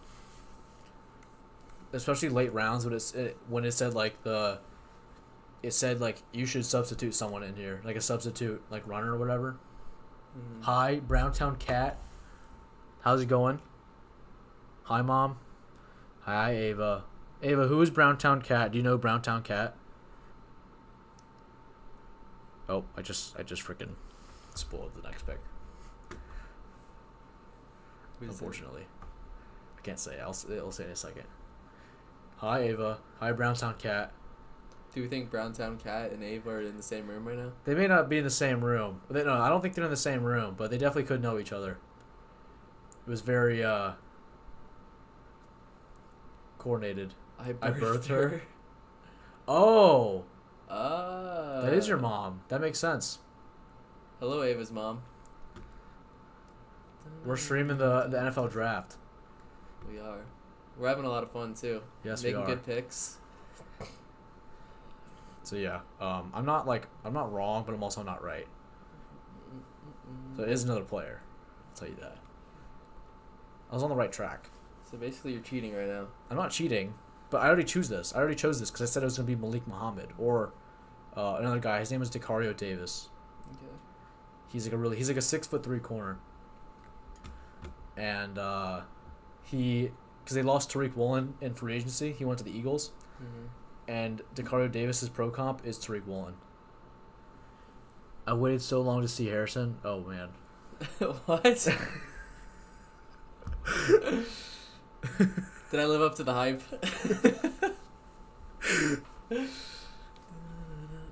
especially late rounds when it said like you should substitute someone in here, like a substitute like runner or whatever. Hi, Browntown Cat. How's it going? Hi, Mom. Hi, Ava. Ava, who is Browntown Cat? Do you know Browntown Cat? Oh, I just freaking spoiled the next pick. Unfortunately. I can't say it. I'll say it in a second. Hi, Ava. Hi, Browntown Cat. Do we think Browntown Cat and Ava are in the same room right now? They may not be in the same room. No, I don't think they're in the same room, but they definitely could know each other. It was very coordinated. I birthed her. Oh, that is your mom. mom. That makes sense. Hello, Ava's mom. We're streaming the NFL draft. We are. We're having a lot of fun too. Yes, we Making are. good picks. So yeah, I'm not wrong, but I'm also not right. So it is another player. I'll tell you that. I was on the right track. So basically, you're cheating right now. I'm not cheating, but I already chose this. Because I said it was gonna be Malik Muhammad or another guy. His name is Decario Davis. Okay. He's like a 6'3" corner, and because they lost Tariq Woolen in free agency, he went to the Eagles, and Decario Davis's pro comp is Tariq Woolen. I waited so long to see Harrison. Oh man. What? Did I live up to the hype?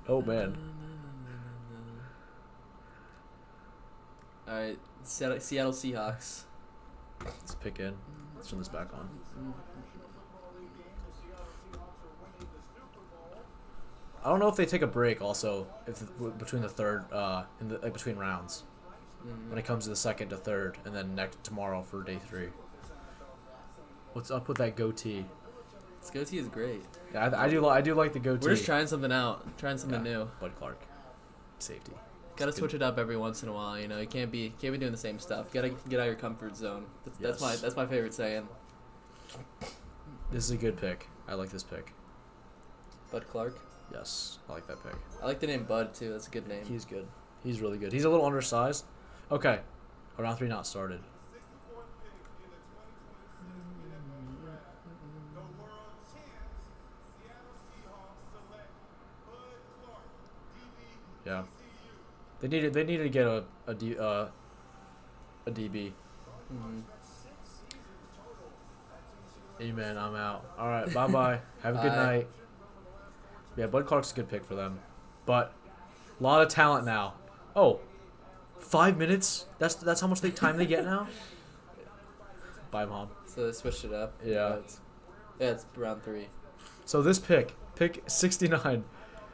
Oh man. All right, Seattle Seahawks. Let's pick in. Let's turn this back on. I don't know if they take a break also between the third between rounds. When it comes to the second to third, and then tomorrow for day 3. What's up with that goatee? This goatee is great. Yeah, I do like the goatee. We're just trying something out, trying something new. Bud Clark, safety. Gotta switch it up every once in a while. You know, you can't be doing the same stuff. Gotta get out of your comfort zone. That's my favorite saying. This is a good pick. I like this pick. Bud Clark. Yes, I like that pick. I like the name Bud too. That's a good name. He's good. He's really good. He's a little undersized. Okay, round 3 not started. Yeah, they needed to get a DB. Amen. I'm out. All right. Bye bye. Have a good night. Yeah, Bud Clark's a good pick for them, but a lot of talent now. Oh, 5 minutes. That's how much time they get now. Bye, Mom. So they switched it up. Yeah. It's round 3. So this pick 69,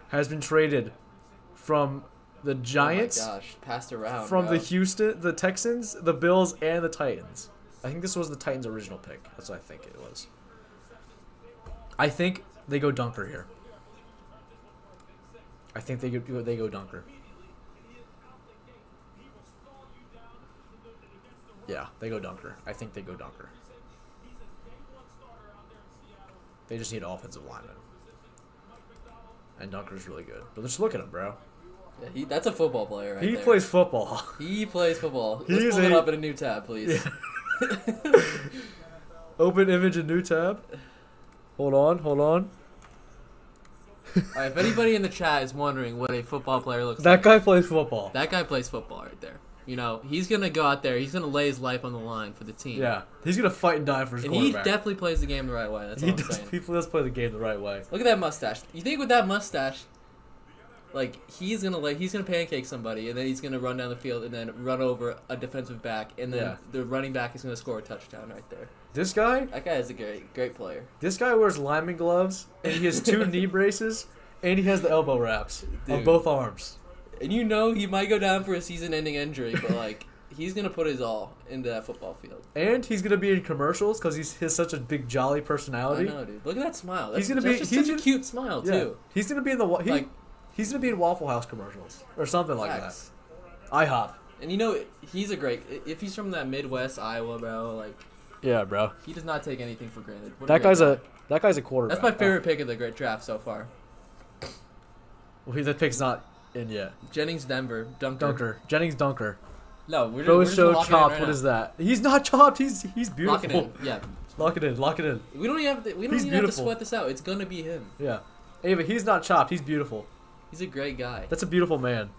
has been traded from the Giants, Oh my gosh, passed around. from bro. the Texans, the Bills, and the Titans. I think this was the Titans' original pick. That's what I think it was. I think they go dunker here. I think they go dunker. Yeah, they go dunker. I think they go dunker. They just need offensive linemen. And Dunker's really good. But just look at him, bro. Yeah, that's a football player right He there. plays football. He plays football. He's Let's pull it up in a new tab, please. Yeah. Open image in new tab. Hold on. Alright, if anybody in the chat is wondering what a football player looks That like, guy plays football. that guy plays football right there. You know, he's going to go out there, he's going to lay his life on the line for the team. Yeah, he's gonna fight and die for his And he quarterback. definitely plays the game the right way. That's all I'm saying. He does play the game the right way. Look at that mustache. You think with that mustache, like he's gonna pancake somebody, and then he's gonna run down the field and then run over a defensive back, and then the running back is gonna score a touchdown right there. This guy Is a great player. This guy wears lineman gloves, and he has 2 knee braces, and he has the elbow wraps on Dude. both arms. And you know he might go down for a season-ending injury, but like he's gonna put his all into that football field. And he's gonna be in commercials because he has such a big jolly personality. I know, dude. Look at that smile. That's, He's gonna that's be- just he's such a gonna- cute smile Yeah, too. he's gonna be in the Like- he's gonna be in Waffle House commercials or something like Facts. that. IHOP. And you know he's a great. If he's from that Midwest Iowa, bro, like Yeah, bro. he does not take anything for granted. What a That great guy's guy. a quarterback. That's my favorite pick of the great draft so far. Well, that pick's not in yet. Jennings, Denver, Dunker. Jennings Dunker. No, we're Bro just is so locking it in chopped. right What now. is that? He's not chopped. He's beautiful. Lock it in. Yeah. Lock it in. Lock it in. We don't even have to, He's have to beautiful. sweat this out. It's gonna be him. Yeah. Ava, he's not chopped. He's beautiful. He's a great guy. That's a beautiful man.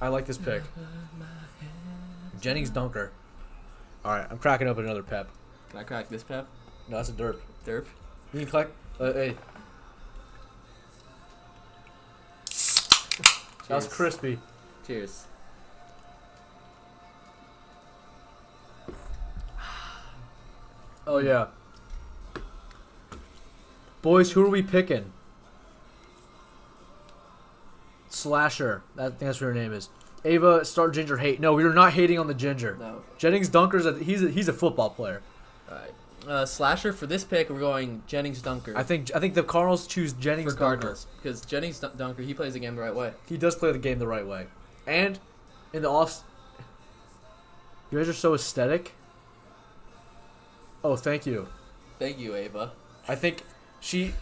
I like this pick. Jennings Dunker. All right, I'm cracking open another pep. Can I crack this pep? No, that's a derp. Derp. You can crack. Hey. That was Cheers. crispy. Cheers. Oh yeah. Boys, who are we picking? Slasher. I think that's what her name is. Ava, start Ginger hate. No, we are not hating on the Ginger. No. Jennings Dunker's he's a football player. All right. Slasher for this pick, we're going Jennings Dunker. I think the Cardinals choose Jennings for Dunker. Cardinals because Jennings Dunker, he plays the game the right way. He does play the game the right way. And in the off, you guys are so aesthetic. Oh, thank you. Thank you, Ava. I think she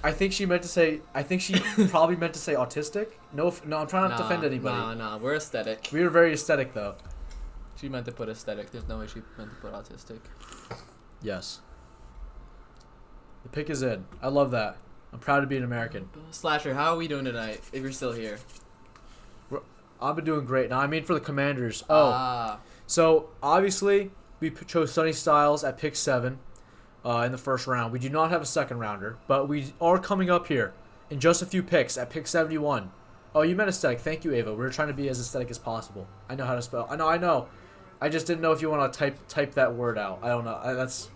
meant to say. I think she probably meant to say autistic. No, I'm trying not to offend anybody. Nah, we're aesthetic. We were very aesthetic though. She meant to put aesthetic. There's no way she meant to put autistic. Yes. The pick is in. I love that. I'm proud to be an American. Slasher, how are we doing tonight? If you're still here. I've been doing great. Now I mean for the Commanders. So obviously we chose Sonny Styles at pick 7 in the first round. We do not have a second rounder, but we are coming up here in just a few picks at pick 71. Oh, you meant aesthetic. Thank you, Ava. We're trying to be as aesthetic as possible. I know how to spell. I know. I just didn't know if you want to type that word out. I don't know. That's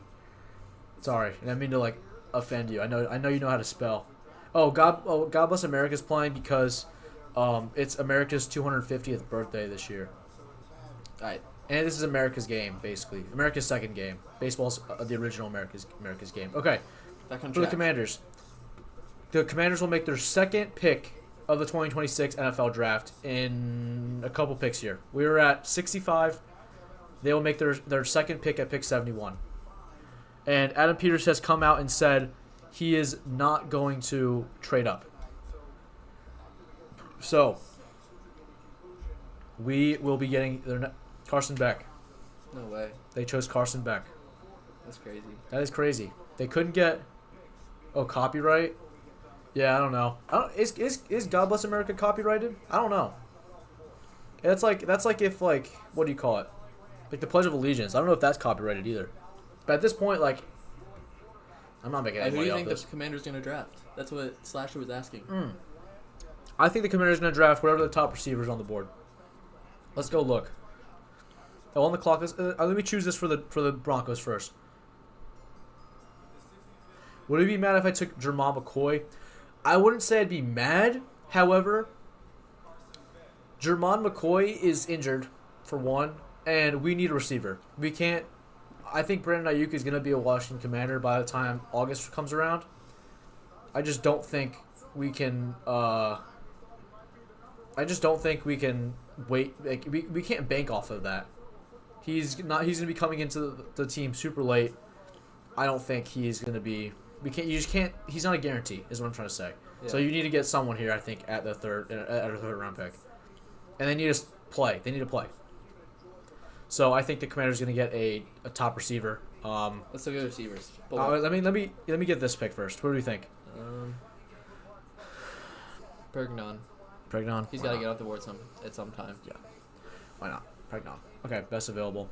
sorry. I didn't mean to like offend you. I know you know how to spell. God bless America's playing because it's America's 250th birthday this year. All right. And this is America's game, basically. America's second game. Baseball's the original America's game. Okay. Back on For the track. Commanders. The Commanders will make their second pick of the 2026 NFL Draft in a couple picks here. We were at 65. They will make their second pick at pick 71. And Adam Peters has come out and said he is not going to trade up. So, we will be getting Carson Beck. No way. They chose Carson Beck. That's crazy. That is crazy. They couldn't get copyright. Yeah, I don't know. Is God Bless America copyrighted? I don't know. That's like if what do you call it? Like the Pledge of Allegiance. I don't know if that's copyrighted either. But at this point, I'm not making Who any do money you off think this. the Commander's gonna draft? That's what Slasher was asking. I think the Commanders are going to draft whatever the top receivers on the board. Let's go look. Oh, on the clock. Let me choose this for the Broncos first. Would it be mad if I took Jermon McCoy? I wouldn't say I'd be mad. However, Jermon McCoy is injured, for one, and we need a receiver. We can't. I think Brandon Ayuk is going to be a Washington Commander by the time August comes around. I just don't think we can. I just don't think we can wait. We can't bank off of that. He's going to be coming into the team super late. I don't think he's going to be. We can't. You just can't. He's not a guarantee. Is what I'm trying to say. Yeah. So you need to get someone here. I think at a third round pick, and they need to play. They need to play. So I think the Commanders going to get a top receiver. Let's look at the receivers. Let me get this pick first. What do you think? Pergnon. Pregnon. He's got to get off the board at some time. Yeah. Why not? Pregnon. Okay, best available.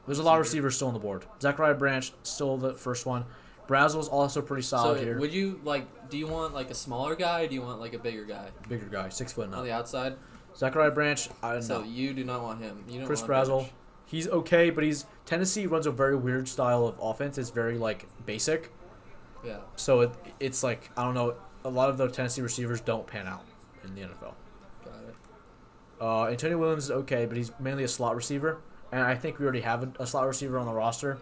There's a lot of receivers still on the board. Zachariah Branch, still the first one. Brazel's also pretty solid here. Would you do you want a smaller guy or do you want a bigger guy? Bigger guy, 6 foot and On up. the outside? Zachariah Branch, I don't So know. you do not want him. You don't Chris want Brazel, Branch. he's okay, but Tennessee runs a very weird style of offense. It's very basic. Yeah. So it's I don't know. A lot of the Tennessee receivers don't pan out in the NFL. Got it. Antonio Williams is okay, but he's mainly a slot receiver, and I think we already have a slot receiver on the roster.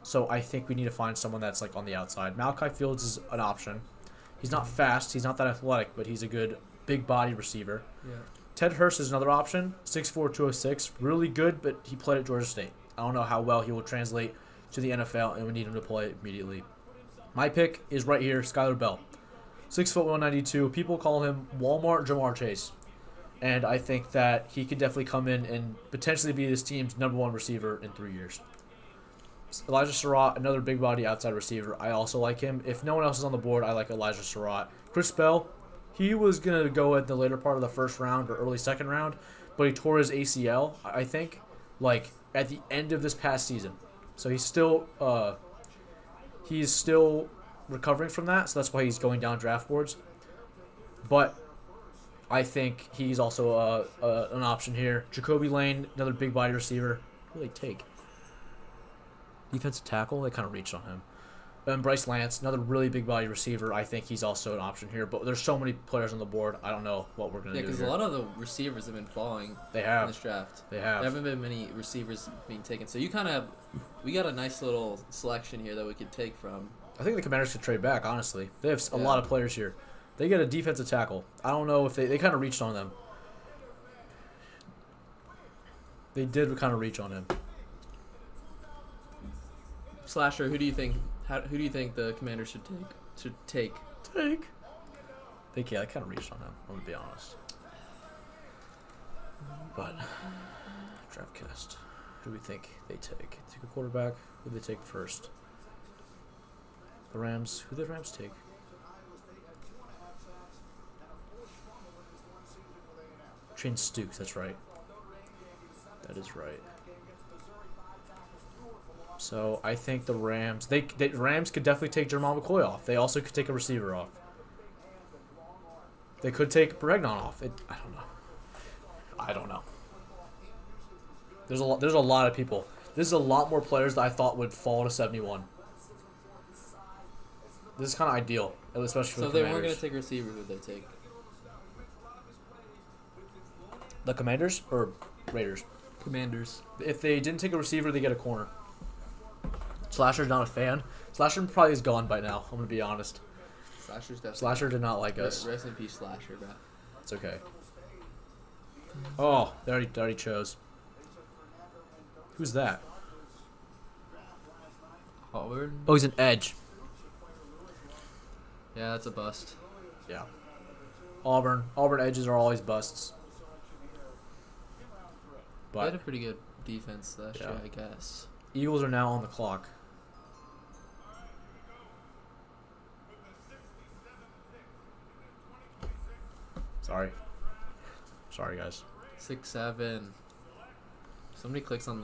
So I think we need to find someone that's on the outside. Malachi Fields is an option. He's not fast. He's not that athletic, but he's a good big body receiver. Yeah. Ted Hurst is another option. 6'4", 206. Really good, but he played at Georgia State. I don't know how well he will translate to the NFL, and we need him to play immediately. My pick is right here, Skylar Bell. 6'1", 192. People call him Walmart Jamar Chase. And I think that he could definitely come in and potentially be this team's #1 receiver in 3 years. Elijah Surratt, another big body outside receiver. I also like him. If no one else is on the board, I like Elijah Surratt. Chris Bell, he was going to go at the later part of the first round or early second round, but he tore his ACL, I think, at the end of this past season. So he's still recovering from that, so that's why he's going down draft boards. But I think he's also an option here. Jacoby Lane, another big body receiver. Who do they take? Defensive tackle? They kind of reached on him. And Bryce Lance, another really big body receiver. I think he's also an option here. But there's so many players on the board. I don't know what we're gonna Yeah, do. because a lot of the receivers have been falling They in have. this draft. They have. There haven't been many receivers being taken. So we got a nice little selection here that we could take from. I think the Commanders could trade back. Honestly, they have a Yeah. lot of players here. They get a defensive tackle. I don't know if they kind of reached on them. They did kind of reach on him. Slasher, who do you think the Commanders should take? They kind of reached on him. I'm gonna be honest. But draftcast, who do we think they take? Take a quarterback. Who do they take first? The Rams. Who do the Rams take? Train Stukes. That's right. That is right. So I think the Rams. The Rams could definitely take Jermon McCoy off. They also could take a receiver off. They could take Bregnon off. I don't know. There's a lot of people. This is a lot more players that I thought would fall to 71. This is kind of ideal, especially for So if the they Commanders. weren't going to take a receiver, who would they take? The Commanders or Raiders? Commanders. If they didn't take a receiver, they get a corner. Slasher's not a fan. Slasher probably is gone by now. I'm gonna be honest. Slasher's definitely. Slasher did not like us. Rest in peace, Slasher, bro. It's okay. Oh, they already chose. Who's that? Howard? Oh, he's an edge. Yeah, that's a bust. Yeah. Auburn edges are always busts. They had a But pretty good defense last year, Yeah. I guess. Eagles are now on the clock. Sorry, guys. 6'7". Somebody clicks on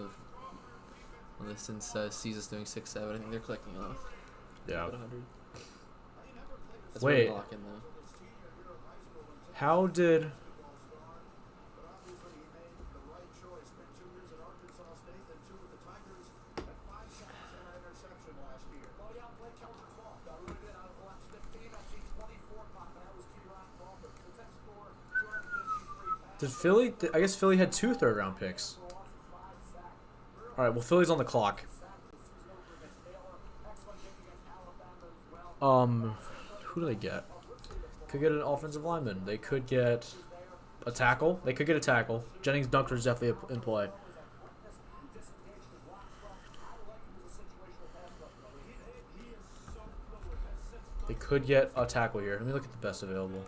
this and sees us doing 6'7". I think they're clicking off. Yeah. About 100. That's Wait. Lock in though. How did? Did Philly? I guess Philly had 2 third-round picks. All right. Well, Philly's on the clock. Who do they get? Could get an offensive lineman. They could get a tackle. Jennings Dunker is definitely in play. They could get a tackle here. Let me look at the best available.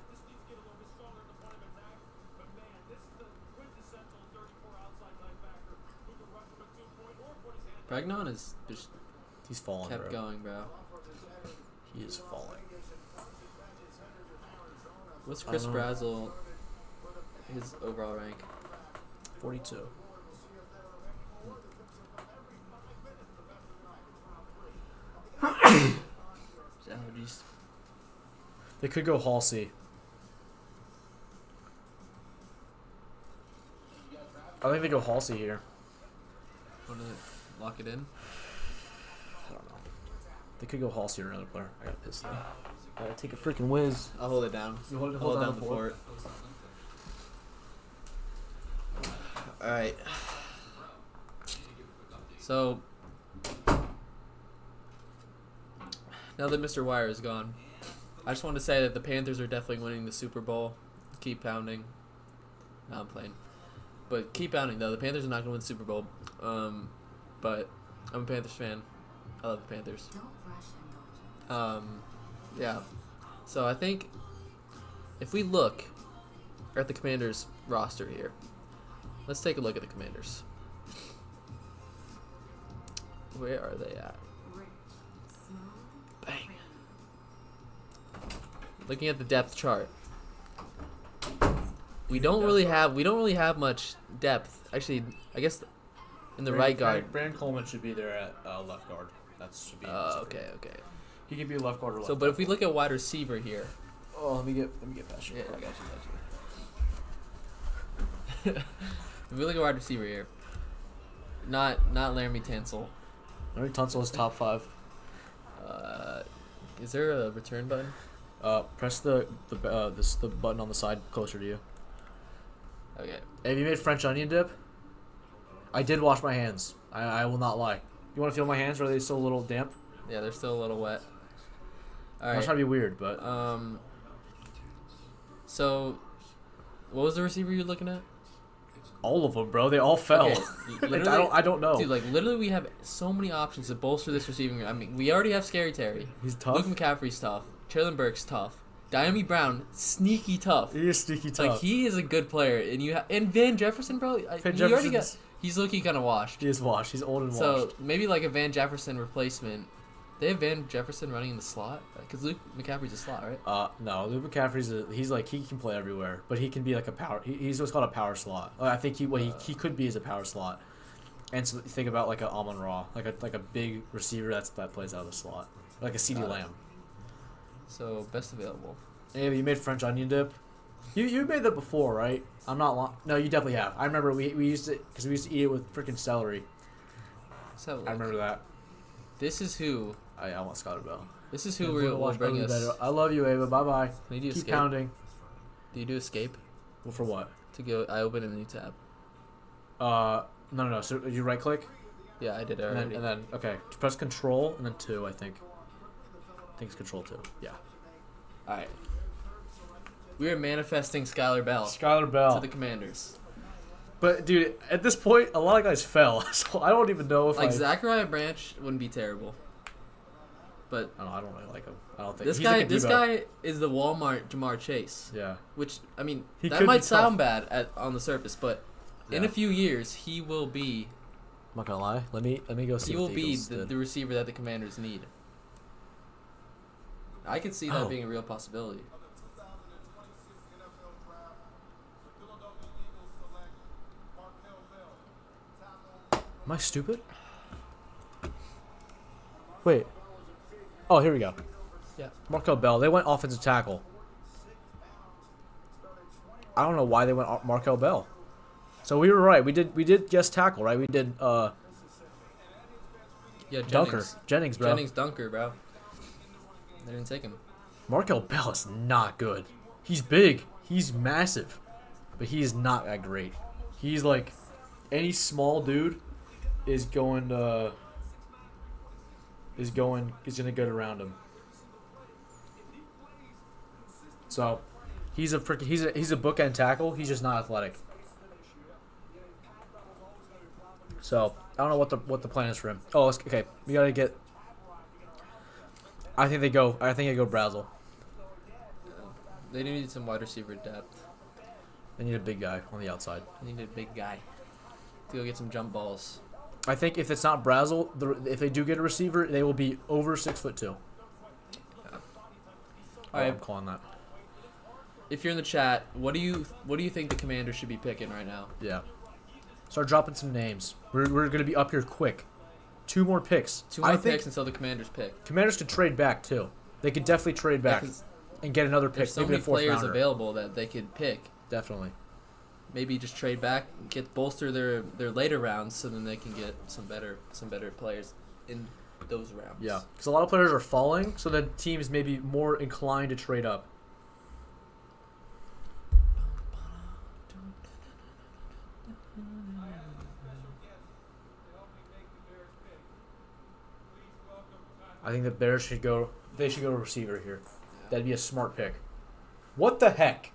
Bregnon is just He's falling, kept bro. going, bro. He is falling. What's Chris Um, Brazzell? His overall rank? 42. Allergies. They could go Halsey. I think they go Halsey here. Want to lock it in? I don't know. They could go Halsey or another player. I got pissed though. I gotta take a freaking whiz. I'll hold it down. You hold Down the fort. All right. So now that Mr. Wire is gone, I just want to say that the Panthers are definitely winning the Super Bowl. Keep pounding. No, I'm playing. But keep pounding, though. The Panthers are not going to win the Super Bowl. But I'm a Panthers fan. I love the Panthers. Yeah. So I think if we look at the Commanders roster here, let's take a look at the Commanders. Where are they at? Bang. Looking at the depth chart, we don't really have much depth. Actually, I guess in the right guard. Brandon Coleman should be there at left guard. That should be. Okay. He could be a left guard or left. So, but if we look at wide receiver here, oh, let me get past you. yeah, I got you. If we look at wide receiver here, not Laramie Tansel. Larry Tunsil is top 5. Is there a return button? Press the button on the side closer to you. Okay. Have you made French onion dip? I did wash my hands. I will not lie. You want to feel my hands? Or are they still a little damp? Yeah, they're still a little wet. All I'm not right. trying to be weird, but So, what was the receiver you're looking at? all of them, bro. They all fell. Okay, Like, literally- I don't know. Dude, like literally, we have so many options to bolster this receiving. I mean, we already have Scary Terry. He's tough. Luke McCaffrey's tough. Traylon Burke's tough. Diami Brown, sneaky tough. He is sneaky tough. Like he is a good player, and and Van Jefferson, bro. He's looking kind of washed. He is washed. He's old and washed. So maybe like a Van Jefferson replacement. They have Van Jefferson running in the slot because Luke McCaffrey's a slot, right? No, Luke McCaffrey's he can play everywhere, but he can be like a power. He's what's called a power slot. I think he could be as a power slot. And so think about like a Amon Ra, like a big receiver that plays out of the slot, like a CeeDee Lamb. So best available. Hey, you made French onion dip. You made that before, right? I'm not. No, you definitely have. I remember we used it because we used to eat it with freaking celery. Let's have a look. I remember that. This is who. I want Scotty Bell. This is who will bring us. I love you, Ava. Bye bye. Can you do Keep escape? pounding. Do you do escape Well, for what? to go? I open a new tab. No. So you right click, Yeah, I did it and already. then okay, press Control and then 2. I think it's Control 2. Yeah. All right. We are manifesting Skylar Bell Skylar Bell. to the Commanders. But dude, at this point, a lot of guys fell, so I don't even know if Like I. Zachariah Branch wouldn't be terrible, but I don't really like him. I don't think this he's guy, like a this Debo. guy is the Walmart Jamar Chase. Yeah. Which I mean, He that could might be sound tough. bad on the surface, but in Yeah. a few years he will be I'm not gonna lie. Let me go see. he what will the be Eagles did. the receiver that the Commanders need. I could see that Oh. being a real possibility. Am I stupid? Wait. Oh, here we go. Yeah. Markel Bell. They went offensive tackle. I don't know why they went Markel Bell. So we were right. We did guess tackle, right? We did Yeah, Dunker. Jennings, bro. Jennings Dunker, bro. They didn't take him. Markel Bell is not good. He's big. He's massive. But he is not that great. He's like any small dude is going to get around him. So he's a bookend tackle. He's just not athletic. So I don't know what the plan is for him. Oh, okay. We gotta get. I think they go Brazel. They need some wide receiver depth. They need a big guy on the outside. They need a big guy to go get some jump balls. I think if it's not Brazel, if they do get a receiver, they will be over 6'2". All right. I'm calling that. If you're in the chat, what do you think the Commanders should be picking right now? Yeah. Start dropping some names. We're gonna be up here quick. 2 more picks. Two more I think picks until the Commanders pick. Commanders could trade back too. They could definitely trade back 'cause and get another pick. There's so Maybe many a 4th players rounder. available that they could pick. Definitely. Maybe just trade back, bolster their later rounds, so then they can get some better players in those rounds. Yeah, because a lot of players are falling, so then teams may be more inclined to trade up. I think the Bears should go. They should go receiver here. That'd be a smart pick. What the heck?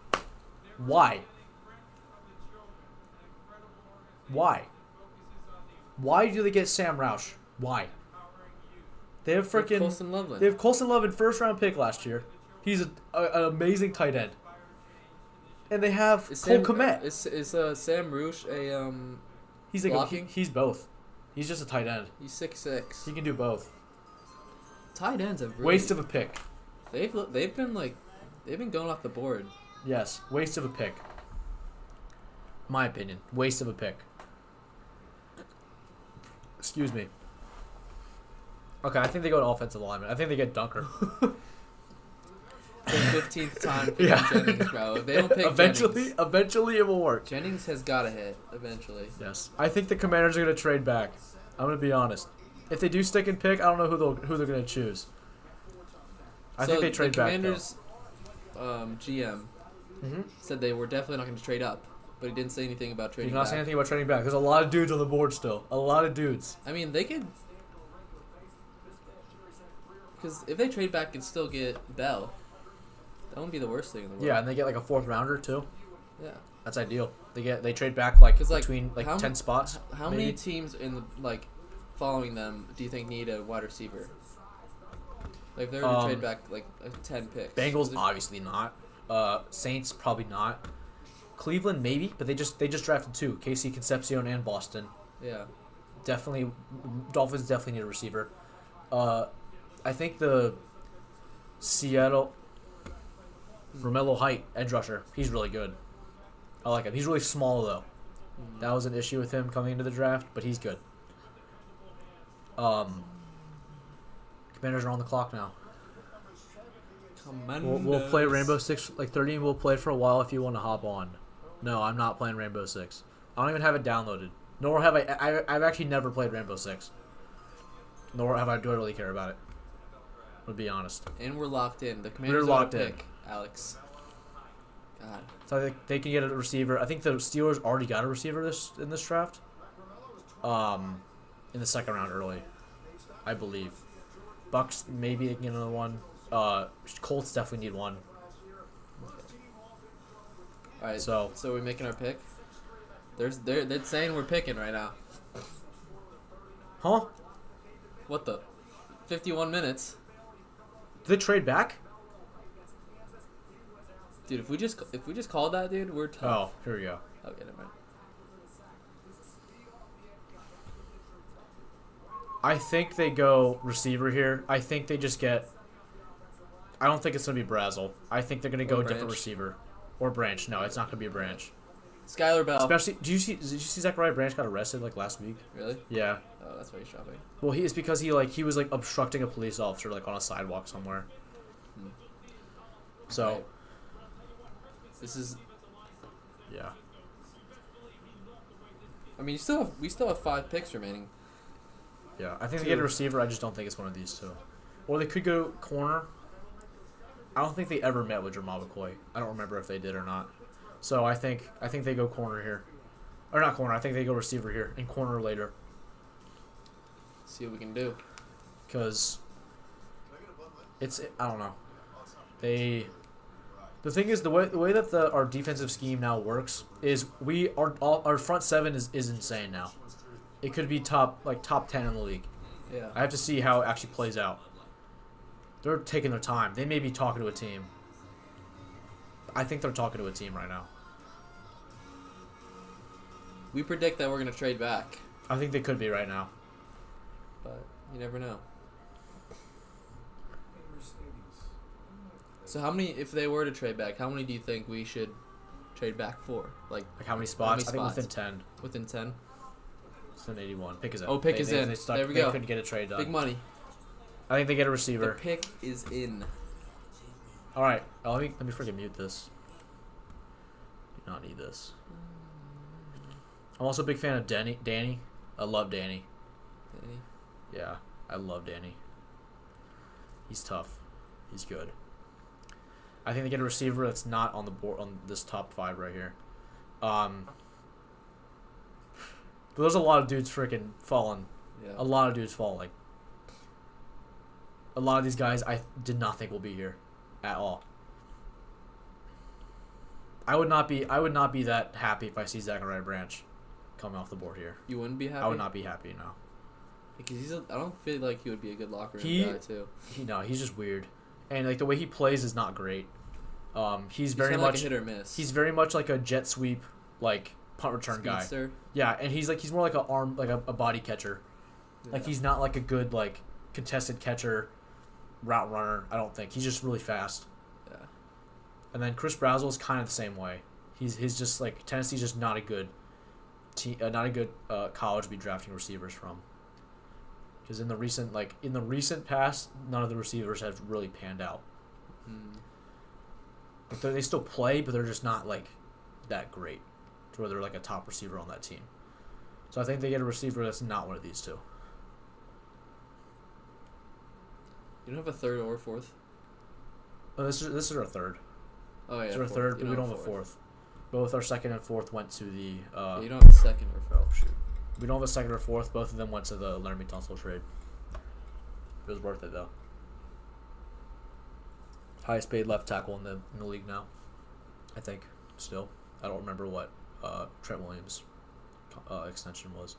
Why? Why? Why do they get Sam Roush? Why? They have freaking. Colston Loveland. They have Colston Loveland, 1st-round pick last year. He's an amazing tight end. And they have Cole Kmet. Is Sam Roosh a He's like blocking? he's both. He's just a tight end. He's 6'6". He can do both. Tight ends have really, Waste of a pick. they've been going off the board. Yes, waste of a pick. My opinion, waste of a pick. Excuse me. Okay, I think they go to offensive lineman. I think they get Dunker. The 15th time picking Yeah. Jennings, bro. If they don't pick Eventually it will work. Jennings has got to hit eventually. Yes. I think the Commanders are going to trade back. I'm going to be honest. If they do stick and pick, I don't know who they're gonna choose. I think they trade the back. Commanders, GM said they were definitely not going to trade up, but he didn't say anything about You're trading not back. saying anything about trading back. There's a lot of dudes on the board still. A lot of dudes. I mean, they could, because if they trade back and still get Bell, that wouldn't be the worst thing in the world. Yeah, and they get like a 4th rounder too. Yeah. That's ideal. They trade back like 'Cause, like, between like how 10 spots. How maybe. many teams in the, like following them do you think need a wide receiver? Like if they were to trade back like 10 picks. Bengals obviously not. Saints probably not. Cleveland maybe, but they just drafted 2, Casey Concepcion and Boston. Yeah. Definitely, Dolphins definitely need a receiver. I think the Seattle Romello Height edge rusher. He's really good. I like him. He's really small though. That was an issue with him coming into the draft, but he's good. Commanders are on the clock now. We'll play Rainbow Six like 30, and we'll play for a while if you want to hop on. No, I'm not playing Rainbow Six. I don't even have it downloaded. Nor have I've actually never played Rainbow Six. Nor have I do I really care about it. To be honest. And we're locked in. The Commanders locked are in. pick, Alex. God. So I think they can get a receiver. I think the Steelers already got a receiver in this draft. In the 2nd round early, I believe. Bucks maybe they can get another one. Colts definitely need one. All right. So we're making our pick. They're saying we're picking right now. huh? What the? 51 minutes. Did they trade back? Dude, if we just called that, dude, we're tough. Oh, here we go. Okay, never mind. I think they go receiver here. I think they just get. I don't think it's gonna be Brazel. I think they're gonna go Or different Branch. receiver or Branch. No, it's not gonna be a Branch. Skylar Bell. Especially, did you see Zachariah Branch got arrested like last week? Really? Yeah. Oh, that's why he's shopping. Well, it's because he was like obstructing a police officer like on a sidewalk somewhere. So, Right. This is. yeah. I mean, we still have 5 picks remaining. Yeah, I think they get a receiver. I just don't think it's one of these two. Or they could go corner. I don't think they ever met with Jamal McCoy. I don't remember if they did or not. So I think they go corner here. Or not corner. I think they go receiver here and corner later. See what we can do. Because I don't know. The thing is the way that our defensive scheme now works is our front 7 is insane now. It could be top 10 in the league. Yeah. I have to see how it actually plays out. They're taking their time. They may be talking to a team. I think they're talking to a team right now. We predict that we're gonna trade back, I think they could be right now. but you never know. So how many, if they were to trade back, how many do you think we should trade back for? Like How many spots? many I think spots? within 10. within 10? Within 81. Pick is in. Oh, pick is in. There we they go. couldn't get a trade done. Big money. I think they get a The receiver. pick is in. All right. Let me freaking mute this. Do not need this. I'm also a big fan of Danny. I love Danny. Okay. Yeah, I love Danny. He's tough. He's good. I think they get a receiver that's not on the board on this top 5 right here. But there's a lot of dudes freaking falling. Yeah. A lot of dudes falling. A lot of these guys I did not think will be here at all. I would not be that happy if I see Zachariah Branch coming off the board here. You wouldn't be happy? I would not be happy, no. Because I don't feel like he would be a good locker room He- guy too. He's just weird. And like the way he plays is not great. He's very kinda like much a hit or miss. He's very much like a jet sweep, like punt return guy. Speedster. Yeah, and he's more like a body catcher. Like Yeah. he's not like a good like contested catcher, route runner. I don't think he's just really fast. Yeah. And then Chris Brazel is kind of the same way. He's just like Tennessee's just not a good college to be drafting receivers from. Because in the recent past, none of the receivers have really panned out. Like they still play, but they're just not like that great, to where they're like a top receiver on that team. So I think they get a receiver that's not one of these two. You don't have a third or fourth? Oh, this is our third. Oh, yeah. This is our fourth. third, You but we don't have a fourth. Both our second and fourth went to the. Yeah, you don't have a second or fourth. Oh shoot. We don't have a second or fourth. Both of them went to the Laramie Tunsil trade. It was worth it though. Highest paid left tackle in the league now, I think. Still, I don't remember what Trent Williams' extension was,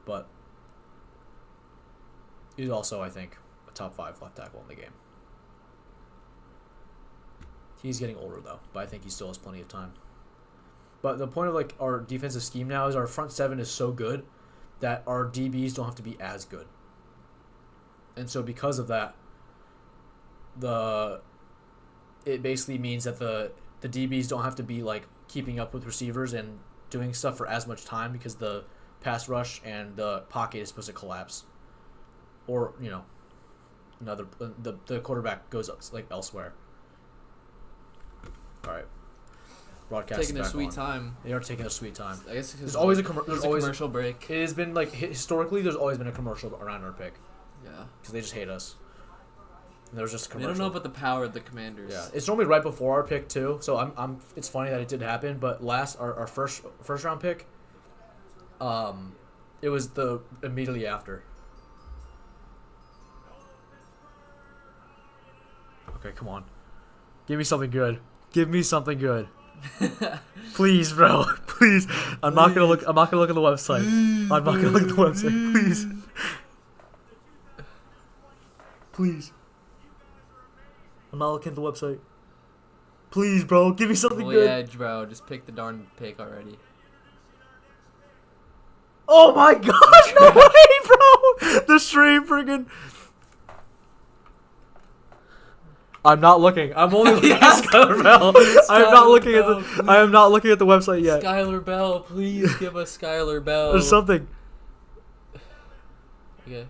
but he's also, I think, a top 5 left tackle in the game. He's getting older though, but I think he still has plenty of time. But the point of like our defensive scheme now is our front 7 is so good that our DBs don't have to be as good. And so because of that, it basically means that the DBs don't have to be like keeping up with receivers and doing stuff for as much time because the pass rush and the pocket is supposed to collapse. Or, the quarterback goes up like elsewhere. All right. Broadcast Taking their sweet time. They are taking a sweet time. I guess There's always a commercial break. It has been like historically, there's always been a commercial around our pick Yeah. because they just hate us. And there was just a They commercial. don't know about the power of the Commanders. Yeah, it's normally right before our pick too. So I'm. It's funny that it did happen, but our first round pick, it was the immediately after. Okay, come on, give me something good. Give me something good. Please, bro. Please. I'm not gonna look at the website. I'm not gonna look at the website. Please. Please. I'm not looking at the website. Please, bro. Give me something Holy good. edge, bro. Just pick the darn pick already. Oh my gosh, no way, bro! The stream friggin'. I'm not looking. I'm only looking at Skylar Bell. I am not looking at the website yet. Skylar Bell, please give us Skylar Bell. There's something. Okay.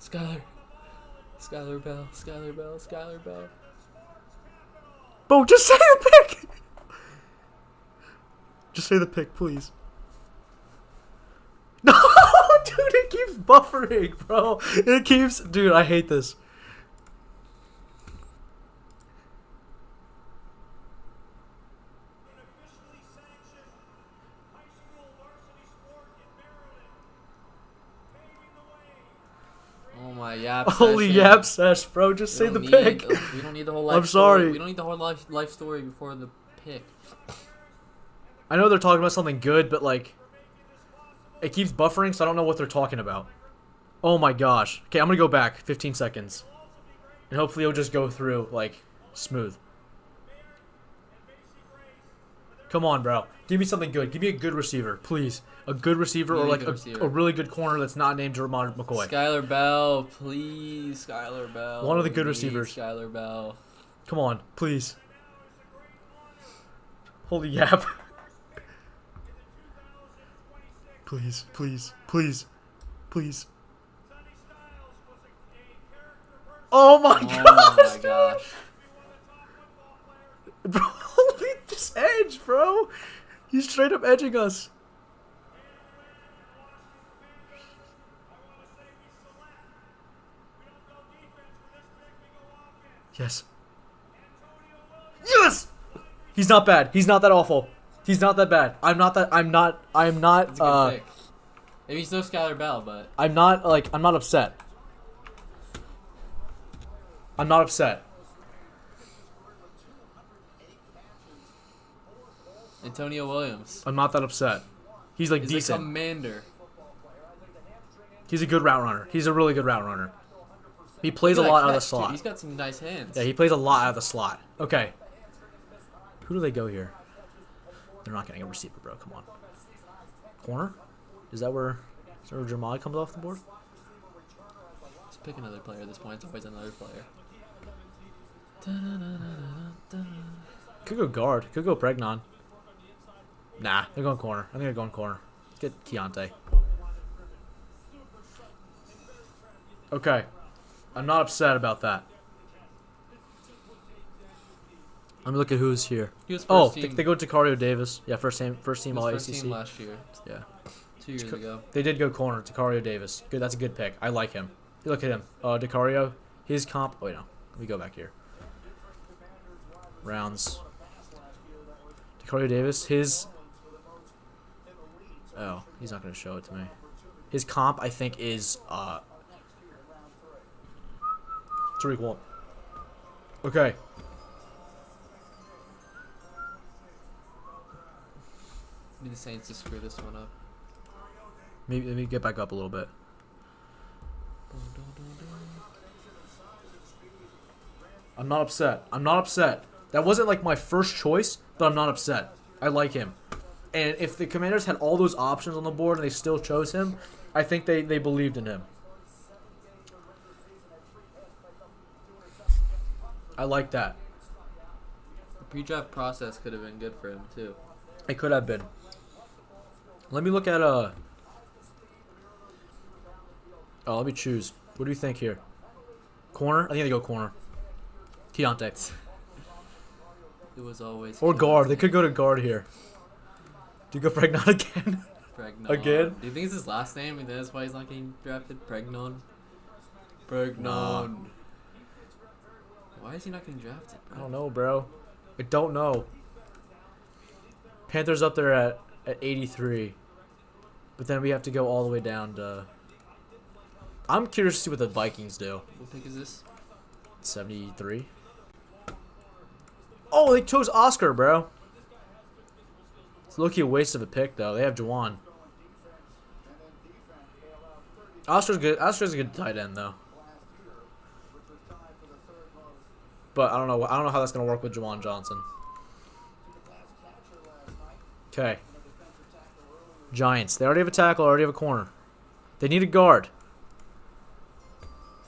Skylar Bell. Skylar Bell. Bo, just say the pick. Just say the pick, please. No, dude, it keeps buffering, bro. Dude, I hate this. Oh my yap. Holy session. yap sesh, bro. Just say the pick. We don't need the whole life I'm sorry. story. We don't need the whole life story before the pick. I know they're talking about something good, but like, it keeps buffering, so I don't know what they're talking about. Oh my gosh. Okay, I'm gonna go back 15 seconds, and hopefully it'll just go through like smooth. Come on, bro. Give me something good. Give me a good receiver, please. A good receiver or like a really good corner that's not named Jermon McCoy. Skylar Bell, please. Skylar Bell. One of the good We need receivers. Skylar Bell. Come on, please. Holy yap. Please, please, please, please. Oh my Oh gosh, my gosh. bro! Holy this edge, bro! He's straight up edging us. Yes. Yes. He's not bad. He's not that awful. He's not that bad. I'm not. That's a good pick. Maybe he's no Skylar Bell, but I'm not upset. I'm not upset. Antonio Williams. I'm not that upset. He's like He's decent. a commander. He's a good route runner. He's a really good route runner. He plays a Look at lot that out of the catch, slot. dude. He's got some nice hands. Yeah, he plays a lot out of the slot. Okay. Who do they go here? They're not getting a receiver, bro. Come on. Corner? Is that where Jamal comes off the board? Just pick another player at this point. It's always another player. Could go guard. Could go Pregnon. Nah, they're going corner. I think they're going corner. Let's get Keontae. Okay. I'm not upset about that. Let me look at who's here. He was first Oh, team. they go Tacario Davis. Yeah, first team He all was first ACC. team last year. Yeah. 2 years ago. They did go corner. Tacario Davis. Good. That's a good pick. I like him. Look at him. Decario. His comp. Oh, wait, no. Let me go back here. Rounds. Decario Davis. His. Oh, he's not going to show it to me. His comp, I think, is Tariq Woolen. Okay. Need the Saints to screw this one up. Maybe let me get back up a little bit. I'm not upset. I'm not upset. That wasn't like my first choice, but I'm not upset. I like him. And if the Commanders had all those options on the board and they still chose him, I think they believed in him. I like that. The pre-draft process could have been good for him too. It could have been. Let me look at Oh, let me choose. What do you think here? Corner? I think they go corner. Keontae. It was always Or guard. They could go to guard here. Do you go Pregnon again? Pregnon. Again? Do you think it's his last name and that's why he's not getting drafted? Pregnon. Pregnon. Nah. Why is he not getting drafted, bro? I don't know, bro. I don't know. Panthers up there at 83. But then we have to go all the way down to... I'm curious to see what the Vikings do. What pick is this? 73. Oh, they chose Oscar, bro. It's low-key a waste of a pick, though. They have Juwan. Oscar's good. Oscar's a good tight end, though. But I don't know. I don't know how that's gonna work with Juwan Johnson. Okay. Giants. They already have a tackle. Already have a corner. They need a guard.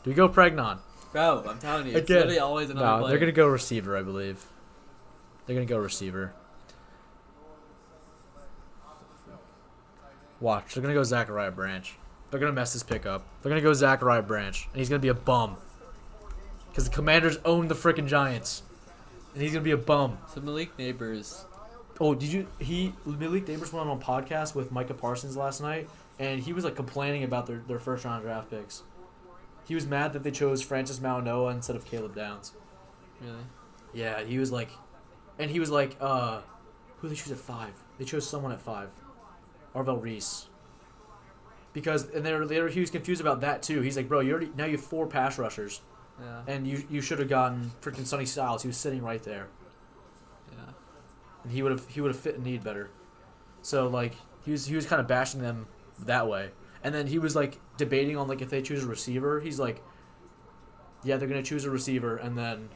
Do we go Pregnon? Bro, I'm telling you, it's Again. literally always another No, player. they're gonna go receiver, I believe. They're gonna go receiver. Watch. They're gonna go Zachariah Branch. They're gonna mess this pick up. They're gonna go Zachariah Branch, and he's gonna be a bum. Because the Commanders own the freaking Giants, and he's gonna be a bum. So Malik Neighbors. Oh, Malik Neighbors went on a podcast with Micah Parsons last night, and he was like complaining about their first round draft picks. He was mad that they chose Francis Mauigoa instead of Caleb Downs. Really? Yeah, he was like, who did they choose at 5? They chose someone at 5, Arvell Reese. Because he was confused about that too. He's like, bro, you have 4 pass rushers, Yeah. and you should have gotten freaking Sonny Styles. He was sitting right there, Yeah. and he would have fit a need better. So like he was kind of bashing them that way. And then he was like debating on like if they choose a receiver. He's like, yeah, they're gonna choose a receiver, and then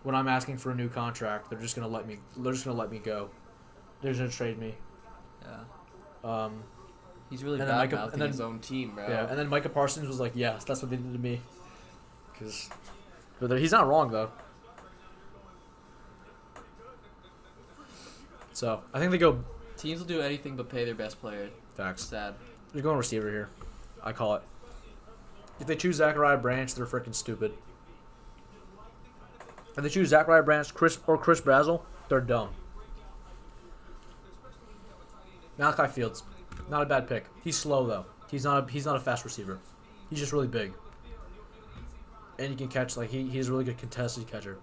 when I'm asking for a new contract, they're just gonna let me go. They're just gonna trade me. Yeah. He's really and then bad Micah- mouthing and then- his own team, bro. Yeah, and then Micah Parsons was like, yes, that's what they did to me. But he's not wrong though. So I think they go Teams will do anything but pay their best player. facts. Sad. They're going receiver here. I call it. If they choose Zachariah Branch, they're freaking stupid. If they choose Zachariah Branch, Chris Brazzell, they're dumb. Malachi Fields, not a bad pick. He's slow though. He's not a fast receiver. He's just really big. And he can catch, like he's a really good contested catcher.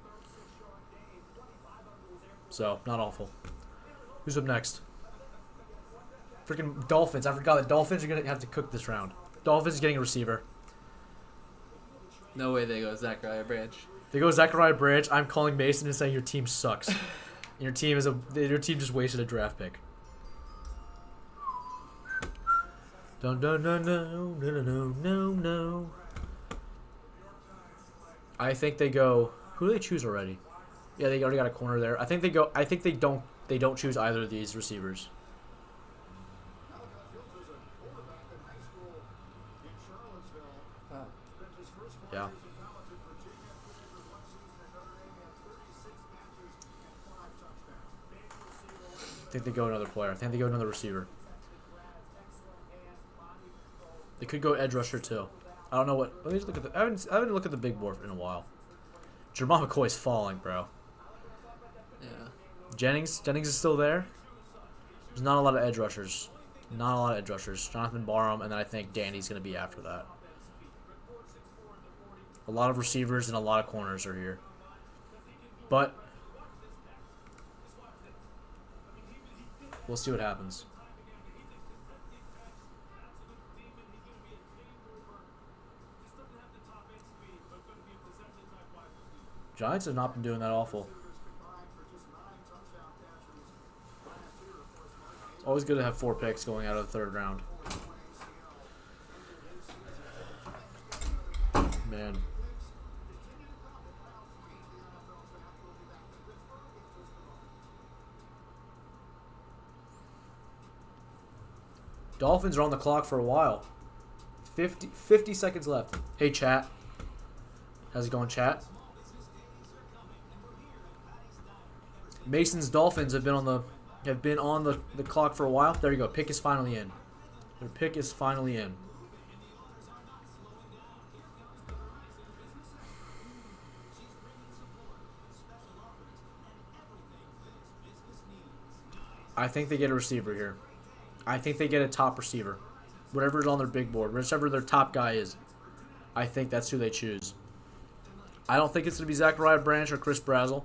So, not awful. Who's up next? Freaking Dolphins. I forgot that Dolphins are going to have to cook this round. Dolphins is getting a receiver. No way they go Zachariah Branch. They go Zachariah Branch. I'm calling Mason and saying your team sucks. your team just wasted a draft pick. Dun dun dun no no no no no no. I think they go. Who do they choose already? Yeah, they already got a corner there. I think they go. I think they don't. They don't choose either of these receivers. Yeah. I think they go another player. I think they go another receiver. They could go edge rusher too. I don't know what. Let me just look at the. I haven't looked at the big board in a while. Jermon McCoy's falling, bro. Yeah. Jennings is still there. There's not a lot of edge rushers. Not a lot of edge rushers. Jonathan Barham, and then I think Danny's gonna be after that. A lot of receivers and a lot of corners are here. But we'll see what happens. Giants have not been doing that awful. It's always good to have 4 picks going out of the 3rd round. Man. Dolphins are on the clock for a while. 50 seconds left. Hey, chat. How's it going, chat? Mason's Dolphins have been on the clock for a while. There you go. Pick is finally in. Their pick is finally in. I think they get a receiver here. I think they get a top receiver. Whatever is on their big board, whichever their top guy is, I think that's who they choose. I don't think it's going to be Zachariah Branch or Chris Brazzell.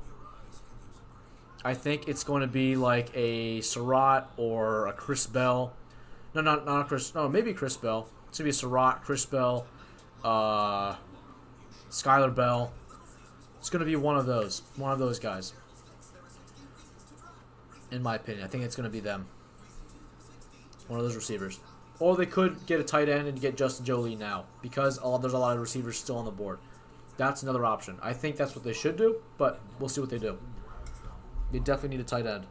I think it's going to be like a Surratt or a Chris Bell. No, not Chris. No, maybe Chris Bell. It's going to be a Surratt, Chris Bell, Skylar Bell. It's going to be one of those guys. In my opinion, I think it's going to be them. One of those receivers. Or they could get a tight end and get Justin Jolie now because there's a lot of receivers still on the board. That's another option. I think that's what they should do, but we'll see what they do. They definitely need a tight end.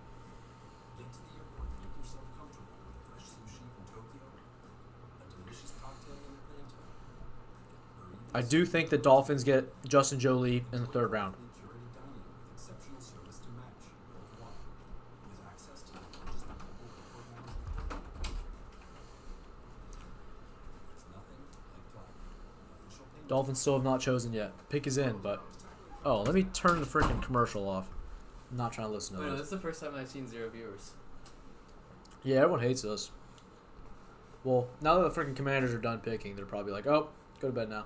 I do think the Dolphins get Justin Jolie in the 3rd round. Dolphins still have not chosen yet. Pick is in, but... Oh, let me turn the freaking commercial off. I'm not trying to listen to Wait, no, this. this is the first time I've seen 0 viewers. Yeah, everyone hates us. Well, now that the freaking Commanders are done picking, they're probably like, oh, go to bed now.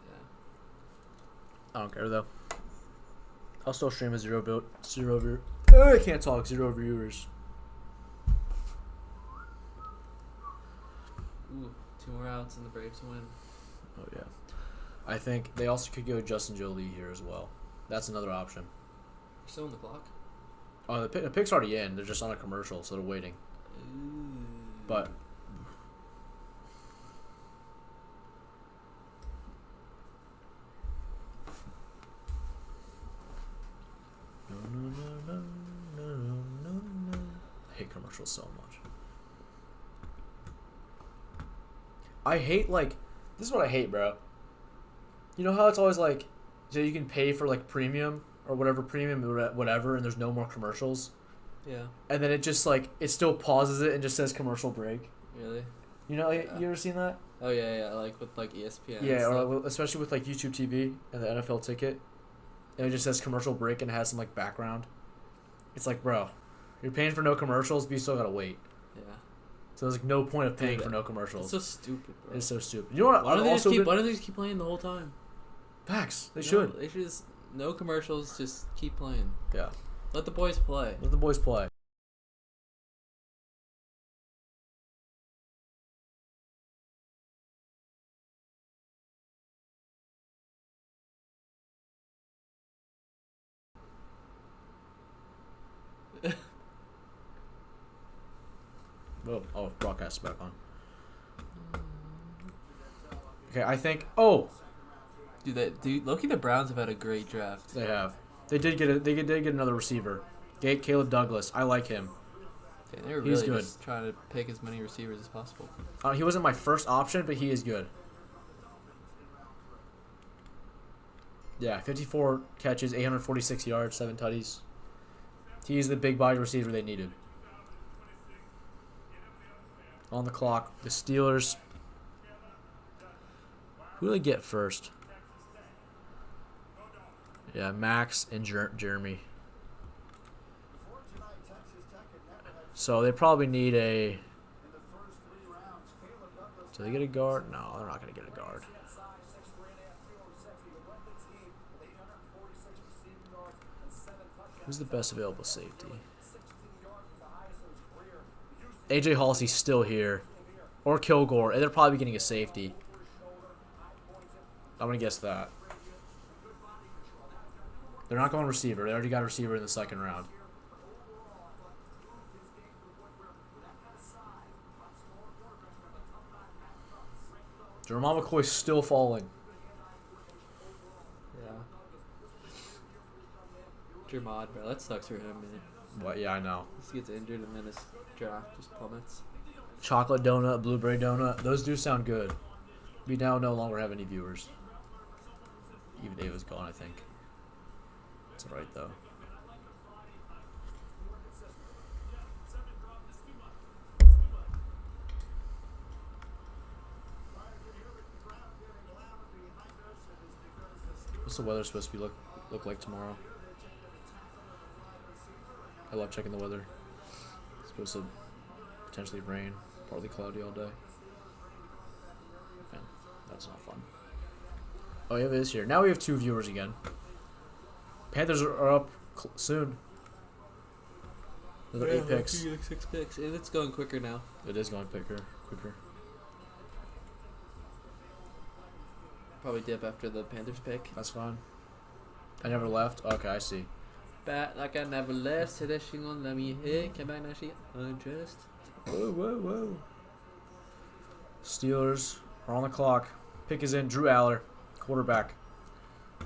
Yeah. I don't care, though. I'll still stream a 0 viewer. I can't talk. 0 viewers. Ooh, 2 more outs and the Braves win. Oh, yeah. I think they also could go Justin Jolie here as well. That's another option. You're still on the clock? Oh, the pick's already in. They're just on a commercial, so they're waiting. Ooh. But I hate commercials so much. I hate, like, this is what I hate, bro. You know how it's always like, so you can pay for like premium or whatever, and there's no more commercials, Yeah. and then it just like it still pauses it and just says commercial break. Really? You know, Yeah. you ever seen that? Oh, yeah, like with like ESPN. and Yeah, stuff. or like, especially with like YouTube TV and the NFL ticket, and it just says commercial break and it has some like background. It's like, bro, you're paying for no commercials, but you still gotta wait. Yeah. So there's like no point of paying Dude, for no commercials. It's so stupid, bro. It's so stupid. You know what? Why don't, they also why don't they just keep playing the whole time? Facts. They No, should. They should just... No commercials, just keep playing. Yeah. Let the boys play. Let the boys play. Oh, broadcast back on. Okay, I think. Oh, Dude, Loki, the Browns have had a great draft. they have. They did get another receiver. Caleb Douglas. I like him. Okay, they were He's really good. just trying to pick as many receivers as possible. He wasn't my first option, but he is good. Yeah, 54 catches, 846 yards, 7 tutties. He's the big body receiver they needed. On the clock, the Steelers. Who do they get first? Yeah, Max and Jeremy. So they probably need a... Do they get a guard? No, they're not going to get a guard. Who's the best available safety? AJ Halsey's still here. Or Kilgore. And they're probably getting a safety. I'm going to guess that. They're not going receiver. They already got a receiver in the second round. Jerome McCoy's still falling. Yeah. Jermod, bro. That sucks for him, man. What? Yeah, I know. He gets injured and then his draft just plummets. Chocolate donut, blueberry donut. Those do sound good. We now no longer have any viewers. Even Dave is gone, I think. It's alright, though. What's the weather supposed to be look like tomorrow? I love checking the weather. It's supposed to potentially rain, partly cloudy all day. Man, that's not fun. Oh, yeah, it is here. Now we have 2 viewers again. Panthers are up soon. Another 8 picks. 6 picks, and it's going quicker now. It is going quicker. Probably dip after the Panthers pick. That's fine. I never left. Okay, I see. Bat like I never left. Said that she gonna let me hit. Came back now she undressed. Whoa. Steelers are on the clock. Pick is in. Drew Aller, quarterback.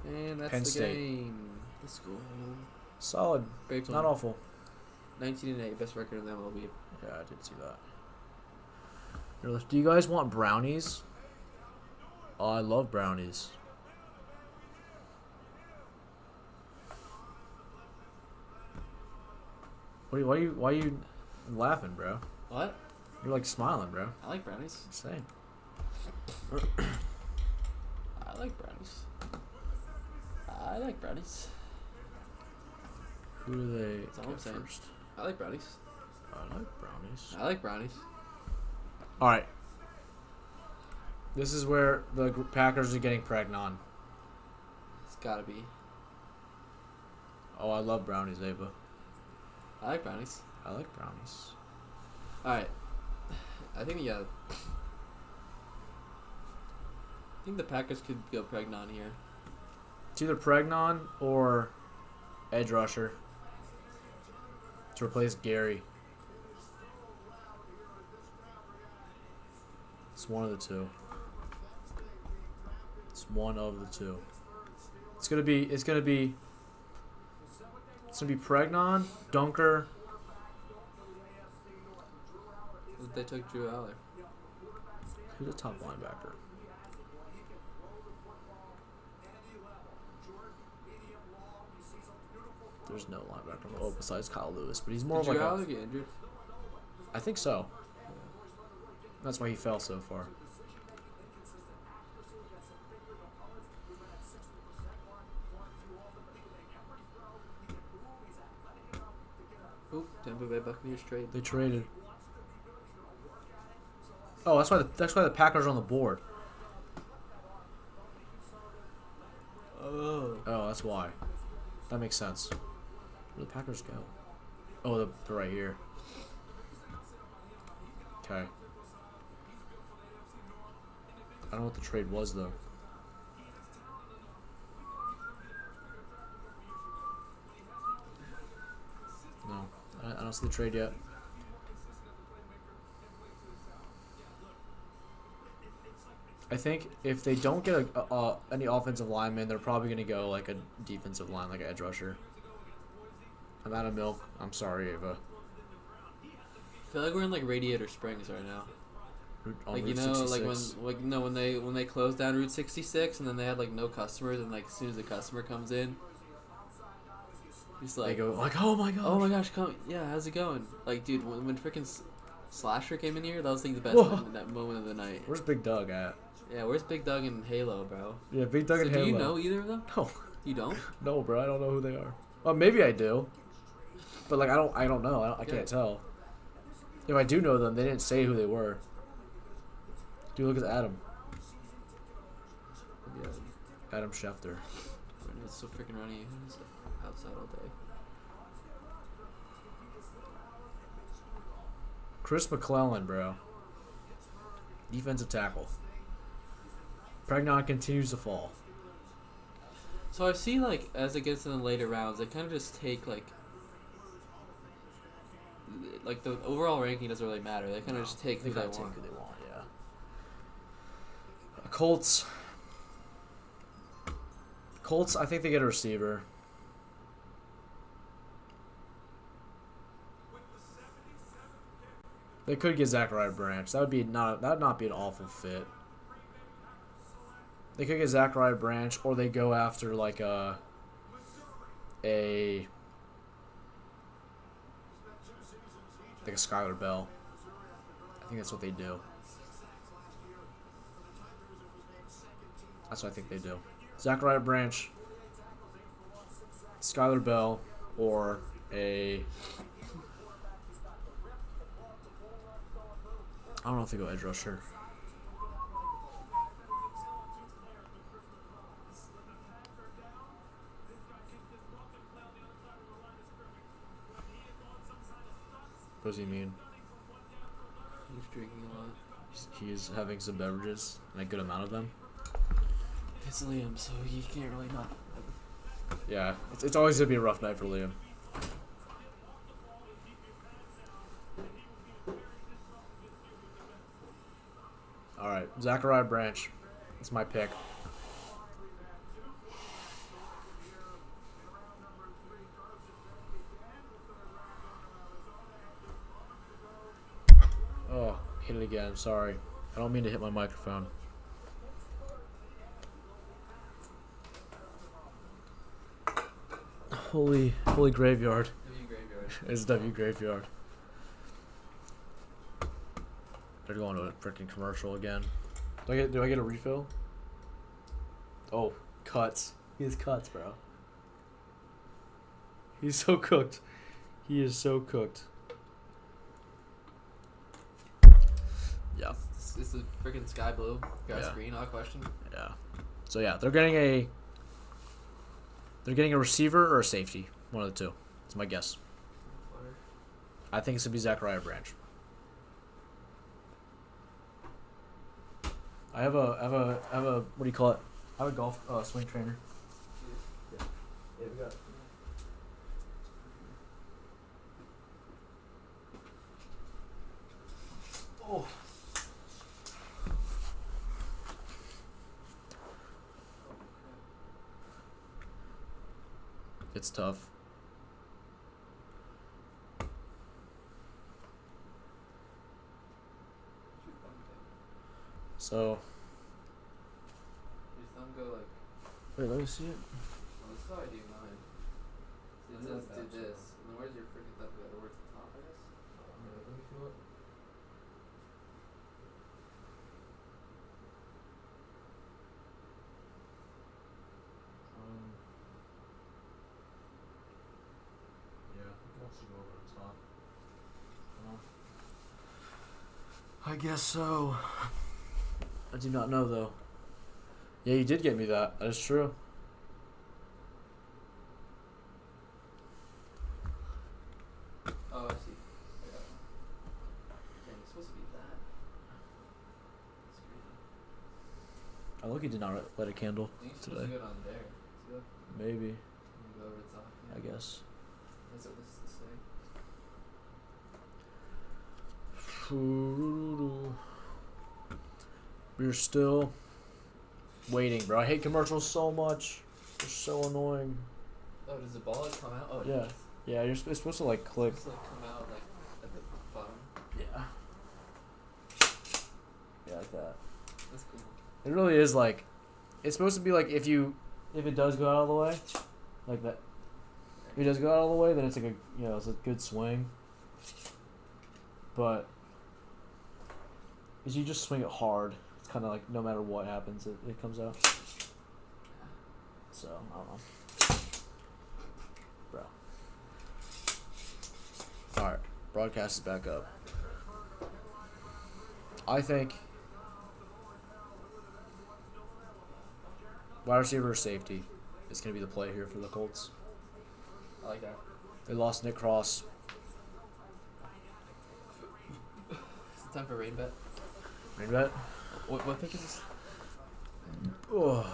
And that's Penn the State. game. Let's go. Solid. Braves Not won. awful. 19-8, best record in the MLB. Yeah, I did see that. Do you guys want brownies? Oh, I love brownies. Why are you laughing, bro? What? You're like smiling, bro. I like brownies. Same. I like brownies. I like brownies. Who do they That's all I'm get saying. first? I like brownies. I like brownies. I like brownies. All right. This is where the Packers are getting pregnant. It's gotta be. Oh, I love brownies, Ava. I like brownies. I like brownies. Alright. I think the Packers could go pregnant here. It's either Pregnon or edge rusher to replace Gary. It's one of the two. It's one of the two. It's gonna be Pregnon, Dunker. They took Drew Aller. Who's the top linebacker? There's no linebacker. Oh, besides Kyle Lewis, but he's more Did of Drew like Aller get injured? I think so. That's why he fell so far. Oop, Tampa Bay Buccaneers trade. They traded. Oh, that's why the Packers are on the board. Oh. Oh, that's why. That makes sense. Where the Packers go? Oh, they're right here. Okay. I don't know what the trade was though. No, I don't see the trade yet. I think if they don't get any offensive lineman, they're probably going to go like a defensive line, like an edge rusher. I'm out of milk. I'm sorry, Ava. I feel like we're in like Radiator Springs right now. On Like Route you know, 66. when they closed down Route 66 and then they had like no customers, and like as soon as the customer comes in, he's They like, go like, oh my gosh. oh my gosh, come, yeah, how's it going? Like, dude, when freaking Slasher came in here, that was like the best Whoa. that moment of the night. Where's Big Doug at? Yeah, where's Big Doug and Halo, bro? Yeah, Big Doug So and do Halo. you know either of them? No, You don't? no, bro. I don't know who they are. Well, maybe I do, but like I don't know. I can't tell. If I do know them, they didn't say who they were. Dude, look at Adam. Yeah. Adam Schefter. It's so freaking runny. outside all day. Chris McClellan, bro. Defensive tackle. Pregnon continues to fall. So I see, like, as it gets in the later rounds, they kind of just take, like, the overall ranking doesn't really matter. They kind of just take who they want. Who they want, yeah. Colts. Colts, I think they get a receiver. They could get Zachariah Branch. That would not be an awful fit. They could get Zachariah Branch, or they go after like a Skylar Bell. I think that's what they do. That's what I think they do. Zachariah Branch, Skylar Bell, or a... I don't know if they go edge rusher. What does he mean? He's drinking a lot. He's having some beverages, and a good amount of them. It's Liam, so he can't really not. Yeah, it's always going to be a rough night for Liam. Alright, Zachariah Branch. That's my pick. Oh, hit it again. Sorry. I don't mean to hit my microphone. Holy graveyard. W graveyard. It's W graveyard. They're going to a freaking commercial again. Do I get a refill? Oh, cuts. He has cuts, bro. He's so cooked. He is so cooked. Yeah. It's the freaking sky blue, grass Yeah. green, odd question. Yeah. So yeah, they're getting a receiver or a safety. One of the two. That's my guess. I think it's gonna be Zachariah Branch. I have a what do you call it? I have a golf swing trainer. Yeah, we got. Oh. It's tough. So. Your thumb go like. Wait, let me see it. Well, this is how I do mine. See, it says do this. And then where's your freaking thumb go? Towards the top, I guess? Let me feel it. Yeah, I think it wants to go over the top. I guess so. I do not know though. Yeah, you did get me that. That is true. Oh, I see. I got it. Dang, it's supposed to be that. That's crazy. I look, he did not light a candle I think it's today. supposed to go down there. See that? Maybe. And go over the top. I Yeah. guess. That's what this is saying. We're still waiting, bro. I hate commercials so much. They're so annoying. Oh, does the ball like come out? Oh, it Yeah. does. Yeah, it's supposed to like click. It's like come out like at the bottom. Yeah. Yeah, like that. That's cool. It really is like, it's supposed to be like if it does go out of the way, like that. If it does go out of the way, then it's like it's a good swing. But if you just swing it hard, it's kind of like no matter what happens, it comes out. So I don't know, bro. All right, broadcast is back up. I think wide receiver or safety is going to be the play here for the Colts. I like that. They lost Nick Cross. Is it time for rain bet? Rain bet? What pick is this? Oh.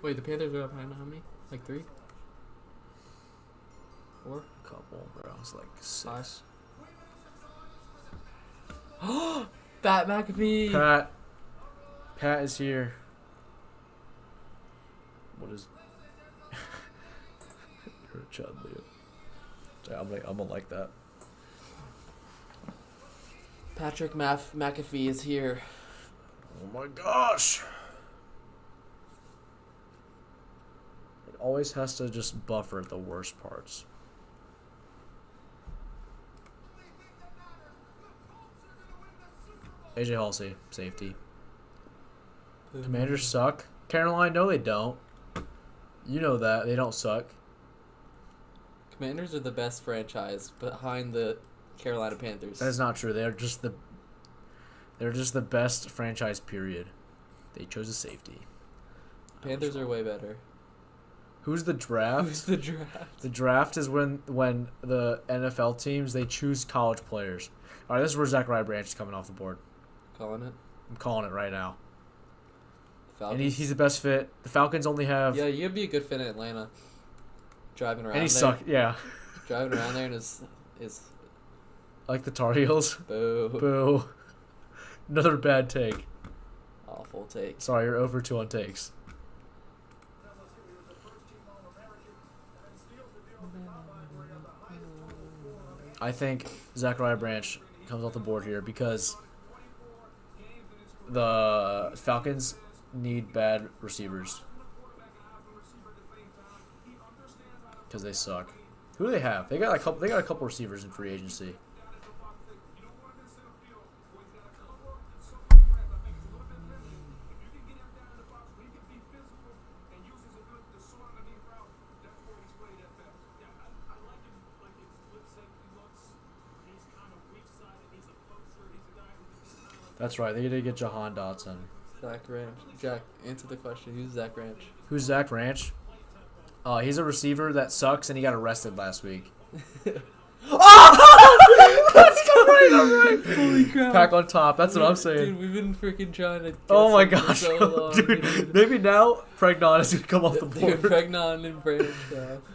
Wait, the Panthers are up how many? Like 3? 4? Couple, bro. It's like 6. Bat McAfee! Pat is here. What is... You're a chud, dude. I'm gonna like that. Patrick McAfee is here. Oh my gosh! It always has to just buffer the worst parts. AJ Halsey, safety. Commanders suck. Caroline, no, they don't. You know that they don't suck. Commanders are the best franchise behind the Carolina Panthers. That is not true. They're just the best franchise. Period. They chose a safety. Panthers are way better. Who's the draft? Who's the draft? The draft is when the NFL teams they choose college players. All right, this is where Zachariah Branch is coming off the board. Calling it. I'm calling it right now. Falcons. And he's the best fit. The Falcons only have. Yeah, you'd be a good fit in Atlanta. Driving around And he there. sucked. Yeah. Driving around there and is Like the Tar Heels. boo. Boo. Another bad take. Awful take. Sorry, you're over 2 on takes. I think Zachariah Branch comes off the board here because the Falcons need bad receivers because they suck. Who do they have? They got a couple receivers in free agency. That's right. They did get Jahan Dotson. Zach Ranch. Jack, answer the question. Who's Zach Ranch? Who's Zach Ranch? He's a receiver that sucks, and he got arrested last week. Oh! Let's go right. Holy crap. Pack on top. That's what I'm saying. Dude, we've been freaking trying to. Oh my get gosh, so long, dude! Maybe now Pregnon is gonna come off the Dude, board. Pregnon and Branch.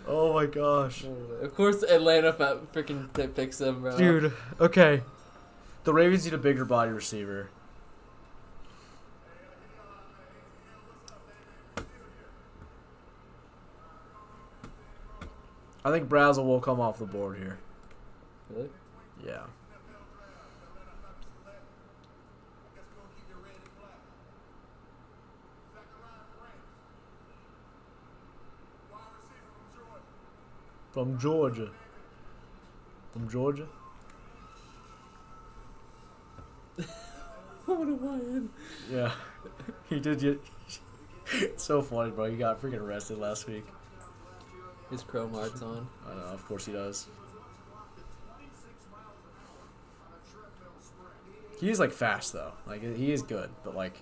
Oh my gosh, Of course, Atlanta freaking picks him, bro. dude. Okay, the Ravens need a bigger body receiver. I think Brazel will come off the board here. Really? Yeah. From Georgia. From Georgia? What am I in? Yeah. He did get... It's so funny, bro. He got freaking arrested last week. His chrome heart's on. I know, of course he does. He is, like, fast, though. Like, he is good, but, like...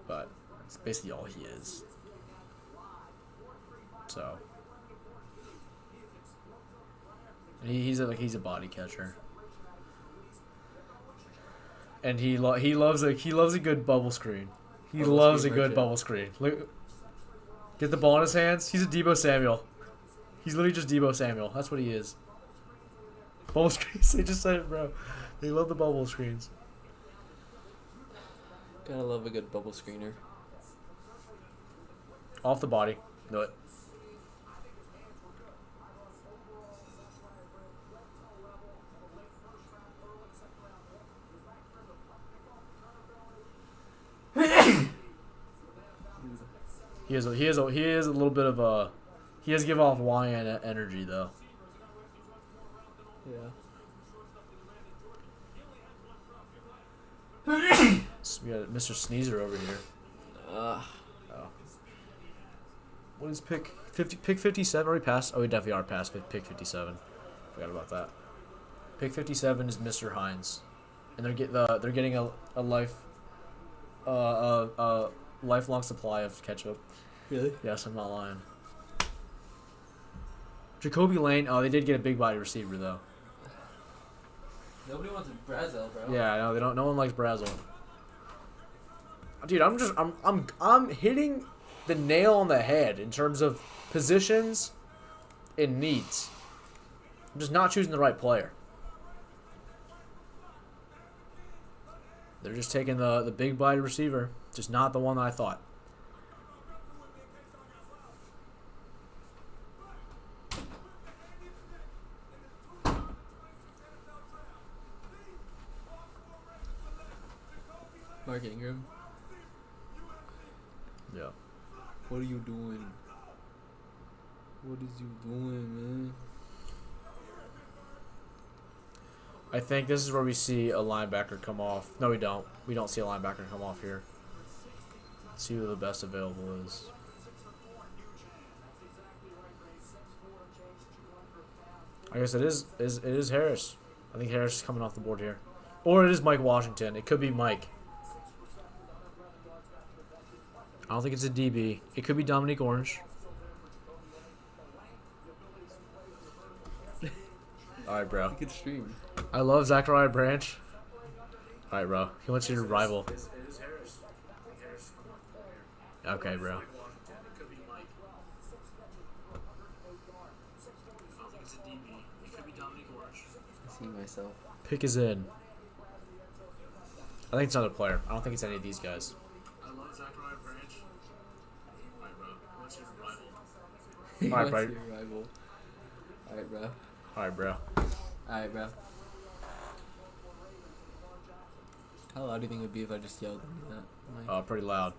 But it's basically all he is. So... And he's a body catcher. And he loves a good bubble screen. He Bubble loves a screen good merchant. bubble screen. Look, get the ball in his hands. He's a Debo Samuel. He's literally just Debo Samuel. That's what he is. Bubble screens. They just said it, bro. They love the bubble screens. Gotta love a good bubble screener. Off the body. Know it. He is a little bit of a... He does give off YN energy, though. Yeah. So we got Mr. Sneezer over here. Uh, Oh. What is pick 50? Pick 57? Are we past? Oh, we definitely are past pick 57. Forgot about that. Pick 57 is Mr. Hines, and they're getting a lifelong supply of ketchup. Really? Yes, I'm not lying. Jacoby Lane. Oh, they did get a big body receiver though. Nobody wants Brazil, bro. Yeah, no, they don't. No one likes Brazil. Dude, I'm hitting the nail on the head in terms of positions and needs. I'm just not choosing the right player. They're just taking the big body receiver, just not the one that I thought. Mark Ingram. Yeah. What are you doing? What is you doing, man? I think this is where we see a linebacker come off. No, we don't. We don't see a linebacker come off here. Let's see who the best available is. I guess it is Harris. I think Harris is coming off the board here. Or it is Mike Washington. It could be Mike. I don't think it's a DB. It could be Dominique Orange. Alright, bro. You could stream. I love Zachariah Branch. Alright, bro. He wants you to rival. Okay, bro. I see myself. Pick is in. I think it's another player. I don't think it's any of these guys. I love Zachariah Branch. Alright, bro. What's your rival? Alright, bro. What's your rival? Alright, bro. Alright, bro. Alright, bro. How loud do you think it would be if I just yelled into that? Like, Pretty loud.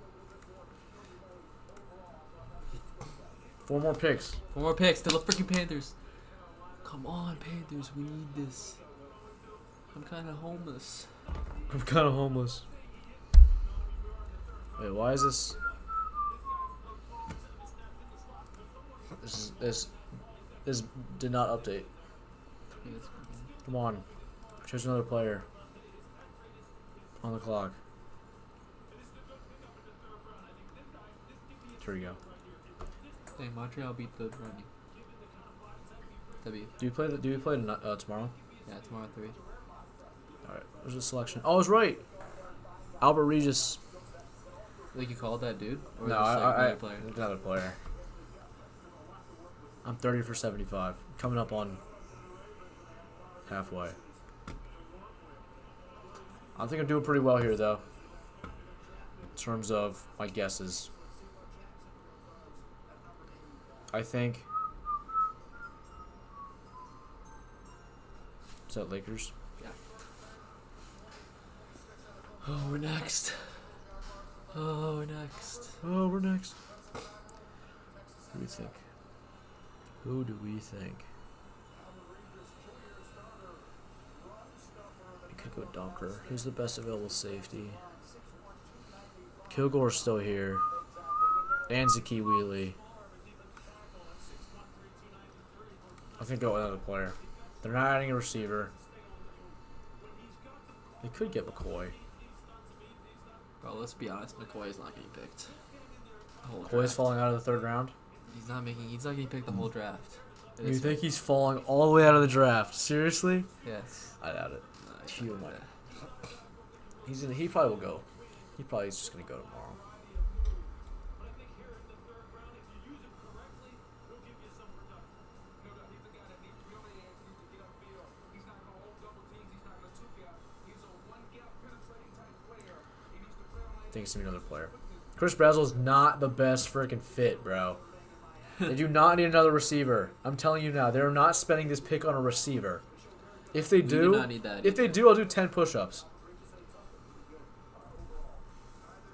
4 more picks. 4 more picks to the freaking Panthers. Come on, Panthers. We need this. I'm kind of homeless. I'm kind of homeless. Wait, why is this? This did not update. Come on, choose another player. On the clock. Here we go. Hey, Montreal beat the running. W. Do you play tomorrow? Yeah, tomorrow at 3. All right. Where's the selection? Oh, I was right. Albert Regis. Like you called that dude? Or No, just, like, I another player? another player. I'm 30 for 75. Coming up on halfway. I think I'm doing pretty well here, though. In terms of my guesses. I think. Is that Lakers? Yeah. Oh, we're next. Oh, we're next. Oh, we're next. Who do we think? Who do we think? We could go Dunker. Who's the best available safety? Kilgore's still here. And Zaki Wheatley. I think go with another player. They're not adding a receiver. They could get McCoy. Bro, let's be honest. McCoy is not getting picked. The whole McCoy's draft. falling out of the third round. He's not getting picked the whole draft. It You is- think he's falling all the way out of the draft? Seriously? Yes. I doubt it. No, he's He not might. gonna- He probably will go. He probably is just gonna go tomorrow. I think it's gonna be another player. Chris Brazel's not the best freaking fit, bro. They do not need another receiver. I'm telling you now, they're not spending this pick on a receiver. If they do do, not need that if they either. do, I'll do 10 push-ups.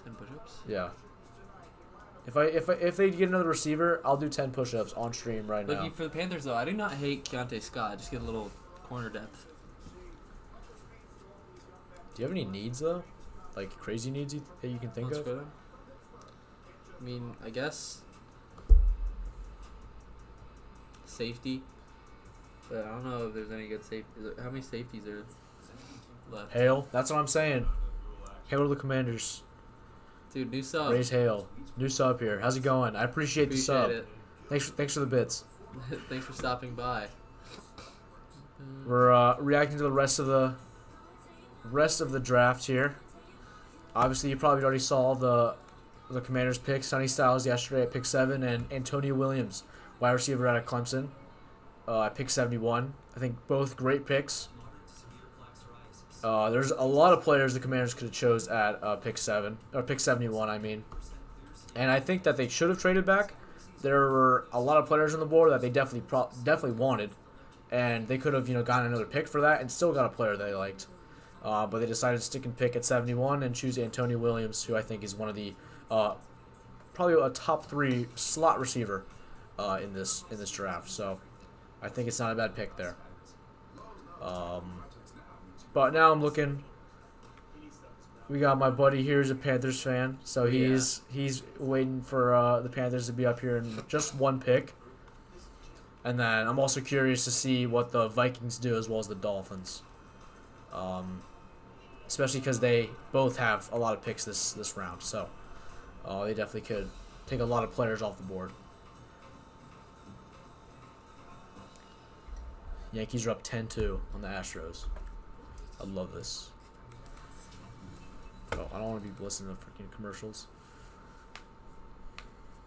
10 push-ups? Yeah. If they get another receiver, I'll do 10 push-ups on stream right now. Look, for the Panthers, though, I do not hate Keontae Scott. Just get a little corner depth. Do you have any needs though? Like crazy needs that you can think Let's of? go then. I mean, I guess safety, but I don't know if there's any good safety. How many safeties are left? Hail. That's what I'm saying. Hail to the Commanders. Dude, new sub. Raise Hale. New sub here. How's it going? I appreciate the sub. Appreciate Thanks for the bits. it. Thanks for stopping by. We're reacting to the rest of the draft here. Obviously, you probably already saw the Commanders pick Sonny Styles yesterday at pick 7 and Antonio Williams, wide receiver out of Clemson, at pick 71. I think both great picks. There's a lot of players the Commanders could have chose at pick 7 or pick 71. I mean, and I think that they should have traded back. There were a lot of players on the board that they definitely wanted, and they could have gotten another pick for that and still got a player they liked. But they decided to stick and pick at 71 and choose Antonio Williams, who I think is one of the probably a top 3 slot receiver in this draft. So I think it's not a bad pick there. But now I'm looking. We got my buddy here who's a Panthers fan, so he's waiting for the Panthers to be up here in just one pick. And then I'm also curious to see what the Vikings do as well as the Dolphins. Especially because they both have a lot of picks this round, so they definitely could take a lot of players off the board. Yankees are up 10-2 on the Astros. I love this. Oh, I don't want to be listening to freaking commercials.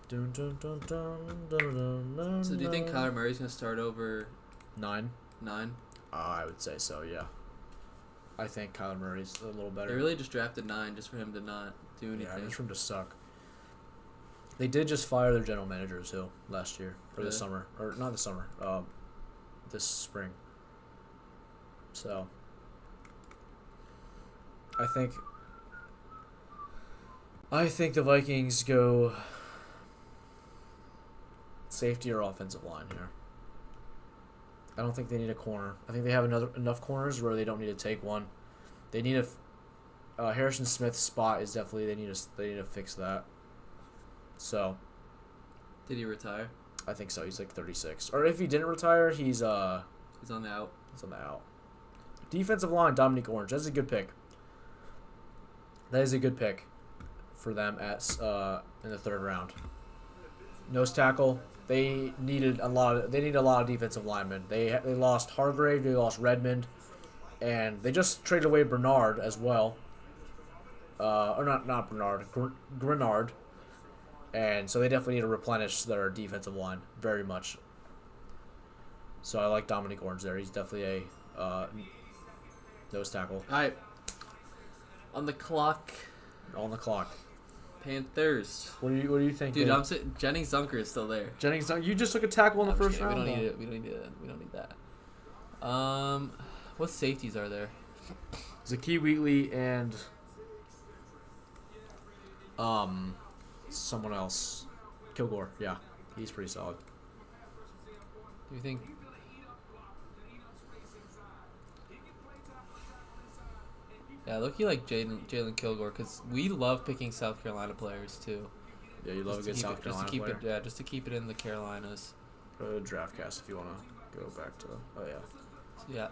Dun, dun, dun, dun, dun, dun, dun, So do you think Kyler Murray's going to start over 9? 9? I would say so, yeah. I think Kyler Murray's a little better. They really just drafted 9 just for him to not do anything. Yeah, just for him to suck. They did just fire their general manager too last year or this summer, or not this summer, this spring. So I think the Vikings go safety or offensive line here. I don't think they need a corner. I think they have enough corners where they don't need to take one. They need a Harrison Smith's spot is definitely they need to fix that. So, Did he retire? I think so. He's like 36. Or if he didn't retire, he's on on the out. the out. Defensive line, Dominique Orange. That's a good pick. That is a good pick for them at in the 3rd round. Nose tackle. They needed a lot of defensive linemen. They lost Hargrave, they lost Redmond, and they just traded away Bernard as well. Or not Bernard, Grenard. And so they definitely need to replenish their defensive line very much. So I like Dominic Orange there. He's definitely a nose tackle. All right. On the clock, On the clock. Panthers. What do you think? Dude, Dave? I'm sitting. Jennings Dunker is still there. Jennings, you just took a tackle in the I'm just first kidding. round. We don't need it. We don't need that. What safeties are there? Zakee Wheatley and someone else. Kilgore, yeah. He's pretty solid. Do you think? Yeah, look, like Jalen Kilgore, because we love picking South Carolina players too. Yeah, you love a good South Carolina player. Just to keep it in the Carolinas. Go to DraftCast if you want to go back to. Oh yeah. Yeah.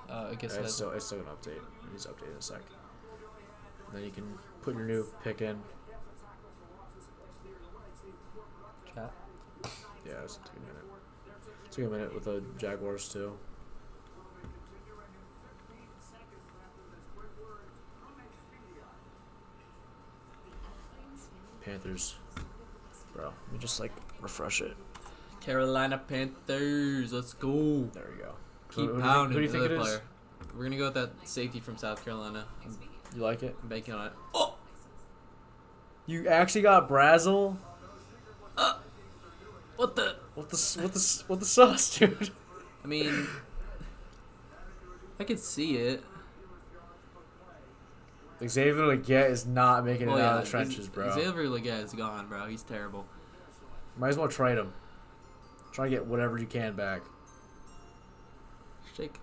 I guess It's still gonna update. He's updating in a sec. And then you can put your new pick in. chat. Yeah, it took a minute. Took a minute with the Jaguars too. Panthers. Bro, let me just refresh it. Carolina Panthers, let's go. There we go. Keep pounding. Who do you think it another is? player. We're gonna go with that safety from South Carolina. You like it? I'm banking on it. Oh, You actually got Brazel? what the? What the sauce, dude? I mean, I could see it. Xavier Legette is not making it Well, out of the trenches, bro. Xavier Legette is gone, bro. He's terrible. Might as well trade him. Try to get whatever you can back. Shake.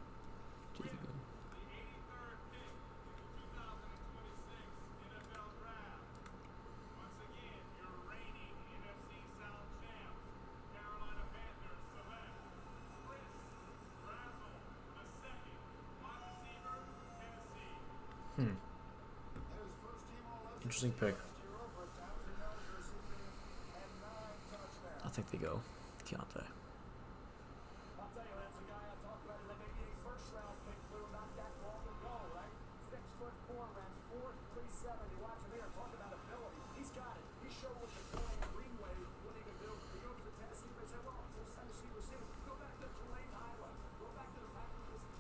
Interesting pick. I think they go Keontae.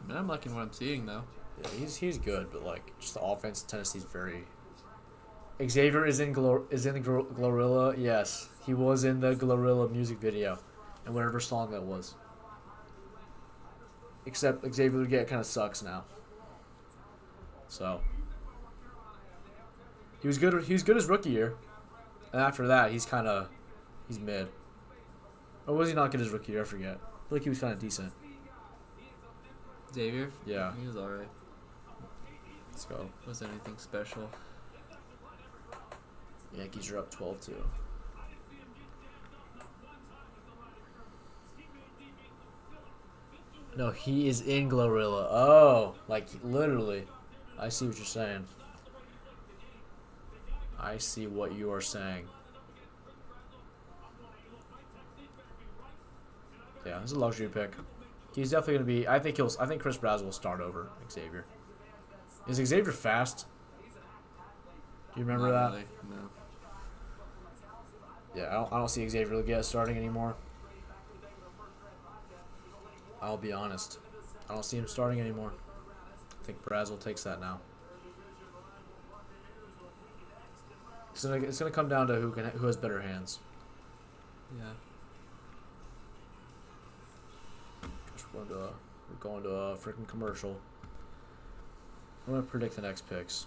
I mean, I'm liking what I'm seeing though. Yeah, he's good, but like just the offense in Tennessee's very. Xavier is in Glorilla. Yes, he was in the Glorilla music video, and whatever song that was. Except Xavier kind of sucks now. So he was good. He was good his rookie year, and after that, he's mid. Or was he not good his rookie year? I forget. I feel like he was kind of decent. Xavier? Yeah. He was alright. Let's go. Wasn't anything special. Yankees are up 12-2. No, he is in Glorilla. Oh, like literally. I see what you're saying. I see what you are saying. Yeah, this is a luxury pick. He's definitely gonna be. I think Chris Brazel will start over Xavier. Is Xavier fast? Do you remember Not that? really, no. Yeah, I don't see Xavier Leggett starting anymore. I'll be honest. I don't see him starting anymore. I think Brazel takes that now. It's gonna come down to who has better hands. Yeah. We're going to a freaking commercial. I'm gonna predict the next picks.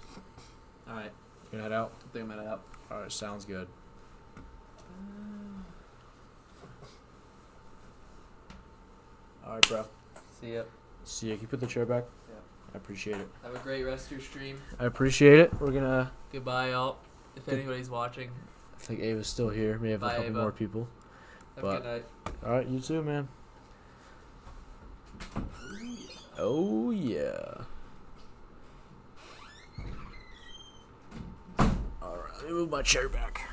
Alright. You gonna head out? I think I'm headed out. All right, sounds good. All right, bro. See ya. See you. Can you put the chair back? Yeah. I appreciate it. Have a great rest of your stream. I appreciate it. We're gonna. Goodbye, y'all. If Good- anybody's watching, I think Ava's still here. May have Bye, a couple Ava. more people. have But- a good night. All right, you too, man. Oh yeah. All right, let me move my chair back.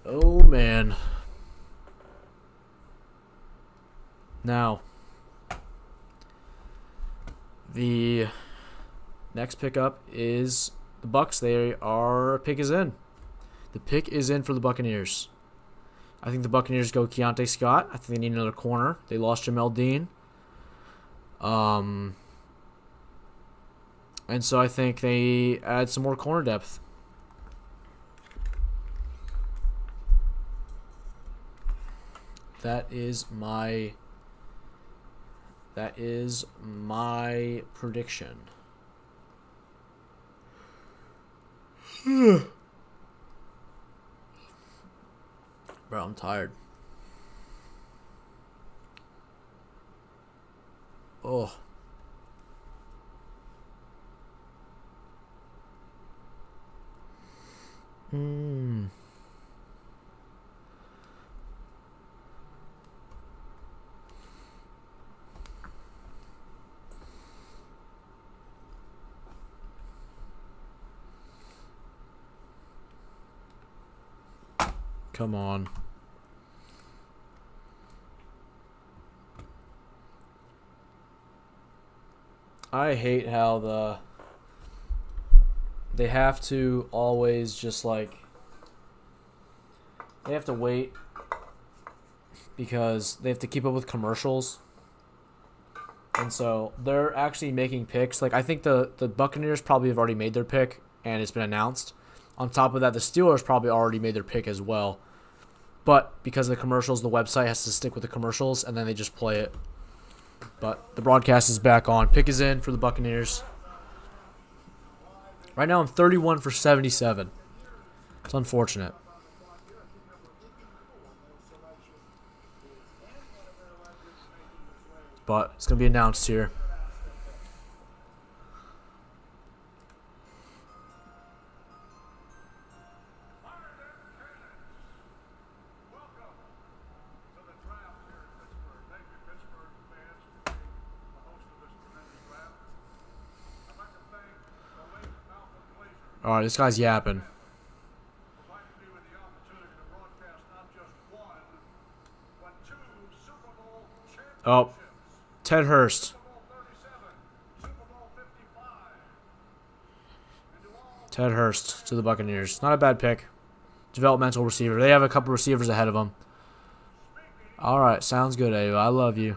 Oh man. Now, the next pickup is the Bucks. Pick is in. The pick is in for the Buccaneers. I think the Buccaneers go Keontae Scott. I think they need another corner. They lost Jamel Dean. And so I think they add some more corner depth. That is my prediction. Bro, I'm tired. Oh. Come on. I hate how they have to always just like they have to wait because they have to keep up with commercials. And so they're actually making picks. Like I think the Buccaneers probably have already made their pick and it's been announced. On top of that, the Steelers probably already made their pick as well. But because of the commercials, the website has to stick with the commercials, and then they just play it. But the broadcast is back on. Pick is in for the Buccaneers. Right now, I'm 31 for 77. It's unfortunate. But it's going to be announced here. All right, this guy's yapping. providing me with the opportunity to broadcast not just one, but two Super Bowl Oh, championships. Ted Hurst. Super Bowl 37, Super Bowl 55. And to all Ted Hurst to the Buccaneers. Not a bad pick. Developmental receiver. They have a couple receivers ahead of them. All right, sounds good, Ava. I love you.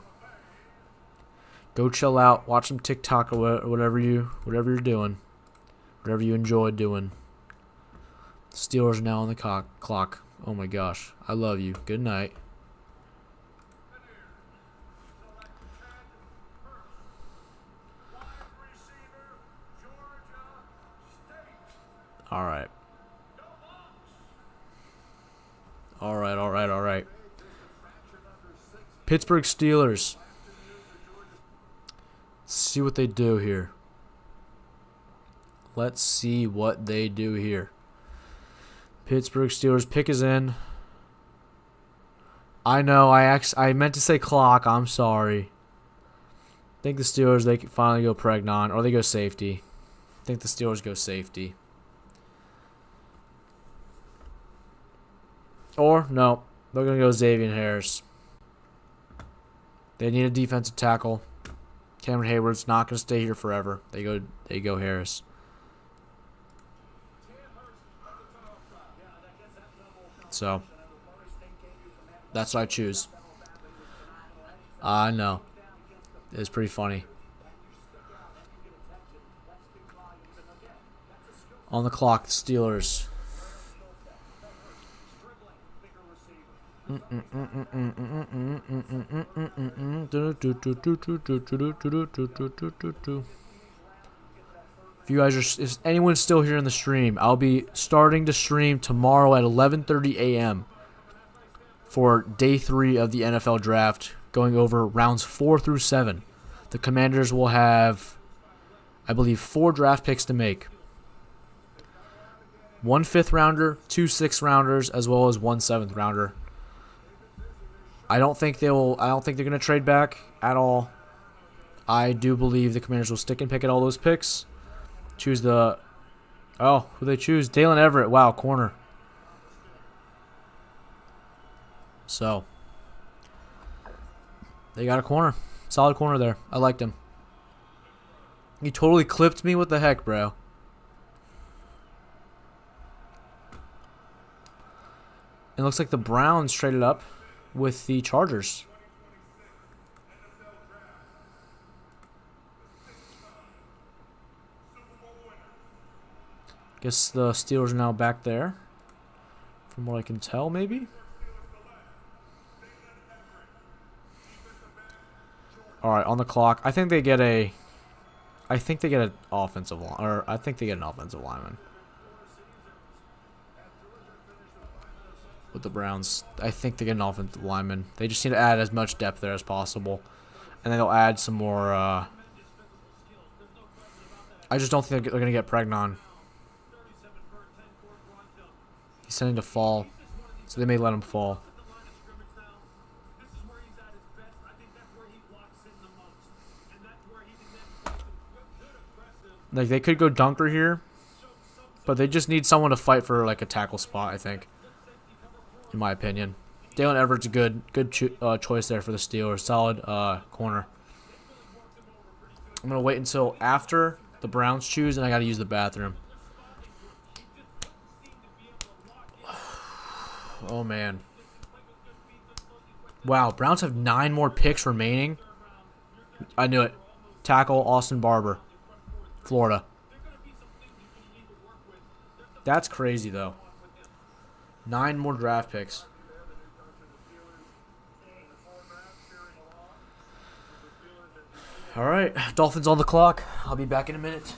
Go chill out, watch some TikTok or whatever you're doing, whatever you enjoy doing. Steelers are now on the clock. Oh my gosh, I love you. Good night. All right. All right. Pittsburgh Steelers. Let's see what they do here. Pittsburgh Steelers pick is in. I know. I meant to say clock. I'm sorry. I think the Steelers, they can finally go Pregnon, or they go safety. I think the Steelers go safety. Or no, they're gonna go Xavier Harris. They need a defensive tackle. Cameron Hayward's not gonna stay here forever. They go Harris. So that's what I choose. I know. It's pretty funny. On the clock, the Steelers. If you guys are, if anyone's still here in the stream, I'll be starting to stream tomorrow at 11:30 a.m. for day 3 of the NFL draft, going over rounds 4 through 7. The Commanders will have, I believe, 4 draft picks to make. 1 5th rounder, 2 6th rounders, as well as 1 7th rounder. I don't think they're going to trade back at all. I do believe the Commanders will stick and pick at all those picks. Choose the... Oh, who they choose? Dalen Everett. Wow, corner. So, they got a corner. Solid corner there. I liked him. He totally clipped me. What the heck, bro? It looks like the Browns traded up with the Chargers. Guess the Steelers are now back there. From what I can tell, maybe. All right, on the clock. I think they get an offensive line, or I think they get an offensive lineman. With the Browns, I think they get an offensive lineman. They just need to add as much depth there as possible, and then they'll add some more. I just don't think they're gonna get Pregnon. He's sending to fall, so they may let him fall. Like, they could go Dunker here, but they just need someone to fight for like a tackle spot, I think. In my opinion, Dalen Everett's a good choice there for the Steelers. Solid corner. I'm gonna wait until after the Browns choose, and I gotta use the bathroom. Oh man! Wow, Browns have 9 more picks remaining. I knew it. Tackle Austin Barber, Florida. That's crazy though. 9 more draft picks. All right, Dolphins on the clock. I'll be back in a minute.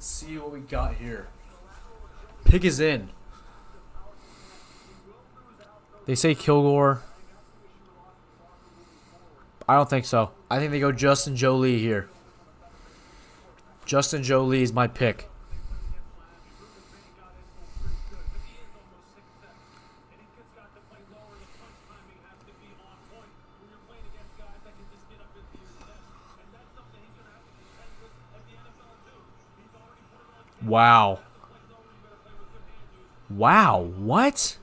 Let's see what we got here. Pick is in. They say Kilgore. I don't think so. I think they go Justin Jolie here. Justin Jolie is my pick. Wow. Wow, what?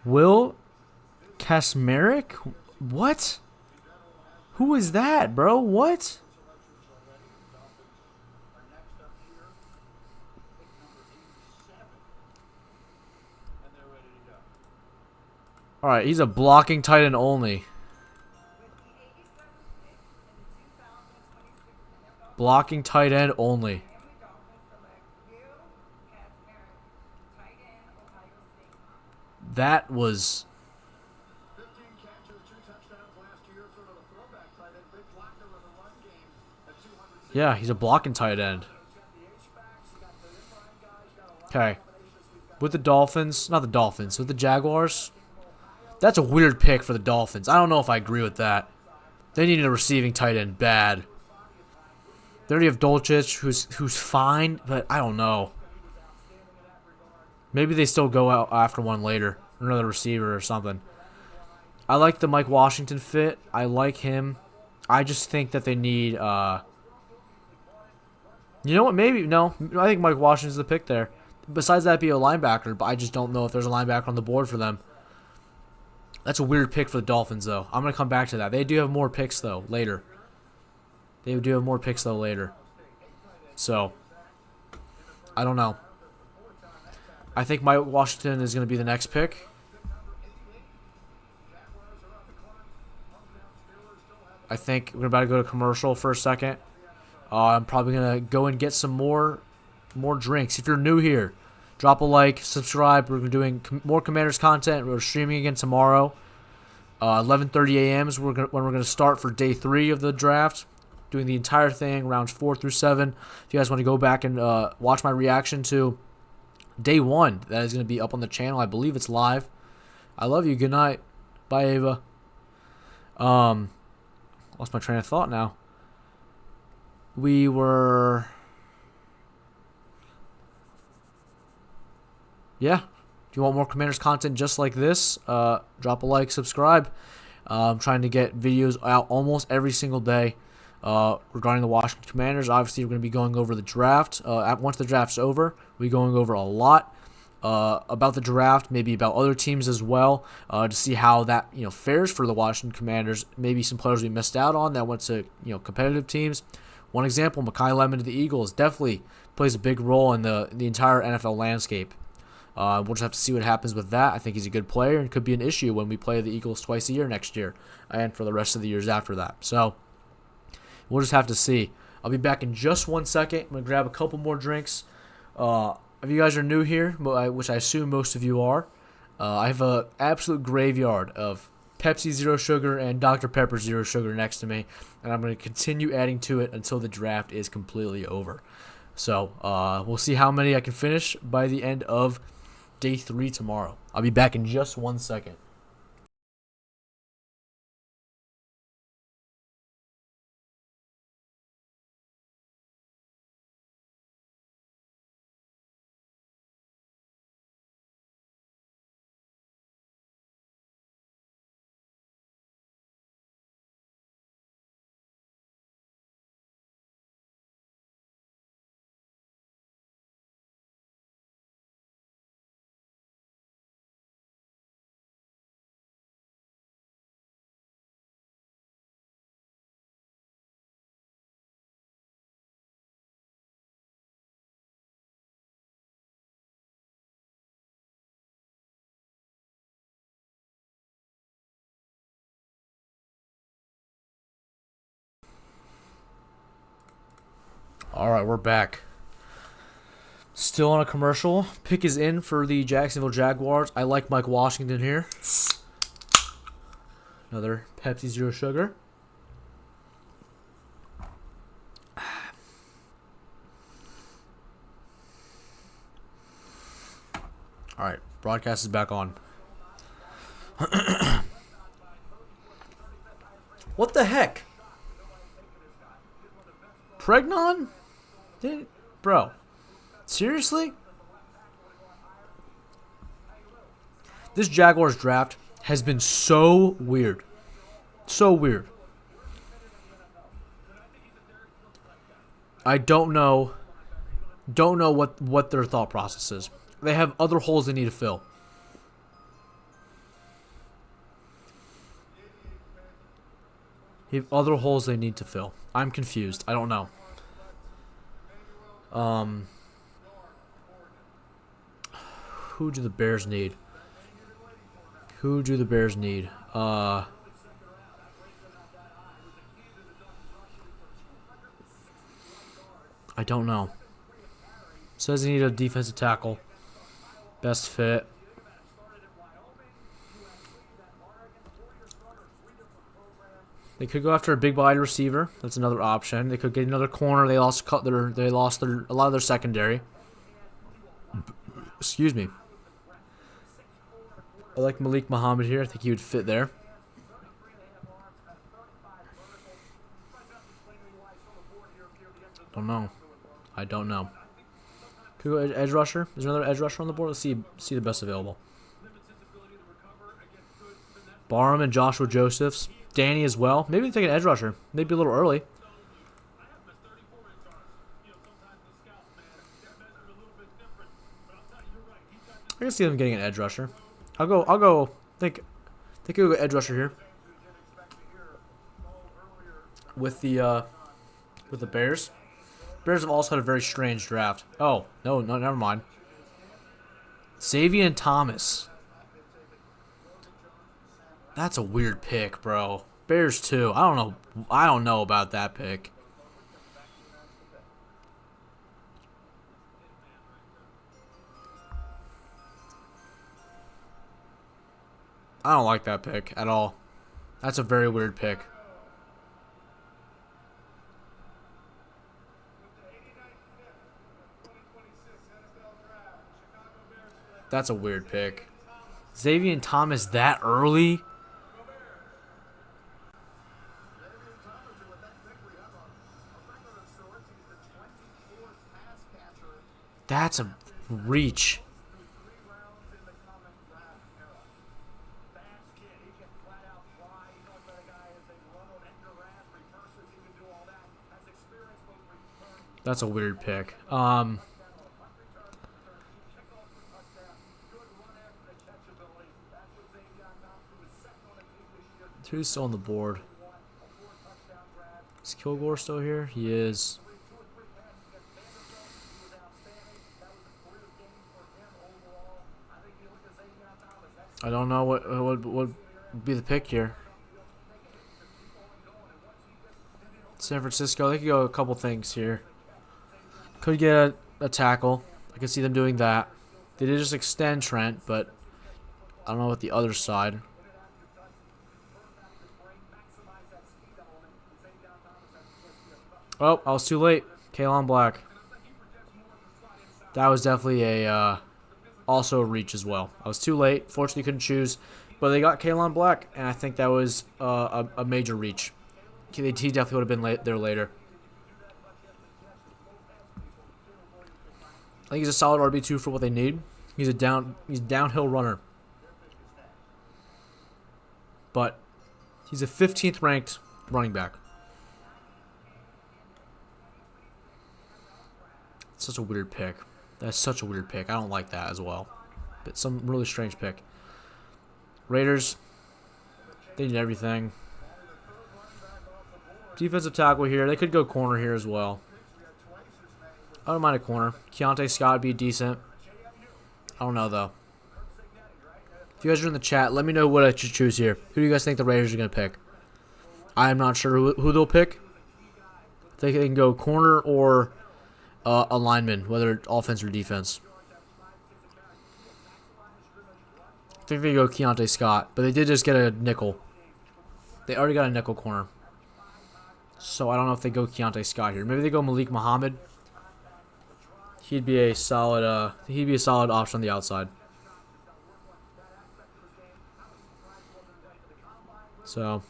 Will Kasmerick? What? Who is that, bro? What? Alright, he's a blocking tight end only. Blocking tight end only. That was... Yeah, he's a blocking tight end. Okay. With the Dolphins, not the Dolphins, with the Jaguars. That's a weird pick for the Dolphins. I don't know if I agree with that. They need a receiving tight end bad. They already have Dolchich, who's fine, but I don't know. Maybe they still go out after one later. Another receiver or something. I like the Mike Washington fit. I like him. I just think that they need... You know what? Maybe... No. I think Mike Washington's the pick there. Besides that, be a linebacker, but I just don't know if there's a linebacker on the board for them. That's a weird pick for the Dolphins, though. I'm going to come back to that. They do have more picks, though, later. They do have more picks, though, later. So, I don't know. I think Mike Washington is going to be the next pick. I think we're about to go to commercial for a second. I'm probably going to go and get some more drinks. If you're new here, drop a like, subscribe. We're doing more Commanders content. We're streaming again tomorrow. 11:30 a.m. is when we're going to start for day 3 of the draft. Doing the entire thing, rounds 4 through 7. If you guys want to go back and watch my reaction to day 1, that is going to be up on the channel. I believe it's live. I love you. Good night. Bye, Ava. Lost my train of thought now. We were... Yeah. If you want more Commanders content just like this, drop a like, subscribe. I'm trying to get videos out almost every single day regarding the Washington Commanders. Obviously, we're going to be going over the draft. Once the draft's over, we're going over a lot about the draft, maybe about other teams as well, to see how that fares for the Washington Commanders. Maybe some players we missed out on that went to competitive teams. One example, Mekhi Lemon to the Eagles definitely plays a big role in the entire NFL landscape. We'll just have to see what happens with that. I think he's a good player and could be an issue when we play the Eagles twice a year next year and for the rest of the years after that. So we'll just have to see. I'll be back in just 1 second. I'm going to grab a couple more drinks. If you guys are new here, which I assume most of you are, I have an absolute graveyard of Pepsi Zero Sugar and Dr. Pepper Zero Sugar next to me, and I'm going to continue adding to it until the draft is completely over. So we'll see how many I can finish by the end of day 3 tomorrow. I'll be back in just 1 second. All right, we're back. Still on a commercial. Pick is in for the Jacksonville Jaguars. I like Mike Washington here. Another Pepsi Zero Sugar. All right, broadcast is back on. What the heck? Pregnon? Bro, seriously? This Jaguars draft has been so weird. So weird. I don't know what their thought process is. They have other holes they need to fill. They have other holes they need to fill. I'm confused. I don't know. Who do the Bears need? Who do the Bears need? I don't know. Says they need a defensive tackle. Best fit. They could go after a big wide receiver. That's another option. They could get another corner. They lost a lot of their secondary. Excuse me. I like Malik Muhammad here. I think he would fit there. Don't know. I don't know. Could go edge rusher. Is there another edge rusher on the board? Let's see the best available. Barham and Joshua Josephs. Danny as well. Maybe they take an edge rusher. Maybe a little early. I can see them getting an edge rusher. I'll go. Think we'll go edge rusher here. With the Bears. Bears have also had a very strange draft. Oh, no, never mind. Xavier Thomas. That's a weird pick, bro. Bears too. I don't know about that pick. I don't like that pick at all. That's a very weird pick. That's a weird pick. Xavier Thomas that early? That's a reach. That's a weird pick. Who's still on the board? Is Kilgore still here? He is. I don't know what would be the pick here. San Francisco, they could go a couple things here. Could get a tackle. I could see them doing that. They did just extend Trent, but I don't know what the other side. Oh, I was too late. Kaylon Black. That was definitely a also a reach as well. I was too late. Fortunately, couldn't choose. But they got Kaylon Black, and I think that was a major reach. He definitely would have been there later. I think he's a solid RB2 for what they need. He's a downhill runner. But he's a 15th ranked running back. Such a weird pick. That's such a weird pick. I don't like that as well. But some really strange pick. Raiders, they need everything. Defensive tackle here. They could go corner here as well. I don't mind a corner. Keontae Scott would be decent. I don't know, though. If you guys are in the chat, let me know what I should choose here. Who do you guys think the Raiders are going to pick? I am not sure who they'll pick. They can go corner or a lineman, whether offense or defense. I think they go Keontae Scott, but they did just get a nickel. They already got a nickel corner. So I don't know if they go Keontae Scott here. Maybe they go Malik Muhammad. He'd be a solid option on the outside. So,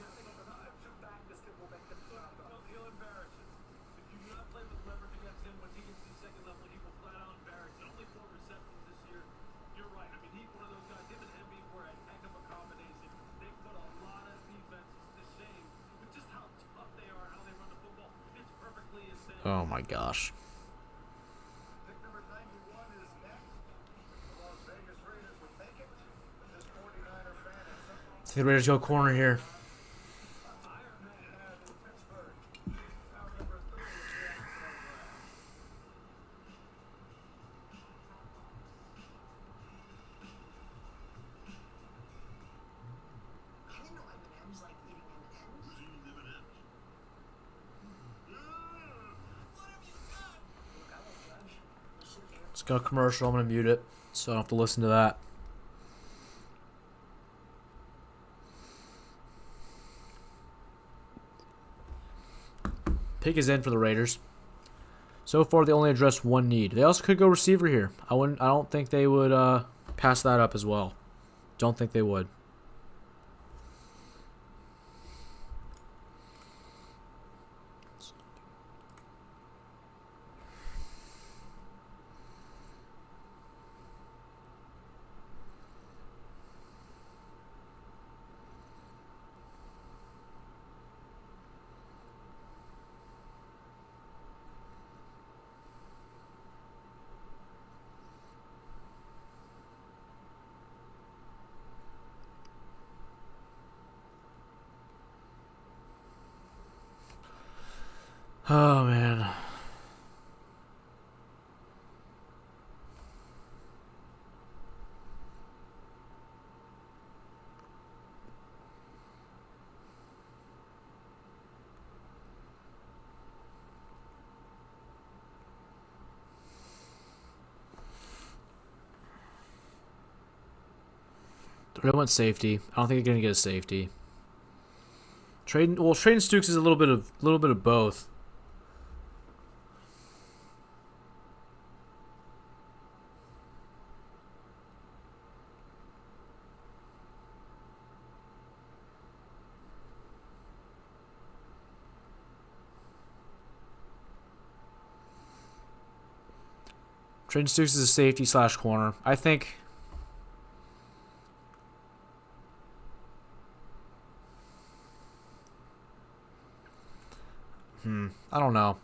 oh my gosh. Pick number 91 is next. The Las Vegas Raiders would make it. But this 49er fan is something I think the Raiders go corner here. Iron Man had in Pittsburgh. Now number 30 is next. I didn't know M&M's like eating M&M's. What have you got? Look, I won't judge. Listen here. Let's go commercial. I'm going to mute it so I don't have to listen to that. Pick is in for the Raiders. So far, they only addressed one need. They also could go receiver here. I don't think they would pass that up as well. Don't think they would. Oh, man. They want safety. I don't think they're gonna get a safety. Trading Stukes is a little bit of both. Trading Stukes is a safety / corner. I think. I don't know.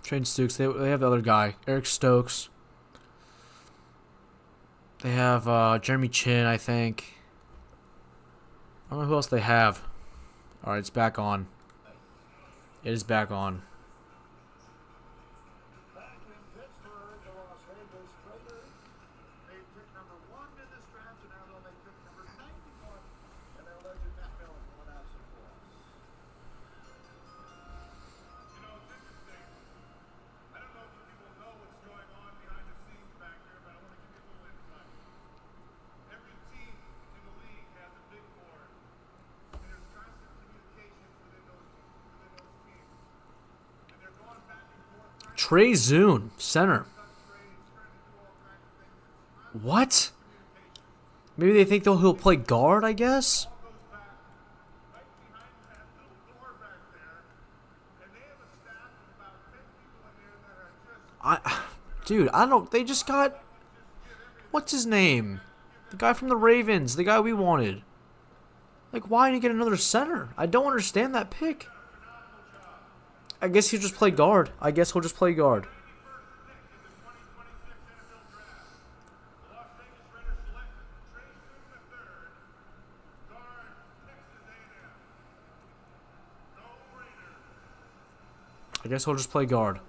Trading Stukes. They have the other guy, Eric Stokes. They have Jeremy Chin, I think. I don't know who else they have. All right, it's back on. It is back on. Back in Pittsburgh, the Las Vegas Raiders made pick number 1 in this draft, and now they'll make pick number 91. And their legend Matt Millen will announce it for us. You know, it's interesting. I don't know if you people know what's going on behind the scenes back here, but I want to give you a little insight. Every team in the league has a big board, and there's constant communications within those teams. And they're going back and forth. Trey Zune, center. What? Maybe they think he'll play guard, I guess? Dude, I don't. They just got. What's his name? The guy from the Ravens. The guy we wanted. Like, why didn't he get another center? I don't understand that pick. I guess he'll just play guard. I guess he'll just play guard. I guess he'll just play guard.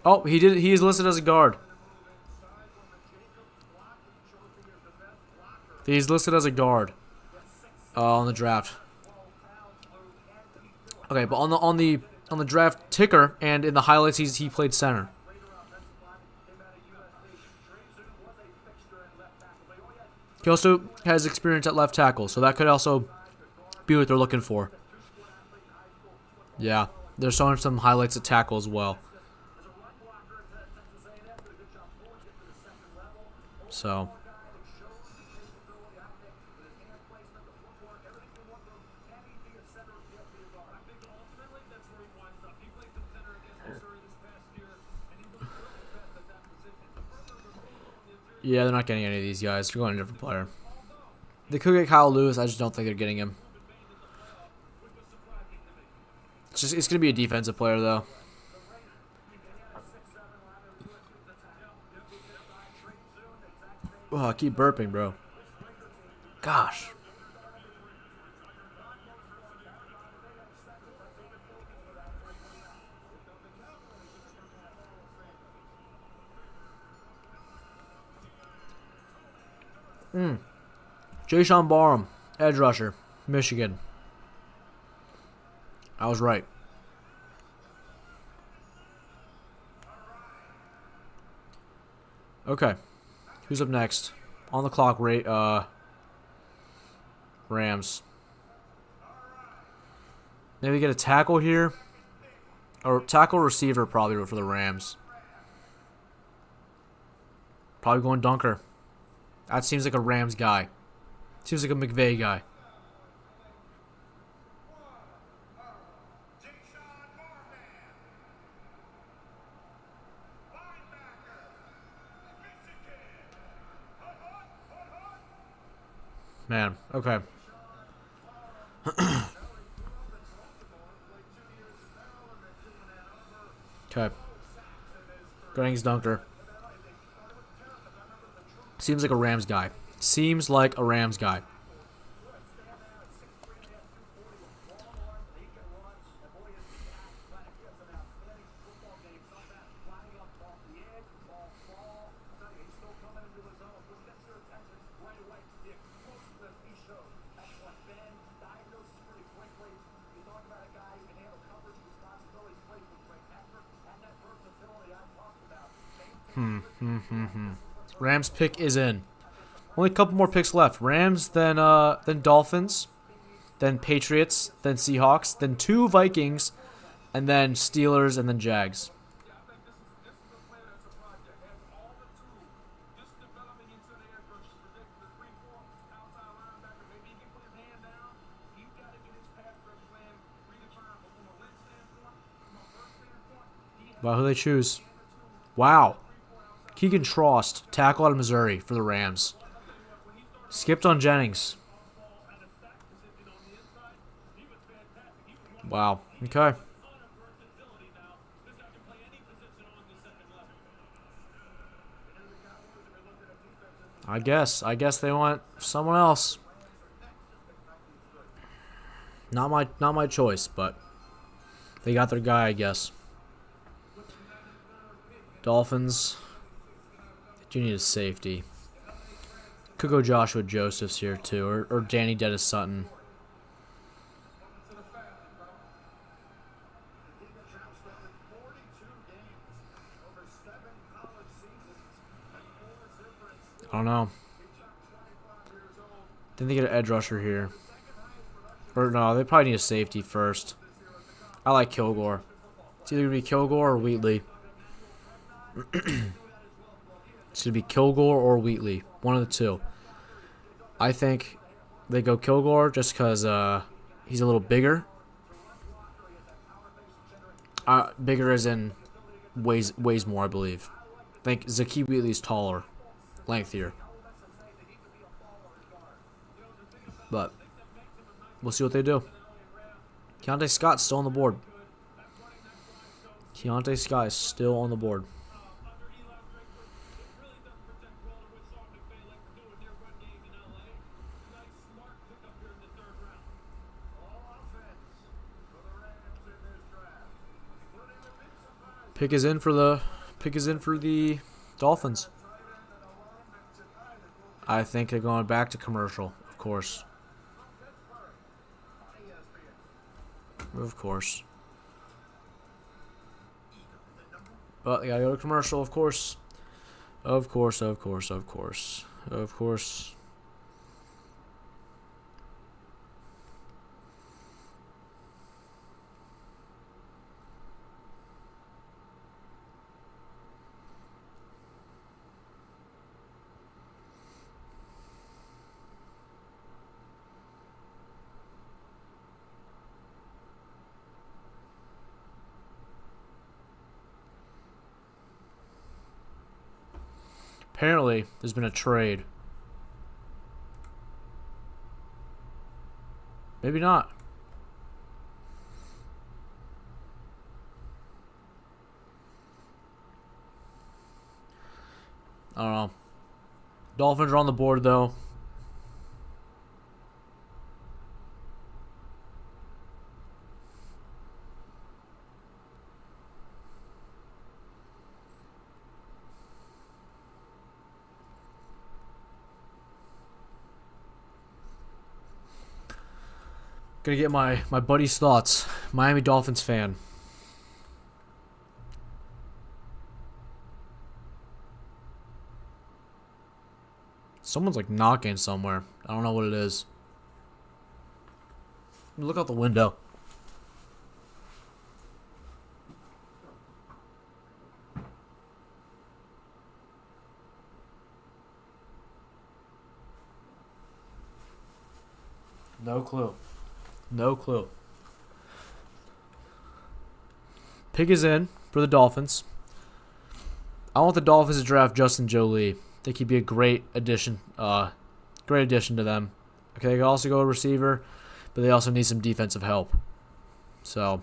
Oh, he did. He is listed as a guard. He's listed as a guard on the draft. Okay, but on the draft ticker and in the highlights, he played center. He also has experience at left tackle, so that could also be what they're looking for. Yeah, they're showing some highlights at tackle as well. So, yeah, they're not getting any of these guys. They're going to a different player. They could get Kyle Lewis. I just don't think they're getting him. It's gonna be a defensive player though. Oh, I keep burping, bro. Gosh. Jayshon Barham, edge rusher, Michigan. I was right. Okay. Who's up next? On the clock, Rams. Maybe get a tackle here. Or tackle receiver probably for the Rams. Probably going dunker. That seems like a Rams guy. Seems like a McVay guy. Man, okay. Okay. Grangs dunker. Seems like a Rams guy. Seems like a Rams guy. Rams pick is in. Only a couple more picks left. Rams, then Dolphins, then Patriots, then Seahawks, then 2 Vikings, and then Steelers, and then Jags. Wow, who they choose? Wow. Keegan Trost, tackle out of Missouri for the Rams. Skipped on Jennings. Wow. Okay. I guess they want someone else. Not my choice, but they got their guy, I guess. Dolphins. Do need a safety. Could go Joshua Josephs here too, or Danny Dennis Sutton. I don't know. Didn't they get an edge rusher here? Or no, they probably need a safety first. I like Kilgore. It's either gonna be Kilgore or Wheatley. It's going to be Kilgore or Wheatley. One of the two. I think they go Kilgore just because he's a little bigger. Bigger as in weighs more, I believe. I think Zakee Wheatley's taller. Lengthier. But we'll see what they do. Keontae Scott's still on the board. Keontae Scott is still on the board. Pick is in for the Dolphins. I think they're going back to commercial, of course. Of course. But they gotta go to commercial, of course. Of course. Apparently, there's been a trade. Maybe not. I don't know. Dolphins are on the board, though. Gonna get my buddy's thoughts. Miami Dolphins fan. Someone's like knocking somewhere. I don't know what it is. Look out the window. No clue. No clue. Pick is in for the Dolphins. I want the Dolphins to draft Justin Jolie. I think he'd be a great addition. Great addition to them. Okay, they could also go a receiver, but they also need some defensive help. So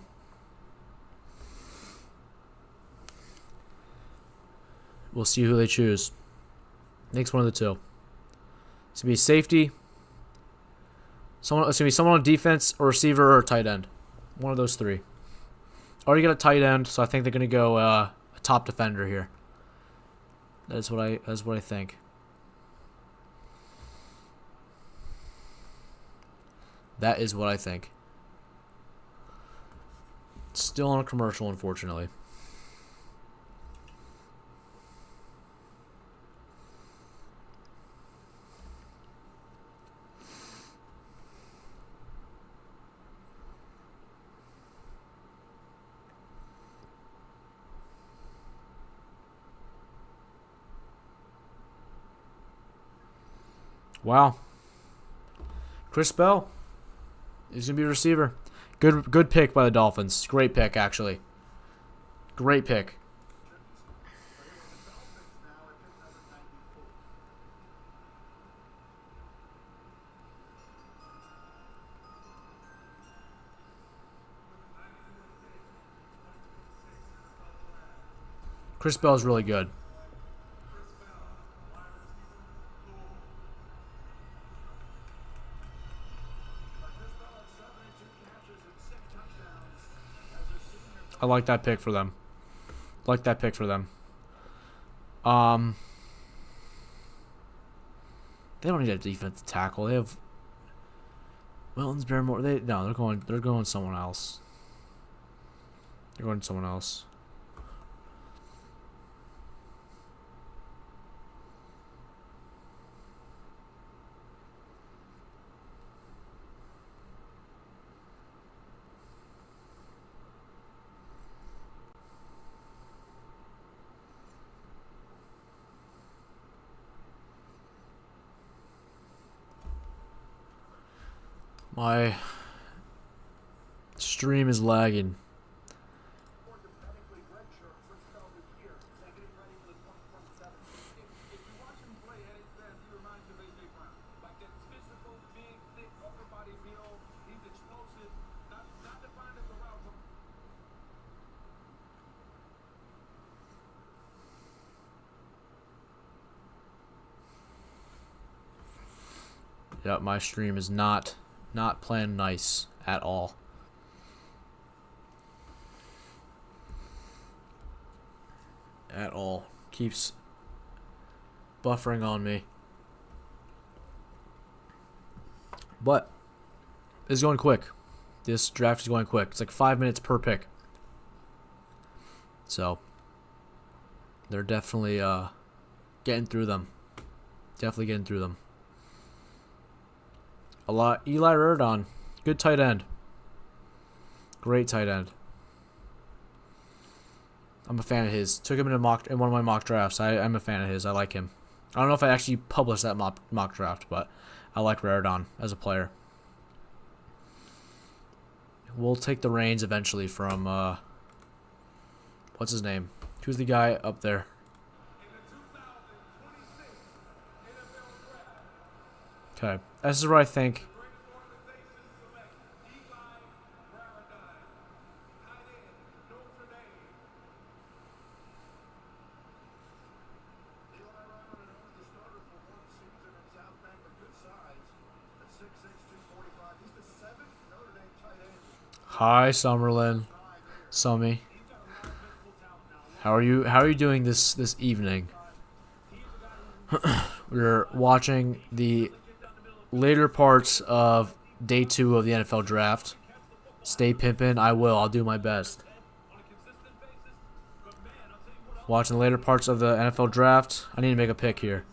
we'll see who they choose. Next one of the two. It's gonna be safety. It's gonna be someone on defense, or receiver, or tight end. One of those three. Already got a tight end, so I think they're gonna go a top defender here. That's what I think. That is what I think. Still on a commercial, unfortunately. Wow. Chris Bell is going to be a receiver. Good pick by the Dolphins. Great pick, actually. Great pick. Chris Bell is really good. I like that pick for them. They don't need a defensive tackle. They have Wilton's Barrymore. They're going someone else. They're going to someone else. My stream is lagging. Yep, my stream is not playing nice at all. At all. Keeps buffering on me. But it's going quick. This draft is going quick. It's like 5 minutes per pick. So they're definitely getting through them. Definitely getting through them. A lot. Eli Rerdon, good tight end. Great tight end. I'm a fan of his. Took him in one of my mock drafts. I'm a fan of his. I like him. I don't know if I actually published that mock draft, but I like Rerdon as a player. We'll take the reins eventually from what's his name? Who's the guy up there? In the 2023 Okay. This is where I think. Hi, Summerlin. Summy. How are you doing this evening? We're watching the later parts of day 2 of the NFL draft. Stay pimpin'. I will. I'll do my best. Watching the later parts of the NFL draft. I need to make a pick here.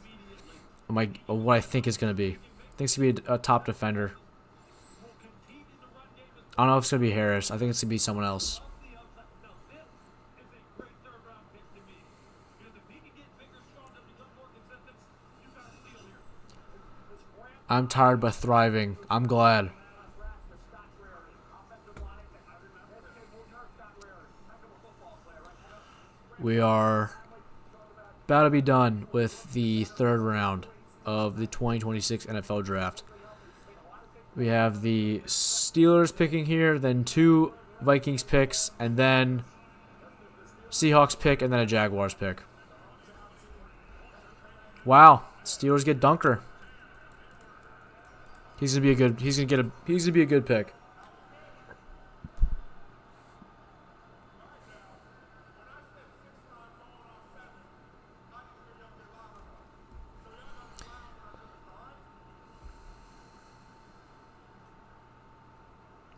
What I think is going to be. I think it's going to be a top defender. I don't know if it's going to be Harris. I think it's going to be someone else. I'm tired but thriving. I'm glad. We are about to be done with the 3rd round of the 2026 NFL Draft. We have the Steelers picking here, then 2 Vikings picks, and then Seahawks pick, and then a Jaguars pick. Wow, Steelers get Dunker. He's gonna be a good pick.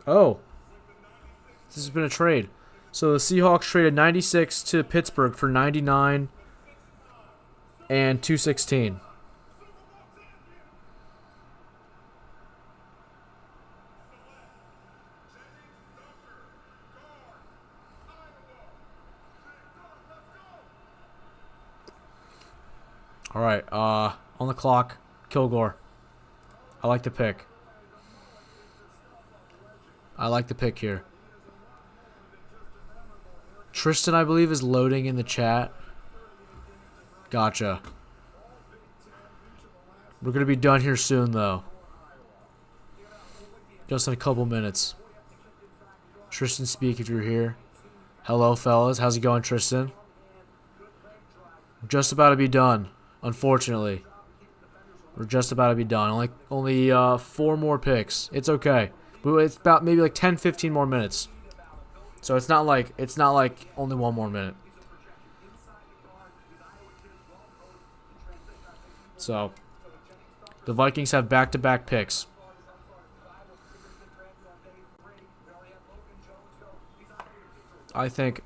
Oh, this has been a trade. So the Seahawks traded 96 to Pittsburgh for 99 and 216. All right, on the clock, Kilgore. I like the pick. I like the pick here. Tristan, I believe, is loading in the chat. Gotcha. We're going to be done here soon, though. Just in a couple minutes. Tristan, speak if you're here. Hello, fellas. How's it going, Tristan? Just about to be done, unfortunately. We're just about to be done. Only 4 more picks. It's okay. It's about maybe like 10, 15 more minutes. So it's not like only 1 more minute. So the Vikings have back-to-back picks. I think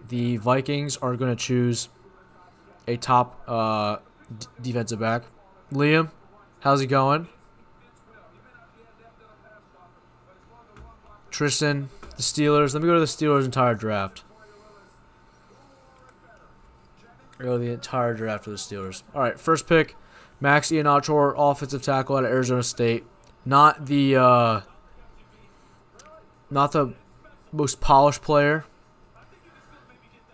the Vikings are going to choose a top defensive back. Liam, how's it going? Tristan, the Steelers. Let me go to the Steelers' entire draft. Go to the entire draft of the Steelers. All right, first pick, Max Iheanacho, offensive tackle out of Arizona State. Not the most polished player.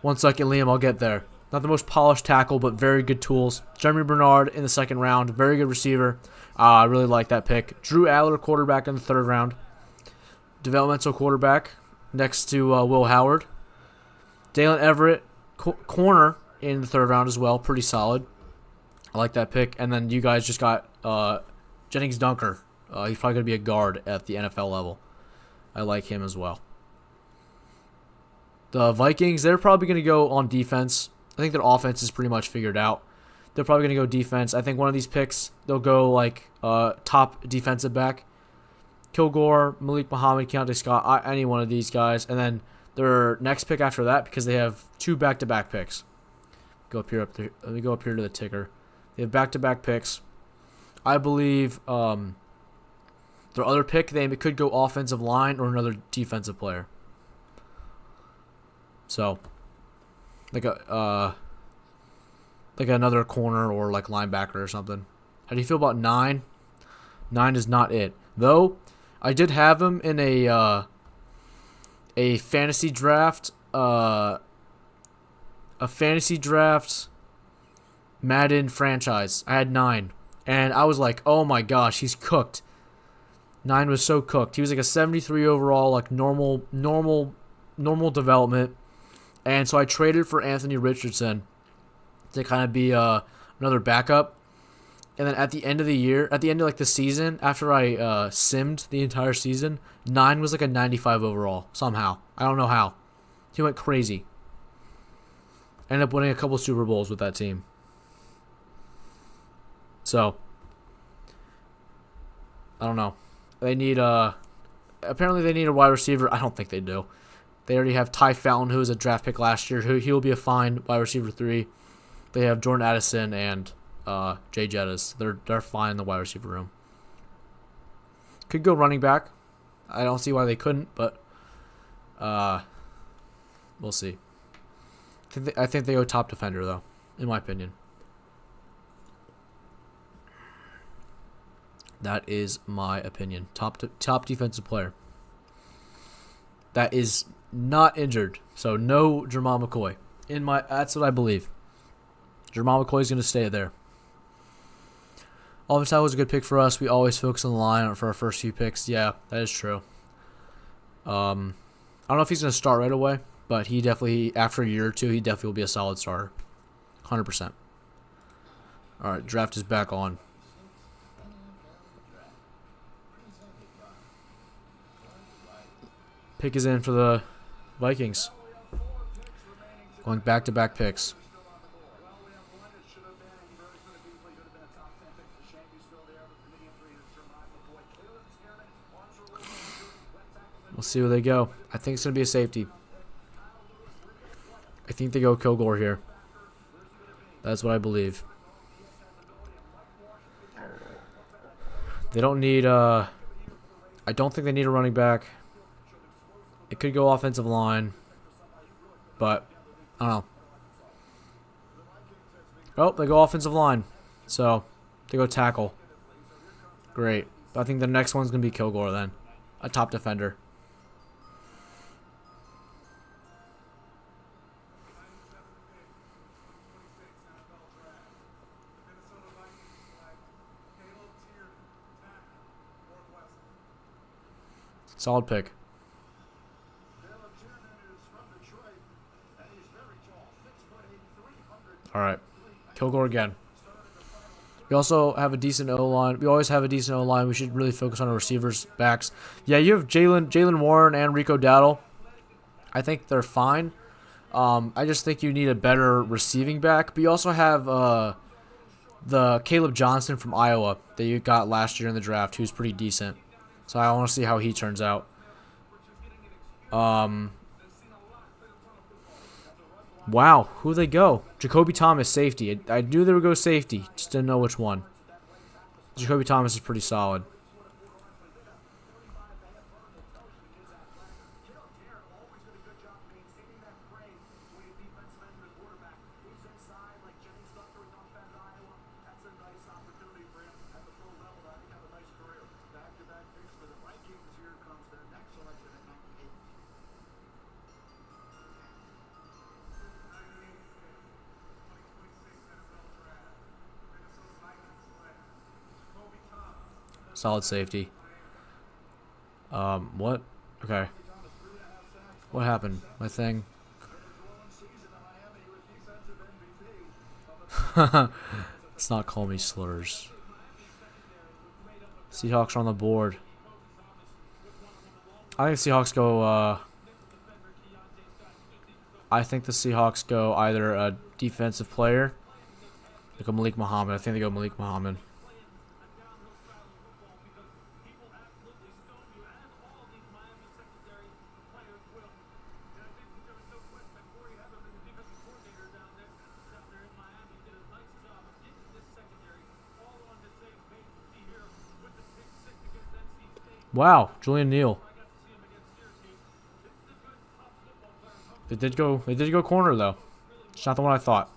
1 second, Liam. I'll get there. Not the most polished tackle, but very good tools. Jeremy Bernard in the 2nd round. Very good receiver. I really like that pick. Drew Aller, quarterback in the 3rd round. Developmental quarterback next to Will Howard. Dalen Everett, corner in the 3rd round as well. Pretty solid. I like that pick. And then you guys just got Jennings Dunker. He's probably going to be a guard at the NFL level. I like him as well. The Vikings, they're probably going to go on defense. I think their offense is pretty much figured out. They're probably going to go defense. I think one of these picks, they'll go like top defensive back. Kilgore, Malik Muhammad, Keontae Scott, any one of these guys. And then their next pick after that, because they have 2 back-to-back picks. Let me go up here to the ticker. They have back-to-back picks. I believe their other pick, they could go offensive line or another defensive player. So, like another corner or like linebacker or something. How do you feel about 9? 9 is not it. Though, I did have him in a fantasy draft, Madden franchise. I had 9. And I was like, oh my gosh, he's cooked. 9 was so cooked. He was like a 73 overall, like normal development. And so I traded for Anthony Richardson to kind of be another backup. And then at the end of the year, at the end of like the season, after I simmed the entire season, 9 was like a 95 overall somehow. I don't know how. He went crazy. Ended up winning a couple Super Bowls with that team. So, I don't know. They need apparently they need a wide receiver. I don't think they do. They already have Ty Fountain, who was a draft pick last year. He will be a fine wide receiver 3. They have Jordan Addison and Jay Jettis. They're fine in the wide receiver room. Could go running back. I don't see why they couldn't, but we'll see. I think they go top defender though, in my opinion. That is my opinion. Top defensive player. That is not injured. So no Jamal McCoy. That's what I believe. Jamal McCoy is going to stay there. Offensive tackle was a good pick for us. We always focus on the line for our first few picks. Yeah, that is true. I don't know if he's going to start right away, but he definitely, after a year or two, he definitely will be a solid starter. 100%. All right, draft is back on. Pick is in for the Vikings. Going back-to-back picks. We'll see where they go. I think it's going to be a safety. I think they go Kilgore here. That's what I believe. They don't need I don't think they need a running back. It could go offensive line, but I don't know. Oh, they go offensive line. So, they go tackle. Great. But I think the next one's going to be Kilgore then. A top defender. Solid pick. All right. Kilgore again. We also have a decent O-line. We always have a decent O-line. We should really focus on our receivers, backs. Yeah, you have Jalen Warren and Rico Dowdle. I think they're fine. I just think you need a better receiving back. But you also have the Caleb Johnson from Iowa that you got last year in the draft, who's pretty decent. So I want to see how he turns out. Wow, who'd they go? Jacoby Thomas, safety. I knew they would go safety, just didn't know which one. Jacoby Thomas is pretty solid. Solid safety. What? Okay. What happened? My thing. Let's not call me slurs. Seahawks are on the board. I think the Seahawks go, I think the Seahawks go either a defensive player, like a Malik Muhammad. I think they go Malik Muhammad. Wow, Julian Neal. They did go corner though. It's not the one I thought.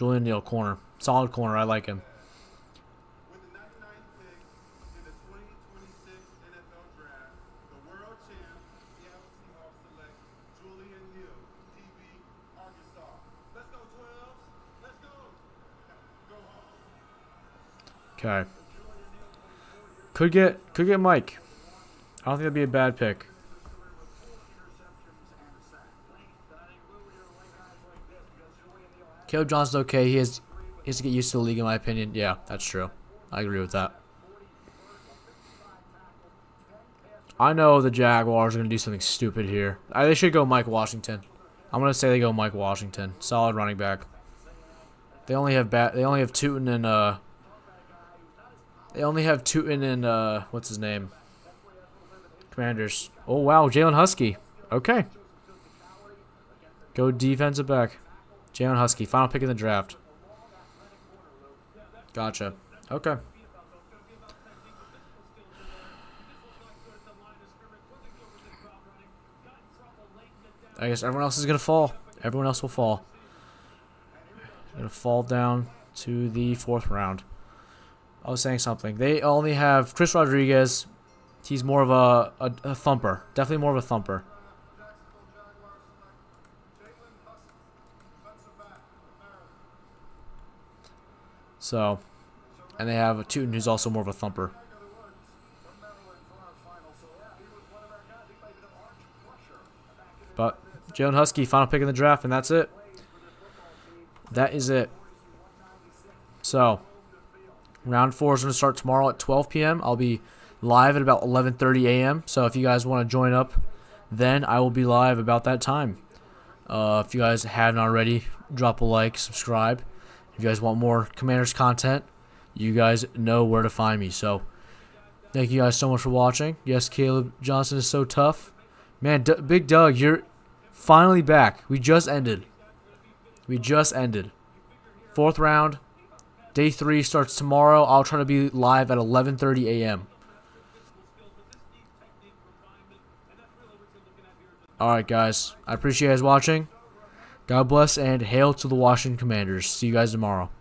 Julian Neal, corner. Solid corner. I like him. With the 99th pick in the 2026 NFL Draft, the world champs, Seattle Seahawks select Julian Neal, DB, Arkansas. Let's go, 12s. Let's go. Go home. Okay. Could get Mike. I don't think that'd be a bad pick. Caleb Johnson's okay. He has to get used to the league, in my opinion. Yeah, that's true. I agree with that. I know the Jaguars are going to do something stupid here. They should go Mike Washington. I'm going to say they go Mike Washington. Solid running back. They only have Tootin and what's his name? Commanders. Oh wow, Jalen Husky. Okay. Go defensive back. Jalen Husky, final pick in the draft. Gotcha. Okay. I guess everyone else is going to fall. Everyone else will fall. Going to fall down to the 4th round. I was saying something. They only have Chris Rodriguez. He's more of a thumper. Definitely more of a thumper. So, and they have a Tootin who's also more of a thumper. But Jalen Husky, final pick in the draft, and that's it. That is it. So, round 4 is going to start tomorrow at 12 p.m. I'll be live at about 11:30 a.m. So if you guys want to join up, then I will be live about that time. If you guys haven't already, drop a like, subscribe. If you guys want more Commanders content, you guys know where to find me. So thank you guys so much for watching. Yes, Caleb Johnson is so tough. Man, Big Doug, you're finally back. We just ended. 4th round. Day 3 starts tomorrow. I'll try to be live at 11:30 a.m. Alright, guys. I appreciate you guys watching. God bless and hail to the Washington Commanders. See you guys tomorrow.